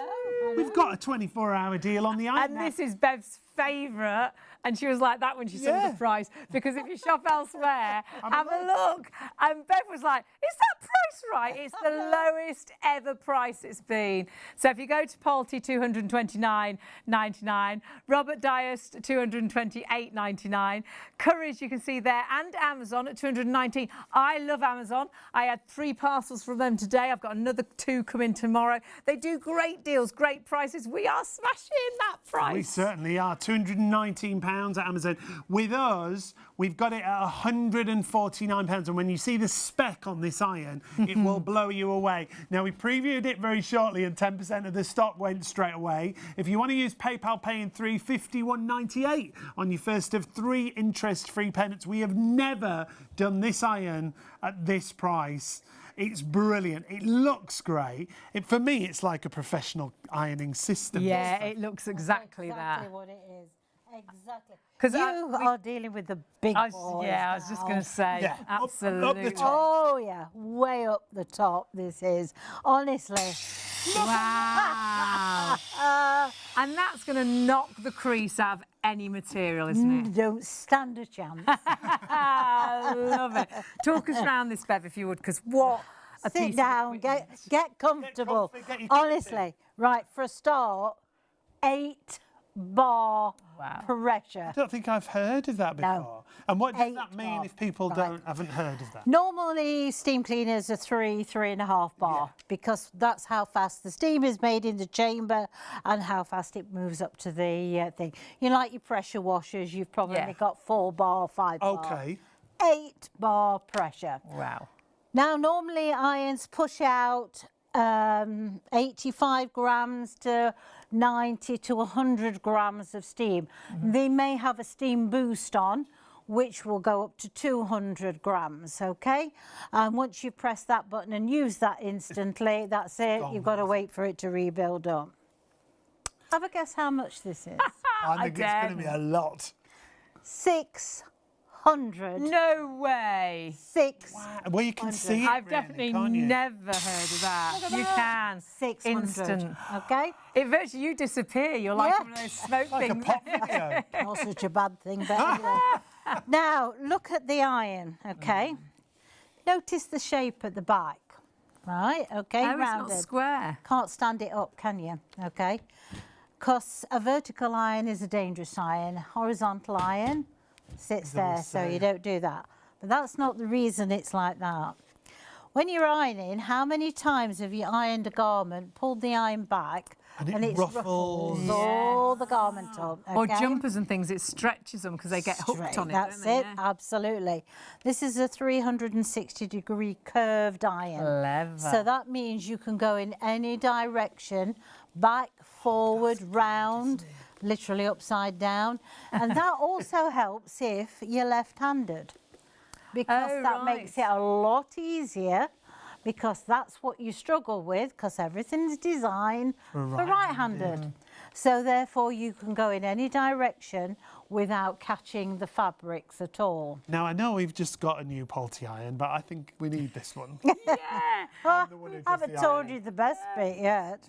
We've got a 24-hour deal on the iPad. And this is Bev's favourite, and she was like that when she saw the price, because if you shop elsewhere, have a look. And Bev was like, is that price right. It's the lowest ever price it's been. So if you go to Polti, £229.99, Robert Diest, £228.99, Courage you can see there, and Amazon at £219. I love Amazon. I had 3 parcels from them today. I've got another 2 coming tomorrow. They do great deals, great prices. We are smashing that price. We certainly are. £219 at Amazon. With us, we've got it at £149. And when you see the spec on this iron, it will blow you away. Now, we previewed it very shortly and 10% of the stock went straight away. If you want to use PayPal Pay in 3, £51.98 on your first of 3 interest-free payments. We have never done this iron at this price. It's brilliant. It looks great. For me, it's like a professional ironing system. Yeah, it looks exactly That's that. exactly what it is. Exactly. 'Cause you are dealing with the big boys. Yeah, I was just going to say, Yeah, absolutely. up the top. Oh, yeah, way up the top this is. Honestly. Wow. And that's going to knock the crease out of any material, isn't it? Don't stand a chance. I love it. Talk us around this, Bev, if you would, because what a piece Sit down, of equipment. get comfortable. Get your teeth Honestly, right, for a start, 8 bar pressure. I don't think I've heard of that before. No. And what does 8 that mean bar. if people Right. haven't heard of that? Normally, steam cleaners are 3.5 bar, because that's how fast the steam is made in the chamber and how fast it moves up to the thing. You like your pressure washers, you've probably got 4 bar, 5 bar. Okay. 8 bar pressure. Wow. Now, normally irons push out 85 grams to 90 to 100 grams of steam. They may have a steam boost on, which will go up to 200 grams, okay? And once you press that button and use that instantly, that's it. You've got to wait for it to rebuild up. Have a guess how much this is. I think it's going to be a lot. 600. No way. 6. Well, you can see it, I've really, definitely can't you? never heard of that. You can. 600. Instant. Okay? It virtually, you disappear. You're like Yeah. one of those smoke Like a things. pop video. Not such a bad thing, but anyway. Now, look at the iron, okay? Notice the shape at the back, right? Okay, Oh, it's not rounded. square. Can't stand it up, can you? Okay? Because a vertical iron is a dangerous iron. Horizontal iron sits there, so you don't do that. But that's not the reason it's like that. When you're ironing, how many times have you ironed a garment, pulled the iron back, And it ruffles. all the garment up? Or okay? jumpers and things, it stretches them because they get hooked Straight, on it. That's don't they? it, absolutely. This is a 360-degree curved iron. Clever. So that means you can go in any direction, back, forward, round, literally upside down. And that also helps if you're left-handed, because Oh, that makes it right. a lot easier, because that's what you struggle with, because everything's designed for right-handed. So therefore you can go in any direction without catching the fabrics at all. Now, I know we've just got a new Polti iron, but I think we need this one. Yeah. Well, the one who I does haven't the told ironing. you the best bit yet.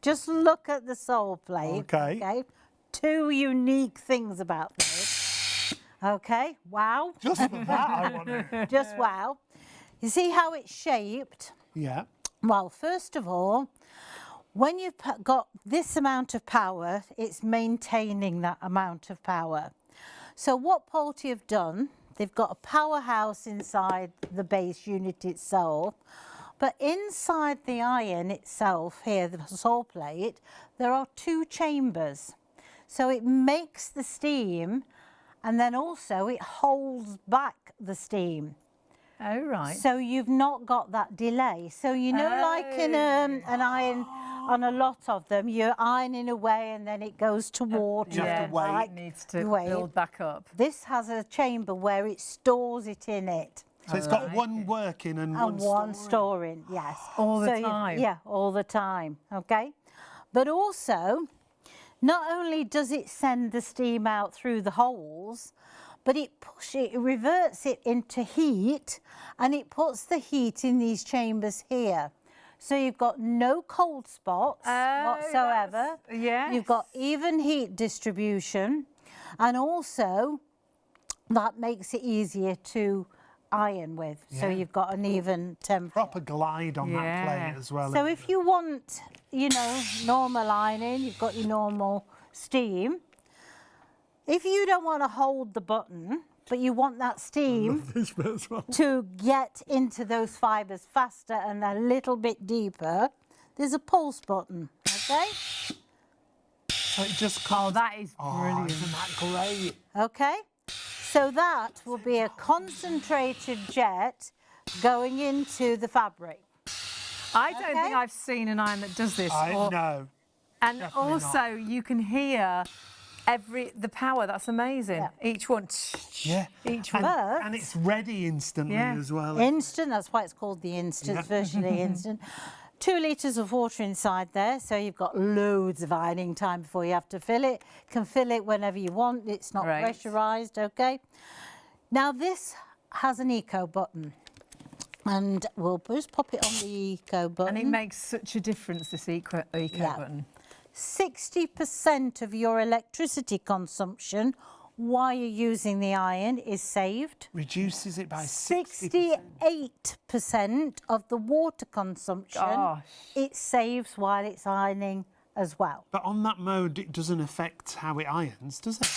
Just look at the sole plate. Okay. 2 unique things about this. Okay, wow. Just for that, I wonder. Just wow. You see how it's shaped? Yeah. Well, first of all, when you've got this amount of power, it's maintaining that amount of power. So what Polti have done, they've got a powerhouse inside the base unit itself, but inside the iron itself here, the sole plate, there are 2 chambers. So it makes the steam, and then also it holds back the steam. Oh, right. So you've not got that delay. So you know, like in an iron, on a lot of them, you're ironing away and then it goes to water. You have to wait. right? It needs to Wait. build back up. This has a chamber where it stores it in it. So it's got one working and And storing. one storing, yes. All the So time? Yeah, all the time, okay? But also, not only does it send the steam out through the holes, but it reverts it into heat, and it puts the heat in these chambers here. So you've got no cold spots whatsoever. yes. You've got even heat distribution, and also that makes it easier to iron with, so Yeah. you've got an even temperature. Proper glide on that plate as well. So isn't if it? you want, you know, normal ironing, you've got your normal steam. If you don't want to hold the button, but you want that steam This bit as well. to get into those fibres faster and a little bit deeper, there's a pulse button, okay? So it just Oh, comes. that is Oh, brilliant. isn't that great? Okay? So that will be a concentrated jet going into the fabric. I don't Okay. think I've seen an iron that does this. I or- know. And Definitely also, you can hear the power. That's amazing. Yeah. Each one. Yeah. Each And, one. and it's ready instantly Yeah. as well. Instant, that's why it's called the instant, Yeah. it's virtually instant. 2 litres of water inside there, so you've got loads of ironing time before you have to fill it. Can fill it whenever you want, it's not Right. pressurised, okay? Now this has an eco button, and we'll just pop it on the eco button. And it makes such a difference, this eco Yeah. button. 60% of your electricity consumption while you're using the iron is saved. Reduces it by 68% of the water consumption Gosh. it saves while it's ironing as well. But on that mode, it doesn't affect how it irons, does it?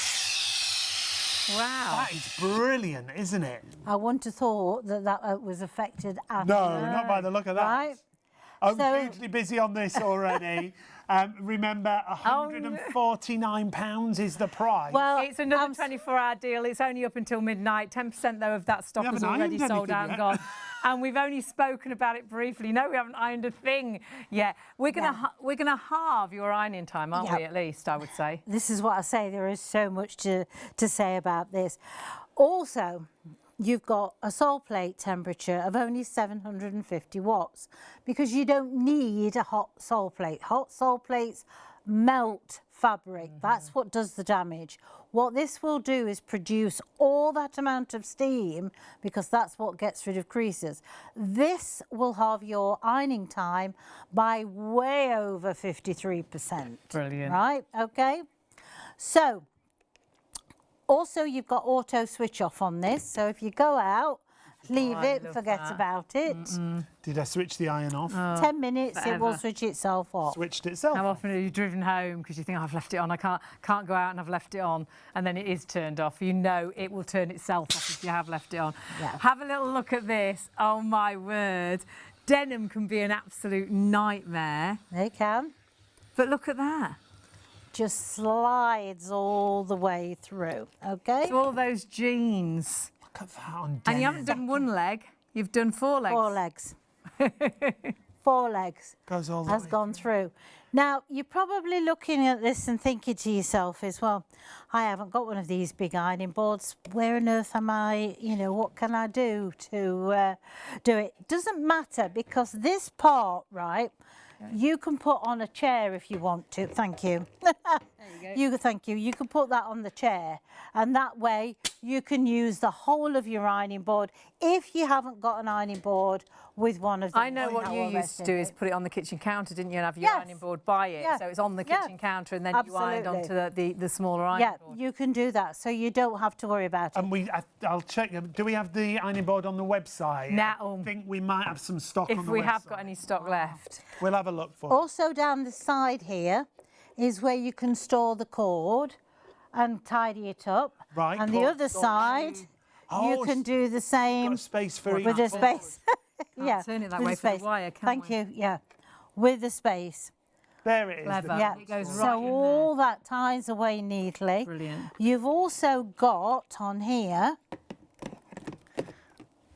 Wow. That is brilliant, isn't it? I wouldn't have thought that that was affected at No, all. not by the look of that. Right? I'm So- hugely busy on this already. Remember, £149 is the price. Well, It's another I'm 24-hour deal. It's only up until midnight. 10% though of that stock We has haven't already ironed sold out anything and yet. gone. And we've only spoken about it briefly. No, we haven't ironed a thing yet. We're gonna halve your ironing time, aren't we? Yep. At least I would say. This is what I say, there is so much to say about this. Also, you've got a sole plate temperature of only 750 watts because you don't need a hot sole plate. Hot sole plates melt fabric. That's what does the damage. What this will do is produce all that amount of steam because that's what gets rid of creases. This will halve your ironing time by way over 53%. Brilliant. Right, okay. So, also you've got auto switch off on this. So if you go out, leave I it, love forget that. about it. Did I switch the iron off? 10 minutes, it will forever. switch itself off. Switched itself. How often have you driven home because you think, oh, I've left it on, I can't go out and I've left it on, and then it is turned off? You know it will turn itself off if you have left it on. Yeah. Have a little look at this. Oh, my word. Denim can be an absolute nightmare, They can. but look at that. Just slides all the way through, okay? So all those jeans. Look at that on And you denim. haven't done one leg, you've done 4 legs. 4 legs. 4 legs Goes all the has way gone through. Now, you're probably looking at this and thinking to yourself as well, I haven't got one of these big ironing boards. Where on earth am I, you know, what can I do to do it? Doesn't matter because this part, right, you can put on a chair if you want to. Thank you. Thank you. You can put that on the chair, and that way you can use the whole of your ironing board if you haven't got an ironing board with one of them. I know what you used to do is put it on the kitchen counter, didn't you, and have your Yes. ironing board by it. Yeah. So it's on the Yeah. kitchen counter, and then you ironed onto Absolutely. the smaller ironing Yeah, board. you can do that, so you don't have to worry about it. And I'll check. Do we have the ironing board on the website? No. I think we might have some stock on If the we website. have got any stock left. We'll have a look for it. Also down the side here is where you can store the cord and tidy it up. Right, And the cord other storage. side, you Oh, can do the same Got a space for each with a cord. space. Yeah, turn it that with way a for the space. wire, can Thank we? you, yeah. With the space. There it is. Clever. Yeah, It goes right so in there. all that ties away neatly. Brilliant. You've also got on here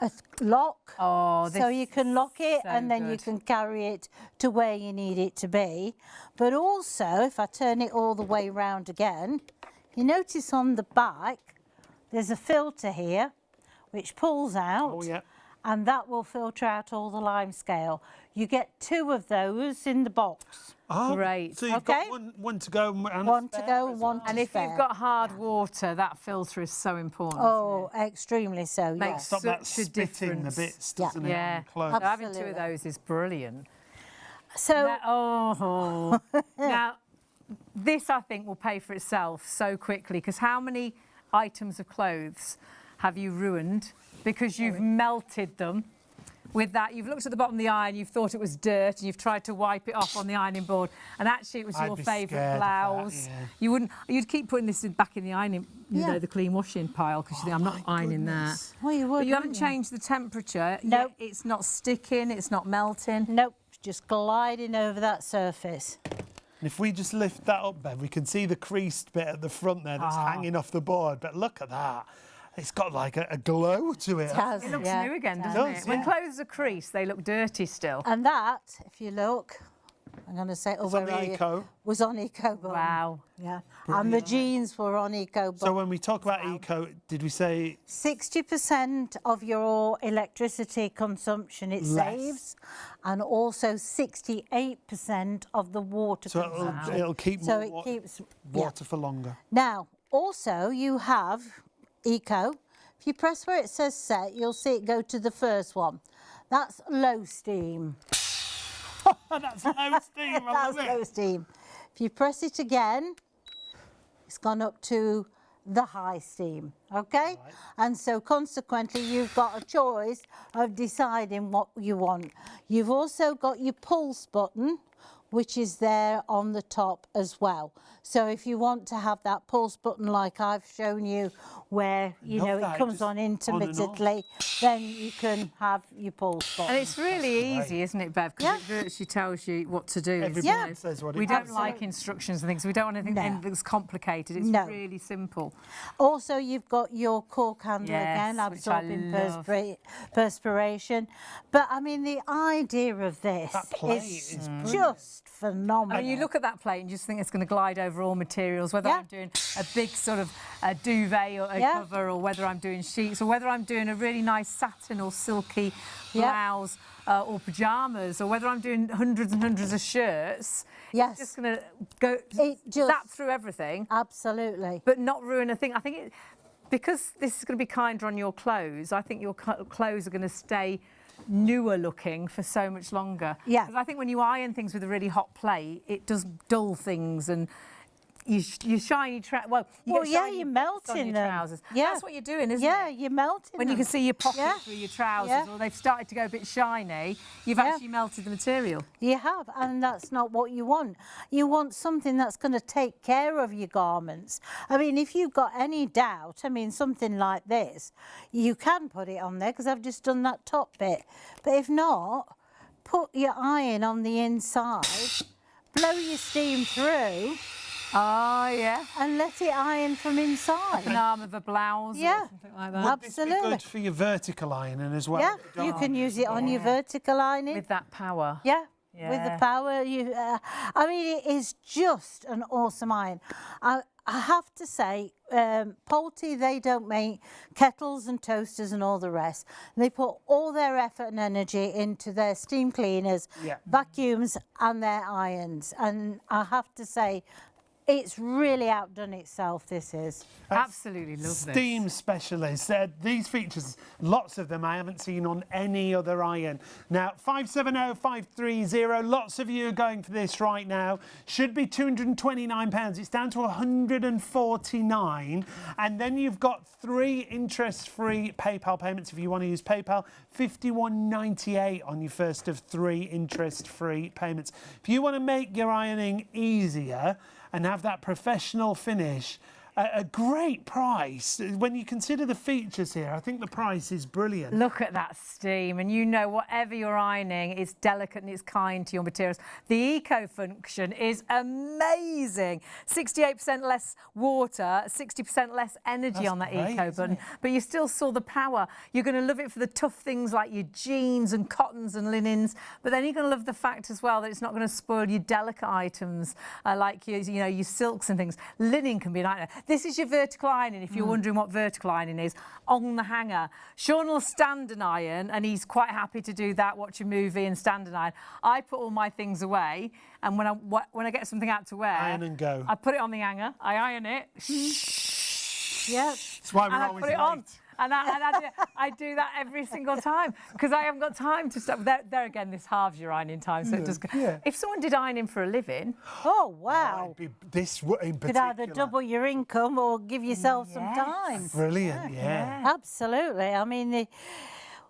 a lock. Oh, So you can lock it so and then you good. can carry it to where you need it to be. But also, if I turn it all the way round again, you notice on the back, there's a filter here, which pulls out. Oh, yeah. And that will filter out all the lime scale. You get 2 of those in the box. Oh, Great. So you've Okay. got one to go and One a to spare go as and one well. to And if spare. you've got hard water, that filter is so important. Oh, extremely so, Makes yes. Stop that such a spitting the difference. bits, Yeah. doesn't it? Yeah. on the clothes? So having 2 of Absolutely. those is brilliant. So, Oh, now this I think will pay for itself so quickly because how many items of clothes have you ruined because you've melted them. With that, you've looked at the bottom of the iron, you've thought it was dirt, and you've tried to wipe it off on the ironing board, and actually it was your favourite blouse. You'd keep putting this back in the ironing, you know, the clean washing pile, because you think, I'm not ironing that. Well, you would, but you haven't changed the temperature. Nope. It's not sticking, it's not melting. Nope, just gliding over that surface. And if we just lift that up, Bev, we can see the creased bit at the front there that's hanging off the board. But look at that. It's got like a glow to it. It looks new again, doesn't it? When clothes are creased, they look dirty still. And that, if you look, I'm going to say, It's on the Eco. Was on Eco. Wow. Yeah. And the jeans were on Eco. So when we talk about Eco, did we say 60% of your electricity consumption it saves, and also 68% of the water consumption. So it'll keep more water for longer. Now, also you have Eco. If you press where it says set, you'll see it go to the first one. That's low steam. That's low steam. That's low steam. If you press it again, it's gone up to the high steam, okay? Right. And so consequently, you've got a choice of deciding what you want. You've also got your pulse button, which is there on the top as well. So if you want to have that pulse button like I've shown you, where you know it comes on intermittently, then you can have your pulse button. And it's really easy, isn't it, Bev? Because it virtually tells you what to do. Everybody says what it is. We don't like instructions and things. We don't want anything that's complicated. It's really simple. Also, you've got your cork handle again, absorbing perspiration. But I mean, the idea of this is just phenomenal. And you look at that plate and just think it's going to glide over all materials, whether I'm doing a big sort of a duvet or a cover, or whether I'm doing sheets, or whether I'm doing a really nice satin or silky blouse or pyjamas, or whether I'm doing hundreds and hundreds of shirts. It's just going to go zap through everything. Absolutely. But not ruin a thing. I think because this is going to be kinder on your clothes, I think your clothes are going to stay newer looking for so much longer. Yeah. Because I think when you iron things with a really hot plate, it does dull things, and you shiny you're melting them. Trousers. Yeah, that's what you're doing, isn't it? Yeah, you're melting when them. You can see your pockets through your trousers, or they've started to go a bit shiny, you've actually melted the material. You have, and that's not what you want. You want something that's going to take care of your garments. I mean, if you've got any doubt, I mean, something like this, you can put it on there, because I've just done that top bit. But if not, put your iron on the inside, blow your steam through. Oh, yeah. And let it iron from inside. An arm of a blouse or something like that. Absolutely. Would this be good for your vertical ironing as well? Yeah, you can use it on your vertical ironing. With that power. Yeah, with the power. I mean, it is just an awesome iron. I have to say, Polti, they don't make kettles and toasters and all the rest. They put all their effort and energy into their steam cleaners, vacuums and their irons. And I have to say, it's really outdone itself, this is. Absolutely love this. Steam specialists. These features, lots of them I haven't seen on any other iron. Now, 570-530, lots of you are going for this right now. Should be £229. It's down to £149. And then you've got 3 interest-free PayPal payments if you want to use PayPal. £51.98 on your first of 3 interest-free payments. If you want to make your ironing easier and have that professional finish, a great price. When you consider the features here, I think the price is brilliant. Look at that steam, and you know whatever you're ironing, it's delicate and it's kind to your materials. The eco function is amazing. 68% less water, 60% less energy on that eco button, but you still saw the power. You're going to love it for the tough things like your jeans and cottons and linens, but then you're going to love the fact as well that it's not going to spoil your delicate items like your silks and things. Linen can be an iron. This is your vertical ironing, if you're wondering what vertical ironing is, on the hanger. Sean will stand and iron, and he's quite happy to do that, watch a movie and stand and iron. I put all my things away, and when I get something out to wear, iron and go. I put it on the hanger, I iron it, Yeah. That's why we're always put it on. And I do that every single time because I haven't got time to stop. There again, this halves your ironing time, so it does. If someone did ironing for a living, oh wow, this in could either double your income or give yourself some time. Brilliant, yeah. Absolutely. I mean,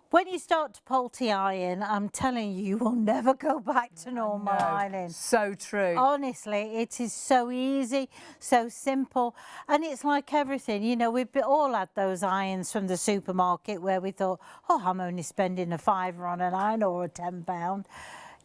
when you start to Polti iron, I'm telling you, you will never go back to normal ironing. So true. Honestly, it is so easy, so simple, and it's like everything. You know, we've all had those irons from the supermarket where we thought, oh, I'm only spending a £5 on an iron or a £10.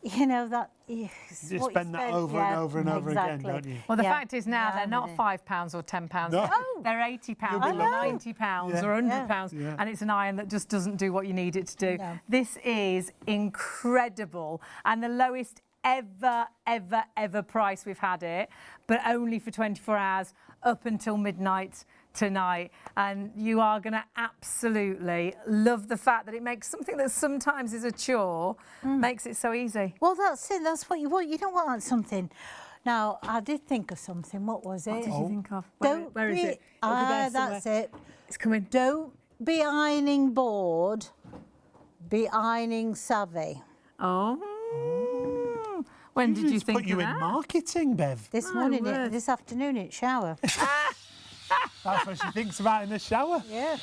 You know, that you spend that over and over and over again, don't you? Well, the fact is now they're not £5 or £10. No. They're £80 or £90 or £100, and it's an iron that just doesn't do what you need it to do. No. This is incredible, and the lowest ever price we've had it, but only for 24 hours up until midnight tonight, and you are going to absolutely love the fact that it makes something that sometimes is a chore makes it so easy. Well, that's it. That's what you want. You don't want something. Now, I did think of something. What was it? What did you think of? Where is it? It'll be there that's somewhere. it. It's coming. Don't be ironing bored. Be ironing savvy. Oh. When did you think put you of in that? marketing, Bev. This morning, this afternoon at shower. That's what she thinks about in the shower. Yeah.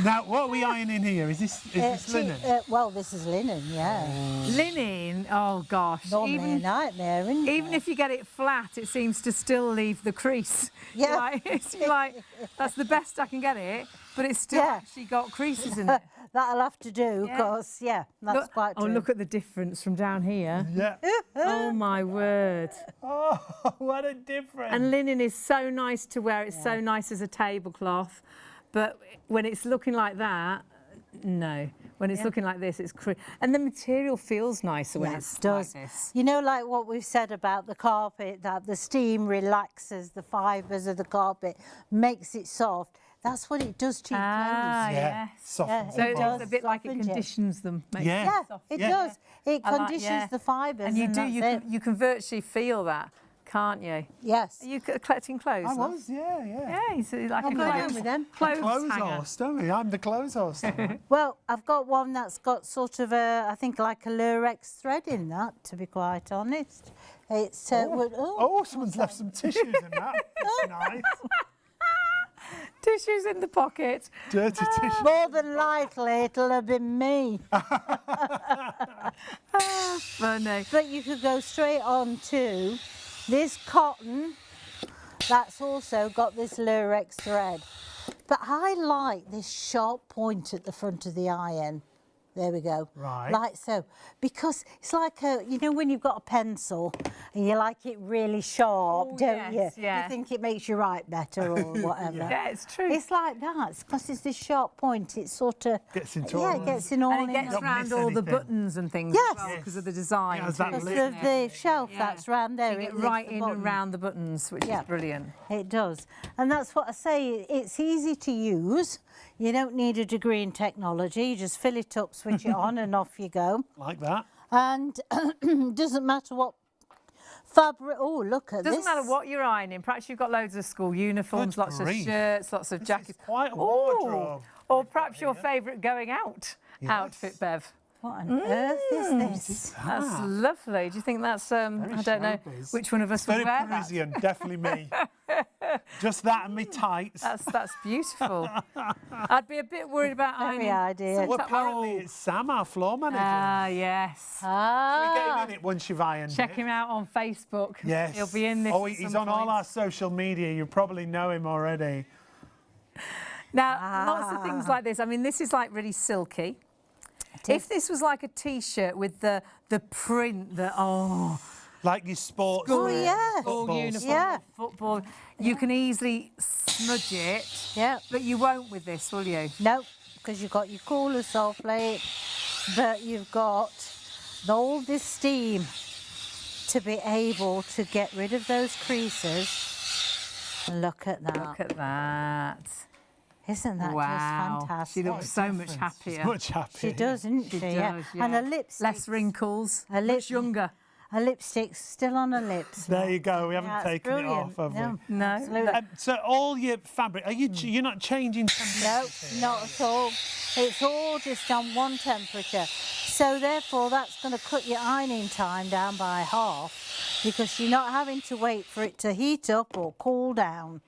Now, what are we ironing here? Is this linen? Well, this is linen, yeah. Linen, oh gosh. Normally a nightmare, isn't it? Even if you get it flat, it seems to still leave the crease. Yeah. You're like, that's the best I can get it, but it's still actually got creases in it. That'll have to do, because, that's quite true. Oh, look at the difference from down here. Yeah. Oh, my word. Oh, what a difference. And linen is so nice to wear. It's so nice as a tablecloth. But when it's looking like that, no. When it's looking like this, it's and the material feels nicer when it's like this. You know, like what we've said about the carpet, that the steam relaxes the fibres of the carpet, makes it soft. That's what it does to your clothes. Yeah. Softens So it. it's a bit like it conditions them. Makes Yeah, them it does. It I like- conditions the fibres. And you can virtually feel that, can't you? Yes. Are you collecting clothes? I love? was, yeah. Yeah, he's like I'm a going clothes, home with them. clothes hanger. horse, don't we? I'm the clothes horse. Well, I've got one that's got sort of I think like a lurex thread in that, to be quite honest. It's Someone's left some tissues in that. That's nice. Tissues in the pocket. Dirty tissue. more than likely it'll have been me. Funny. But you could go straight on to this cotton that's also got this lurex thread. But I like this sharp point at the front of the iron. There we go. Right. Like so. Because it's like you know when you've got a pencil and you like it really sharp, don't you? Yeah. You think it makes you write better or whatever. Yeah, it's true. It's like that. It's because it's this sharp point. It sort of Gets into it gets in all and it in gets Don't around miss all the anything. buttons and things Yes. as well because of the design. It has that because lip. of the shelf that's round there. You it get lifts right the in bottom. and round the buttons, which is brilliant. It does. And that's what I say. It's easy to use. You don't need a degree in technology. You just fill it up, switch it on, and off you go. Like that. And doesn't matter what fabric. Oh, look at this. Doesn't matter what you're ironing. Perhaps you've got loads of school uniforms, Good lots grief. of shirts, lots of jackets. It's quite a Ooh. wardrobe. Or perhaps your favourite going out outfit, Bev. What on earth is this? That's lovely. Do you think that's, I don't know showbiz. which one of us would Very wear that? Parisian, definitely me. Just that and me tights. That's beautiful. I'd be a bit worried about Very ironing. idea. Well, apparently it's Sam, our floor manager. Ah, yes. Can we get Ah, him in it once you've ironed Check it? him out on Facebook. Yes. He'll be in this. Oh, at he's some on all point. our social media. You probably know him already. Now, lots of things like this. I mean, this is like really silky. If this was like a T-shirt with the print that Like your sports. Oh, yeah. full footballs. uniform, Yeah. football, you can easily smudge it. yeah. But you won't with this, will you? No, because you've got your cooler soft plate, but you've got all this steam to be able to get rid of those creases. Look at that. Look at that. Isn't that Wow. just fantastic? She looks so much happier. Much happier. She does, isn't she? She Yeah. does, And her yeah. lipstick. Less wrinkles. Her Much younger. A lipstick still on her lips. There you go. We haven't That's taken it brilliant. off, have we? No. Absolutely. So all your fabric, you're not changing No, temperature? not at all. It's all just on one temperature. So therefore that's going to cut your ironing time down by half because you're not having to wait for it to heat up or cool down.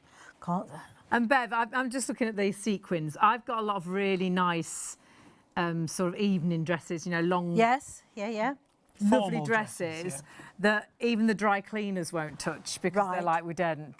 And Bev, I'm just looking at these sequins. I've got a lot of really nice sort of evening dresses, you know, long, Yes, yeah. lovely Formal dresses that even the dry cleaners won't touch because they're like, we daren't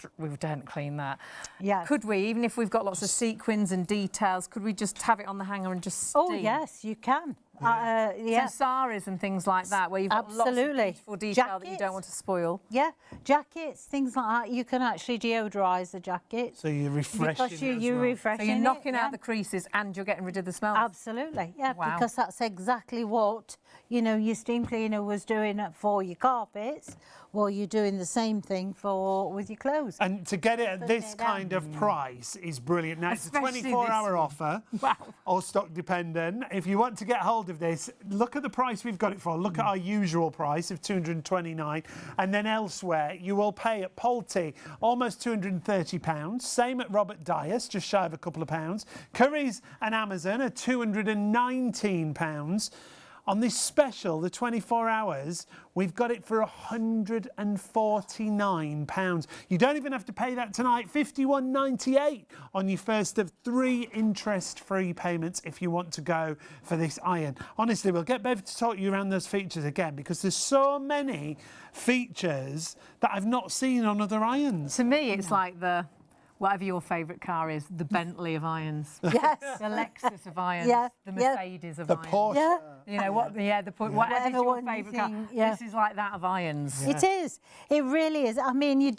clean that. Yeah. Could we, even if we've got lots of sequins and details, could we just have it on the hanger and just steam? Oh, yes, you can. So saris and things like that, where you've got lots of beautiful detail that you don't want to spoil. Yeah, jackets, things like that. You can actually deodorise the jacket. So you're refreshing Because it as you're well. refreshing So you're knocking it, out the creases and you're getting rid of the smells. Absolutely, yeah, Wow. because that's exactly what, you know, your steam cleaner was doing for your carpets. Well, you're doing the same thing with your clothes. And to get it at Putting this it down. kind of price is brilliant. Now, Especially it's a 24-hour this offer, Wow. or stock dependent. If you want to get hold of this, look at the price we've got it for. Look at our usual price of £229. And then elsewhere, you will pay at Polti almost £230. Same at Robert Dyas, just shy of a couple of pounds. Currys and Amazon are £219. On this special, the 24 hours, we've got it for £149. You don't even have to pay that tonight. £51.98 on your first of 3 interest-free payments if you want to go for this iron. Honestly, we'll get Bev to talk you around those features again because there's so many features that I've not seen on other irons. To me, it's like whatever your favourite car is, the Bentley of irons. Yes. The Lexus of irons. Yeah, The yeah. Mercedes of The irons. Porsche. Yeah. You know, whatever's Whatever your one you favourite car. think, yeah. This is like that of irons. It is. It really is. I mean, you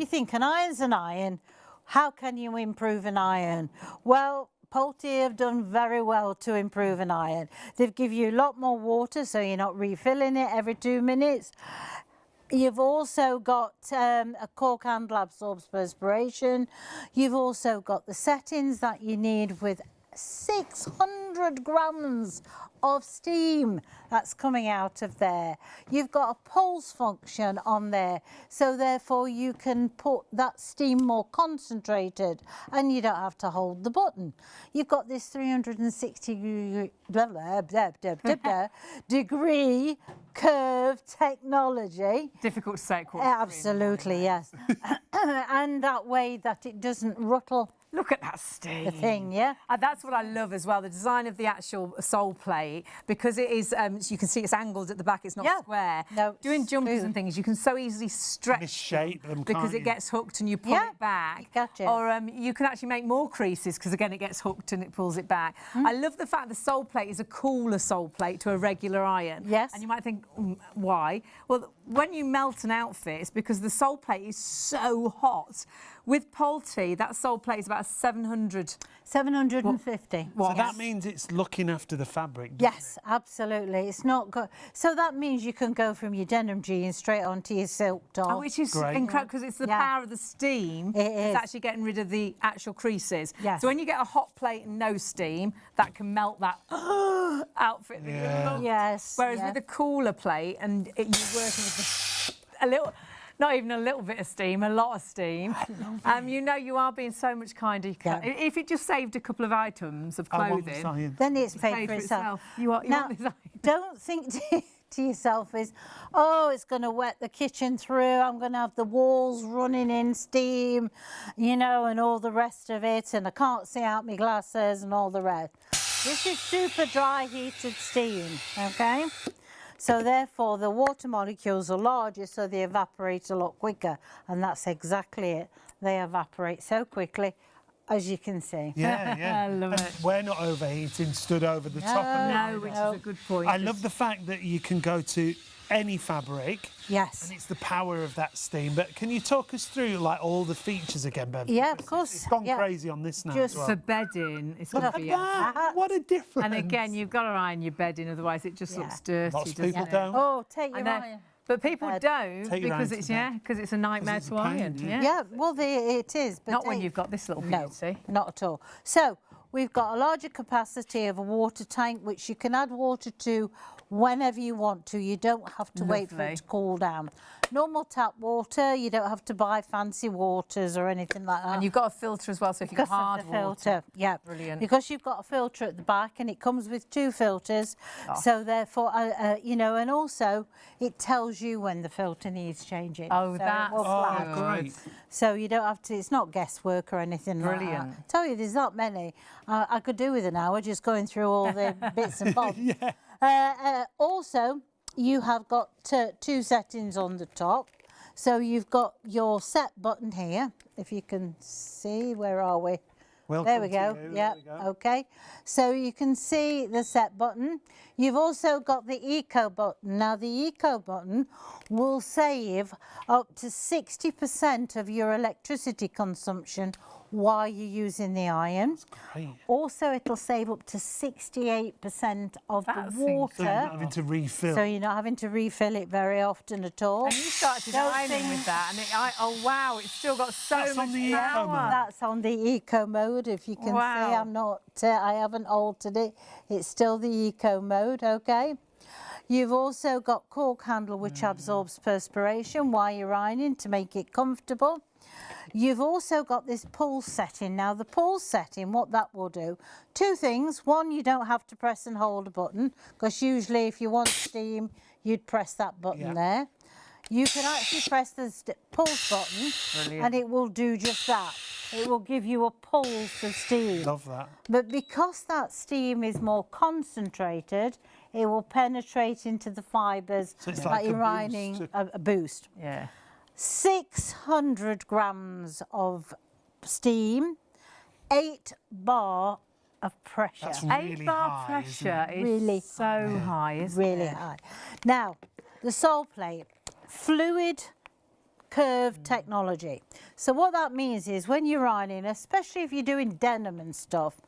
think an iron's an iron. How can you improve an iron? Well, Polti have done very well to improve an iron. They've given you a lot more water, so you're not refilling it every 2 minutes. You've also got a cork handle absorbs perspiration. You've also got the settings that you need with 600 grams of steam that's coming out of there. You've got a pulse function on there, so therefore you can put that steam more concentrated and you don't have to hold the button. You've got this 360 degree curve technology. Difficult to say. Absolutely, yes. And that way that it doesn't rattle Look at that steam. the thing, yeah? That's what I love as well, the design of the actual sole plate, because it is, so you can see it's angled at the back, it's not square. No, Doing it's jumpers smooth. and things, you can so easily stretch Misshape them, because can't it you? gets hooked and you pull Yeah, it back. you gotcha. Or you can actually make more creases because, again, it gets hooked and it pulls it back. I love the fact the sole plate is a cooler sole plate to a regular iron. Yes. And you might think, why? Well, when you melt an outfit, it's because the sole plate is so hot. With Polti, that sole plate is about 700. 750. So that means it's looking after the fabric. doesn't Yes, absolutely. It's not good. So that means you can go from your denim jeans straight onto your silk top. Which is Great. incredible because it's the Yeah. power of the steam. It is. It's actually getting rid of the actual creases. Yes. So when you get a hot plate and no steam, that can melt that outfit that Yeah. you love. Yes. Whereas yeah. with a cooler plate and you're working with a little, not even a little bit of steam, a lot of steam. You know you are being so much kinder. You can. Yeah. If it just saved a couple of items of I want this clothing, iron. Then it's it's paid for itself. You Now, want this iron. don't think to yourself oh, it's going to wet the kitchen through. I'm going to have the walls running in steam, you know, and all the rest of it. And I can't see out my glasses and all the rest. This is super dry heated steam, okay? So therefore the water molecules are larger, so they evaporate a lot quicker. And that's exactly it. They evaporate so quickly, as you can see. Yeah, yeah. I love And it. we're not overheating, stood over the top of it. No, which is a good point. I love the fact that you can go to any fabric Yes. and it's the power of that steam. But can you talk us through like all the features again, Bev? Yeah, of Because course. It's gone Yeah. crazy on this now Just as well. For bedding, it's going to be What a difference. And again, you've got to iron your bedding, other's it just Yeah. looks dirty. Lots of doesn't people it? don't. Oh, take I your know. iron. But people bed. don't Take your because iron it's to bed. because it's a nightmare it's a to pain, iron. yeah. Yeah, well, it is. But Not when you've got this little No, beauty. not at all. So we've got a larger capacity of a water tank, which you can add water to whenever you want to. You don't have to wait for Lovely. it to cool down. Normal tap water, you don't have to buy fancy waters or anything like that. And you've got a filter as well, so if you Because get hard of the filter, water. yeah. Brilliant. Because you've got a filter at the back and it comes with 2 filters. So therefore, you know, and also it tells you when the filter needs changing. Oh, so that's it will flag. Oh, great. So you don't have to, it's not guesswork or anything like Brilliant. that. I tell you, there's not many. I could do with an hour just going through all the bits and bobs. Also, you have got 2 settings on the top. So you've got your set button here, if you can see, where are we? There we go. Yeah. Okay. So you can see the set button. You've also got the eco button. Now the eco button will save up to 60% of your electricity consumption while you're using the iron. Great. Also, it'll save up to 68% of the water. So you're not having to refill. So you're not having to refill it very often at all. And you started ironing with that, and oh wow, it's still got so That's much on the eco power. mode. That's on the eco mode. If you can see, I'm not. I haven't altered it. It's still the eco mode. Okay. You've also got cork handle, which absorbs perspiration while you're ironing to make it comfortable. You've also got this pulse setting. Now the pulse setting, what that will do, 2 things. One, you don't have to press and hold a button, because usually if you want steam, you'd press that button there. You can actually press the pulse button and it will do just that. It will give you a pulse of steam. Love that. But because that steam is more concentrated, it will penetrate into the fibres So it's like like a you're ironing a boost. Yeah. 600 grams of steam, 8 bar of pressure. That's 8 really bar high, isn't pressure it? is Really so high, isn't really it? high. Now, the sole plate, fluid curve technology. So what that means is when you're ironing, especially if you're doing denim and stuff,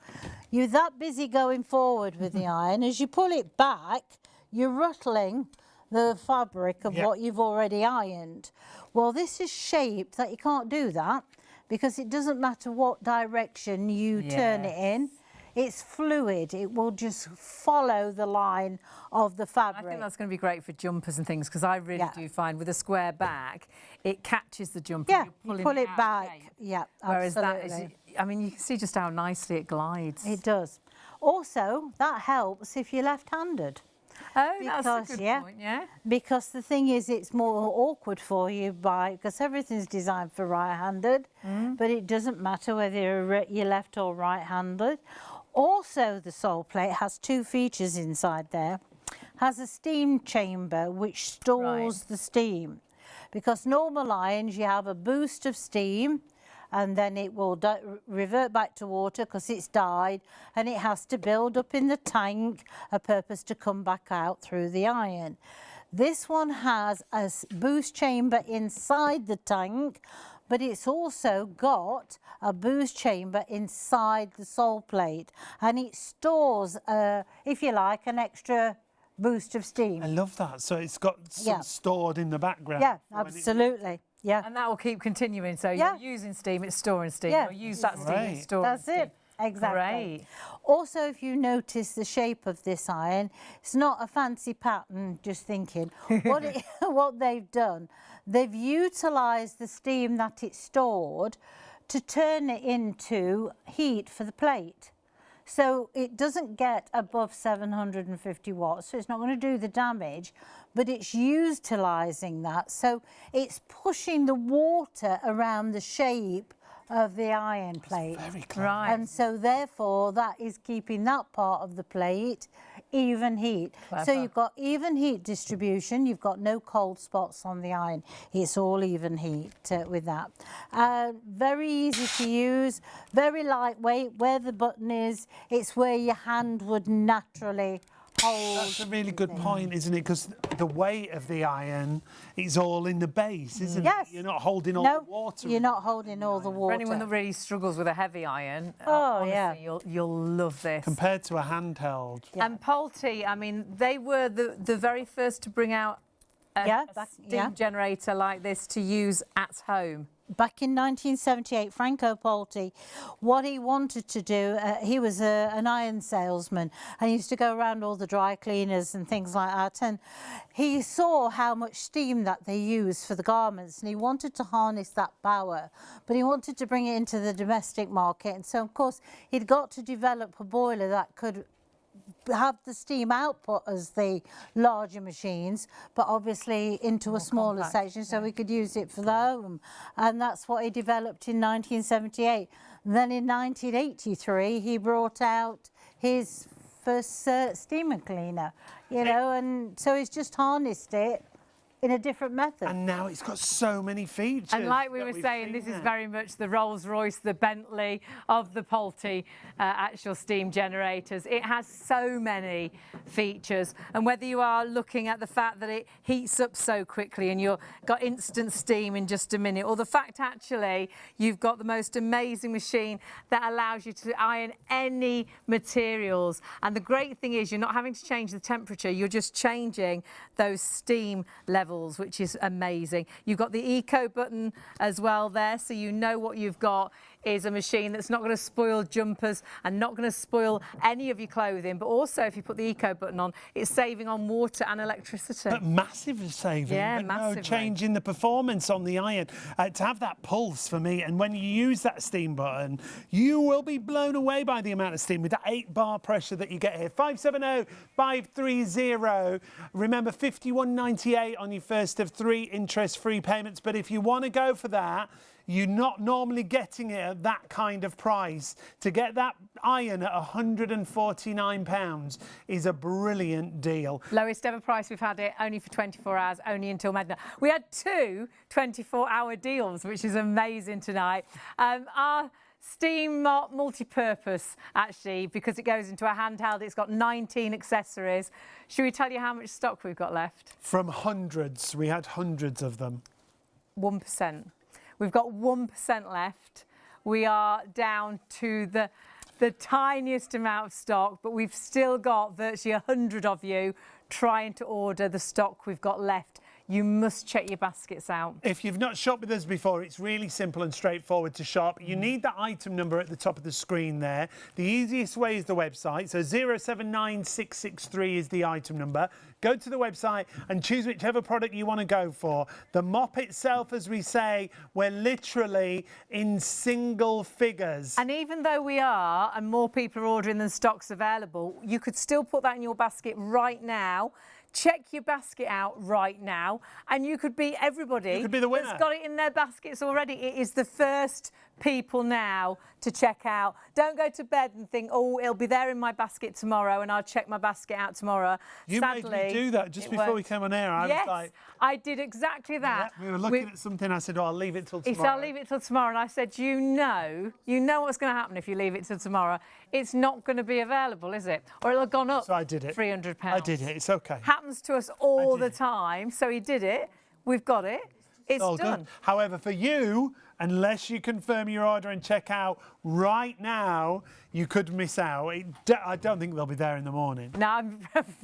you're that busy going forward with the iron. As you pull it back, you're ruttling the fabric of what you've already ironed. Well, this is shaped that you can't do that, because it doesn't matter what direction you turn it in. It's fluid. It will just follow the line of the fabric. I think that's going to be great for jumpers and things, because I really do find with a square back, it catches the jumper. Yeah, you're you pulling pull it out of back. shape. Yeah, Whereas absolutely. that is, I mean, you can see just how nicely it glides. It does. Also, that helps if you're left-handed. Oh, that's Because, a good yeah. point, yeah. Because the thing is, it's more awkward for you because everything's designed for right-handed, but it doesn't matter whether you're left or right-handed. Also, the sole plate has 2 features inside there. Has a steam chamber which stores the steam. Because normal irons, you have a boost of steam, and then it will revert back to water because it's dyed, and it has to build up in the tank a purpose to come back out through the iron. This one has a boost chamber inside the tank, but it's also got a boost chamber inside the sole plate, and it stores, if you like, an extra boost of steam. I love that. So it's got some stored in the background. Yeah, absolutely. Yeah. And that will keep continuing. So Yeah. you're using steam, it's storing steam. Yeah. You'll use that steam, Right. it's storing That's steam. it. Exactly. Great. Also, if you notice the shape of this iron, it's not a fancy pattern, just thinking. What they've done, they've utilised the steam that it's stored to turn it into heat for the plate. So it doesn't get above 750 watts, so it's not going to do the damage, but it's utilising that. So it's pushing the water around the shape of the iron plate. Very clever. Right. And so therefore that is keeping that part of the plate even heat. So Clever. you've got even heat distribution, you've got no cold spots on the iron. It's all even heat with that. Very easy to use, very lightweight. Where the button is, it's where your hand would naturally hold. That's a really good point, isn't it? Because the weight of the iron is all in the base, isn't Yes. it? You're not holding all No, the water. you're not holding all the For water. anyone that really struggles with a heavy iron, Oh, honestly, yeah. you'll love this. Compared to a handheld. Yeah. And Polti, I mean, they were the very first to bring out a steam generator like this to use at home? Back in 1978, Franco Polti, what he wanted to do, he was an iron salesman and he used to go around all the dry cleaners and things like that, and he saw how much steam that they use for the garments, and he wanted to harness that power, but he wanted to bring it into the domestic market. And so of course he'd got to develop a boiler that could have the steam output as the larger machines, but obviously into a smaller section, so we could use it for the home. And that's what he developed in 1978. Then in 1983 he brought out his first steamer cleaner, you know, and so he's just harnessed it in a different method. And now it's got so many features. And like we were saying, this is very much the Rolls-Royce, the Bentley of the Polti actual steam generators. It has so many features. And whether you are looking at the fact that it heats up so quickly and you've got instant steam in just a minute, or the fact actually you've got the most amazing machine that allows you to iron any materials. And the great thing is you're not having to change the temperature, you're just changing those steam levels, which is amazing. You've got the eco button as well there, so you know what you've got is a machine that's not going to spoil jumpers and not going to spoil any of your clothing, but also if you put the eco button on, it's saving on water and electricity. But massive saving. Yeah, but massively. No changing the performance on the iron. To have that pulse for me, and when you use that steam button, you will be blown away by the amount of steam with that 8-bar pressure that you get here. 570-530. Remember, £51.98 on your first of 3 interest-free payments. But if you want to go for that, you're not normally getting it at that kind of price. To get that iron at £149 is a brilliant deal. Lowest ever price we've had it, only for 24 hours, only until midnight. We had 2 24-hour deals, which is amazing tonight. Our steam multi-purpose, actually, because it goes into a handheld, it's got 19 accessories. Should we tell you how much stock we've got left? From hundreds, we had hundreds of them. 1%. We've got 1% left. We are down to the tiniest amount of stock, but we've still got virtually 100 of you trying to order the stock we've got left. You must check your baskets out. If you've not shopped with us before, it's really simple and straightforward to shop. You need that item number at the top of the screen there. The easiest way is the website. So 079663 is the item number. Go to the website and choose whichever product you want to go for. The mop itself, as we say, we're literally in single figures. And even though we are, and more people are ordering than stock's available, you could still put that in your basket right now. Check your basket out right now, and you could be everybody. You could be the winner. That's got it in their baskets already. It is the first people now to check out. Don't go to bed and think, oh, it'll be there in my basket tomorrow and I'll check my basket out tomorrow. You Sadly, made me do that just before we came on air. I was like, I did exactly that. Yeah, we were looking at something. I said, oh, I'll leave it till tomorrow. He said, I'll leave it till tomorrow. And I said, you know what's going to happen if you leave it till tomorrow. It's not going to be available, is it? Or it'll have gone up. So I did it. £300. I did it. It's okay. Happens to us all the time. So he did it. We've got it. It's all done. Good. However, for you, unless you confirm your order and check out right now, you could miss out. I don't think they'll be there in the morning. No, I'm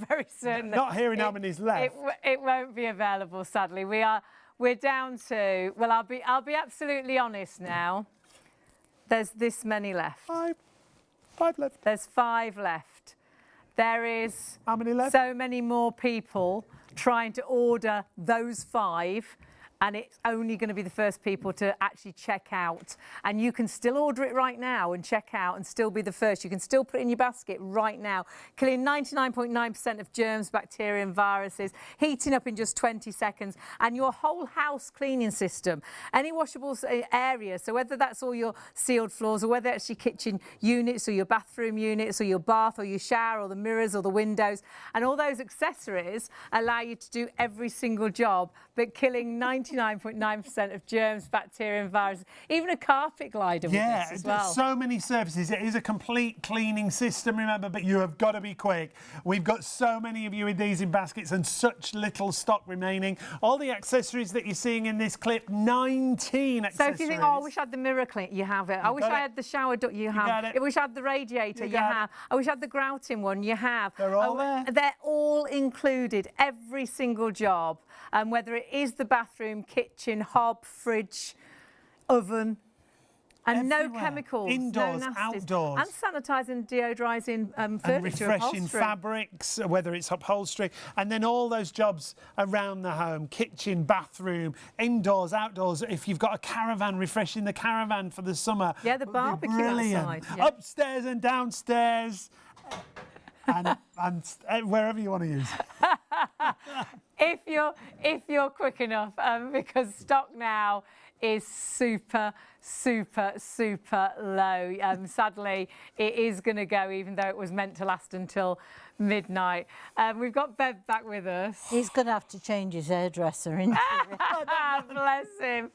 very certain. Not hearing how many's left. It won't be available, sadly. We're down to, well, I'll be absolutely honest now. There's this many left. Five left. There's 5 left. There is how many left? So many more people trying to order those 5. And it's only going to be the first people to actually check out. And you can still order it right now and check out and still be the first. You can still put it in your basket right now, killing 99.9% of germs, bacteria and viruses, heating up in just 20 seconds, and your whole house cleaning system. Any washable area, so whether that's all your sealed floors or whether it's your kitchen units or your bathroom units or your bath or your shower or the mirrors or the windows, and all those accessories allow you to do every single job, but killing 99 99.9% of germs, bacteria and viruses. Even a carpet glider with this as well. So many surfaces. It is a complete cleaning system, remember, but you have got to be quick. We've got so many of you with these in baskets and such little stock remaining. All the accessories that you're seeing in this clip, 19 accessories. So if you think, oh, I wish I had the mirror clean, you have it. I wish I had the shower duct, you have it. I wish I had the radiator, you have. I wish I had the grouting one, you have. They're all there. They're all included, every single job, whether it is the bathroom, kitchen, hob, fridge, oven. And Everywhere. no chemicals, indoors, no nasties. outdoors. And sanitising, deodorising furniture, and refreshing upholstery. fabrics, whether it's upholstery, and then all those jobs around the home, kitchen, bathroom, indoors, outdoors. If you've got a caravan, refreshing the caravan for the summer. Yeah, the barbecue brilliant. outside. Yeah. Upstairs and downstairs. and wherever you want to use. if you're quick enough, because stock now is super low. Sadly, it is going to go, even though it was meant to last until midnight. We've got Bev back with us. He's going to have to change his hairdresser, isn't he? Bless him.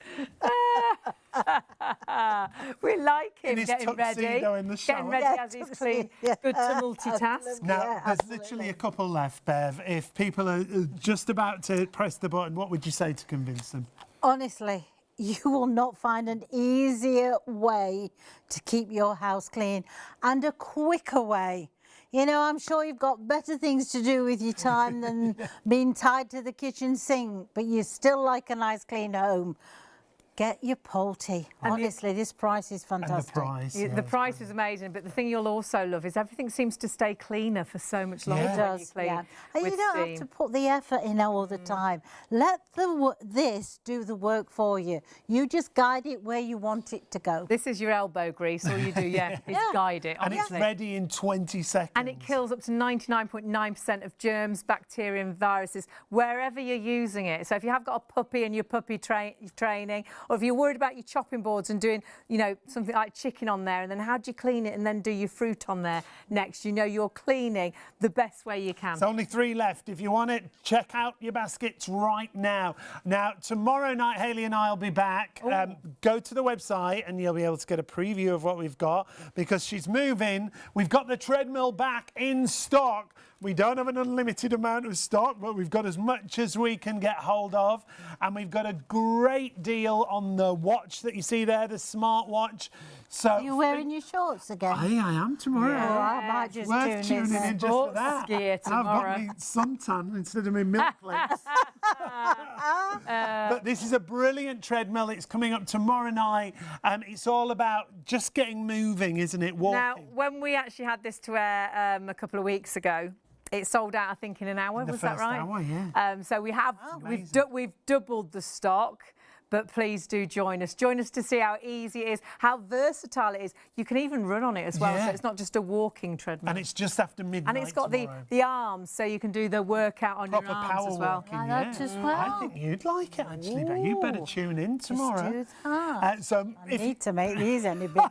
We like him his getting ready. in the shower. Getting ready as he's clean. Good to multitask. Now, there's literally a couple left, Bev. If people are just about to press the button, what would you say to convince them? Honestly, you will not find an easier way to keep your house clean and a quicker way. You know, I'm sure you've got better things to do with your time than being tied to the kitchen sink, but you still like a nice clean home. Get your Polti. Honestly, this price is fantastic. And the price is amazing, but the thing you'll also love is everything seems to stay cleaner for so much longer. It does, And you don't have to put the effort in all the time. Let this do the work for you. You just guide it where you want it to go. This is your elbow grease. All you do, is guide it. And honestly. it's ready in 20 seconds. And it kills up to 99.9% of germs, bacteria and viruses wherever you're using it. So if you have got a puppy and your puppy training, or if you're worried about your chopping boards and doing, something like chicken on there, and then how do you clean it and then do your fruit on there next? You're cleaning the best way you can. There's only 3 left. If you want it, check out your baskets right now. Now, tomorrow night, Hayley and I will be back. Go to the website and you'll be able to get a preview of what we've got, because she's moving. We've got the treadmill back in stock. We don't have an unlimited amount of stock, but we've got as much as we can get hold of. And we've got a great deal on the watch that you see there, the smart watch. So Are you wearing your shorts again? I am tomorrow. Oh, I might just Worth tuning in just for that. Skier tomorrow. I've got me suntan instead of my milk plates. But this is a brilliant treadmill. It's coming up tomorrow night. It's all about just getting moving, isn't it? Walking. Now, when we actually had this to air a couple of weeks ago, it sold out, I think, in an hour. Was that right? Hour, yeah. So we've doubled the stock. But please do join us. Join us to see how easy it is, how versatile it is. You can even run on it as well, so it's not just a walking treadmill. And it's just after midnight. And it's got the arms, so you can do the workout on your arms power as well. walking, I like that as well. I think you'd like it, actually. But you better tune in tomorrow. Just do that. So I need to make these any bigger.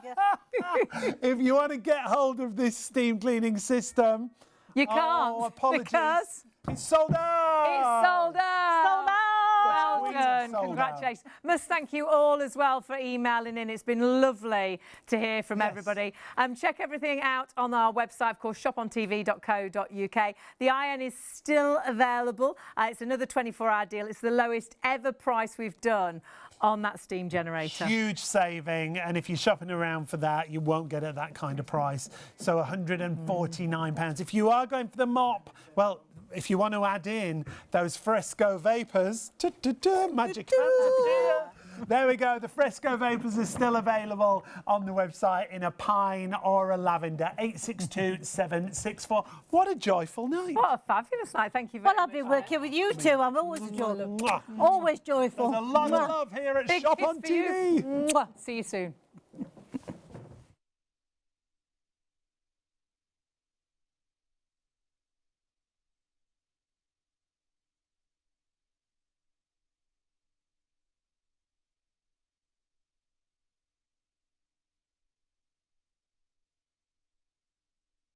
if you want to get hold of this steam cleaning system, you can't. Oh, apologies. Because it's sold out. It's sold out. Sold out. Well done. Sold Congratulations. Must thank you all as well for emailing in. It's been lovely to hear from everybody. Check everything out on our website, of course, shopontv.co.uk. The iron is still available. It's another 24-hour deal. It's the lowest ever price we've done on that steam generator. Huge saving, and if you're shopping around for that, you won't get it at that kind of price. So £149. If you are going for the mop, well, if you want to add in those Fresco Vapors, magic hands. There we go. The Fresco Vapors are still available on the website in a pine or a lavender. 862764. What a joyful night. What a fabulous night. Thank you very much. Well, I've been working with you two. I'm always joyful. Mwah. Always joyful. There's a lot of love here at Big Shop kiss on for you. TV. See you soon.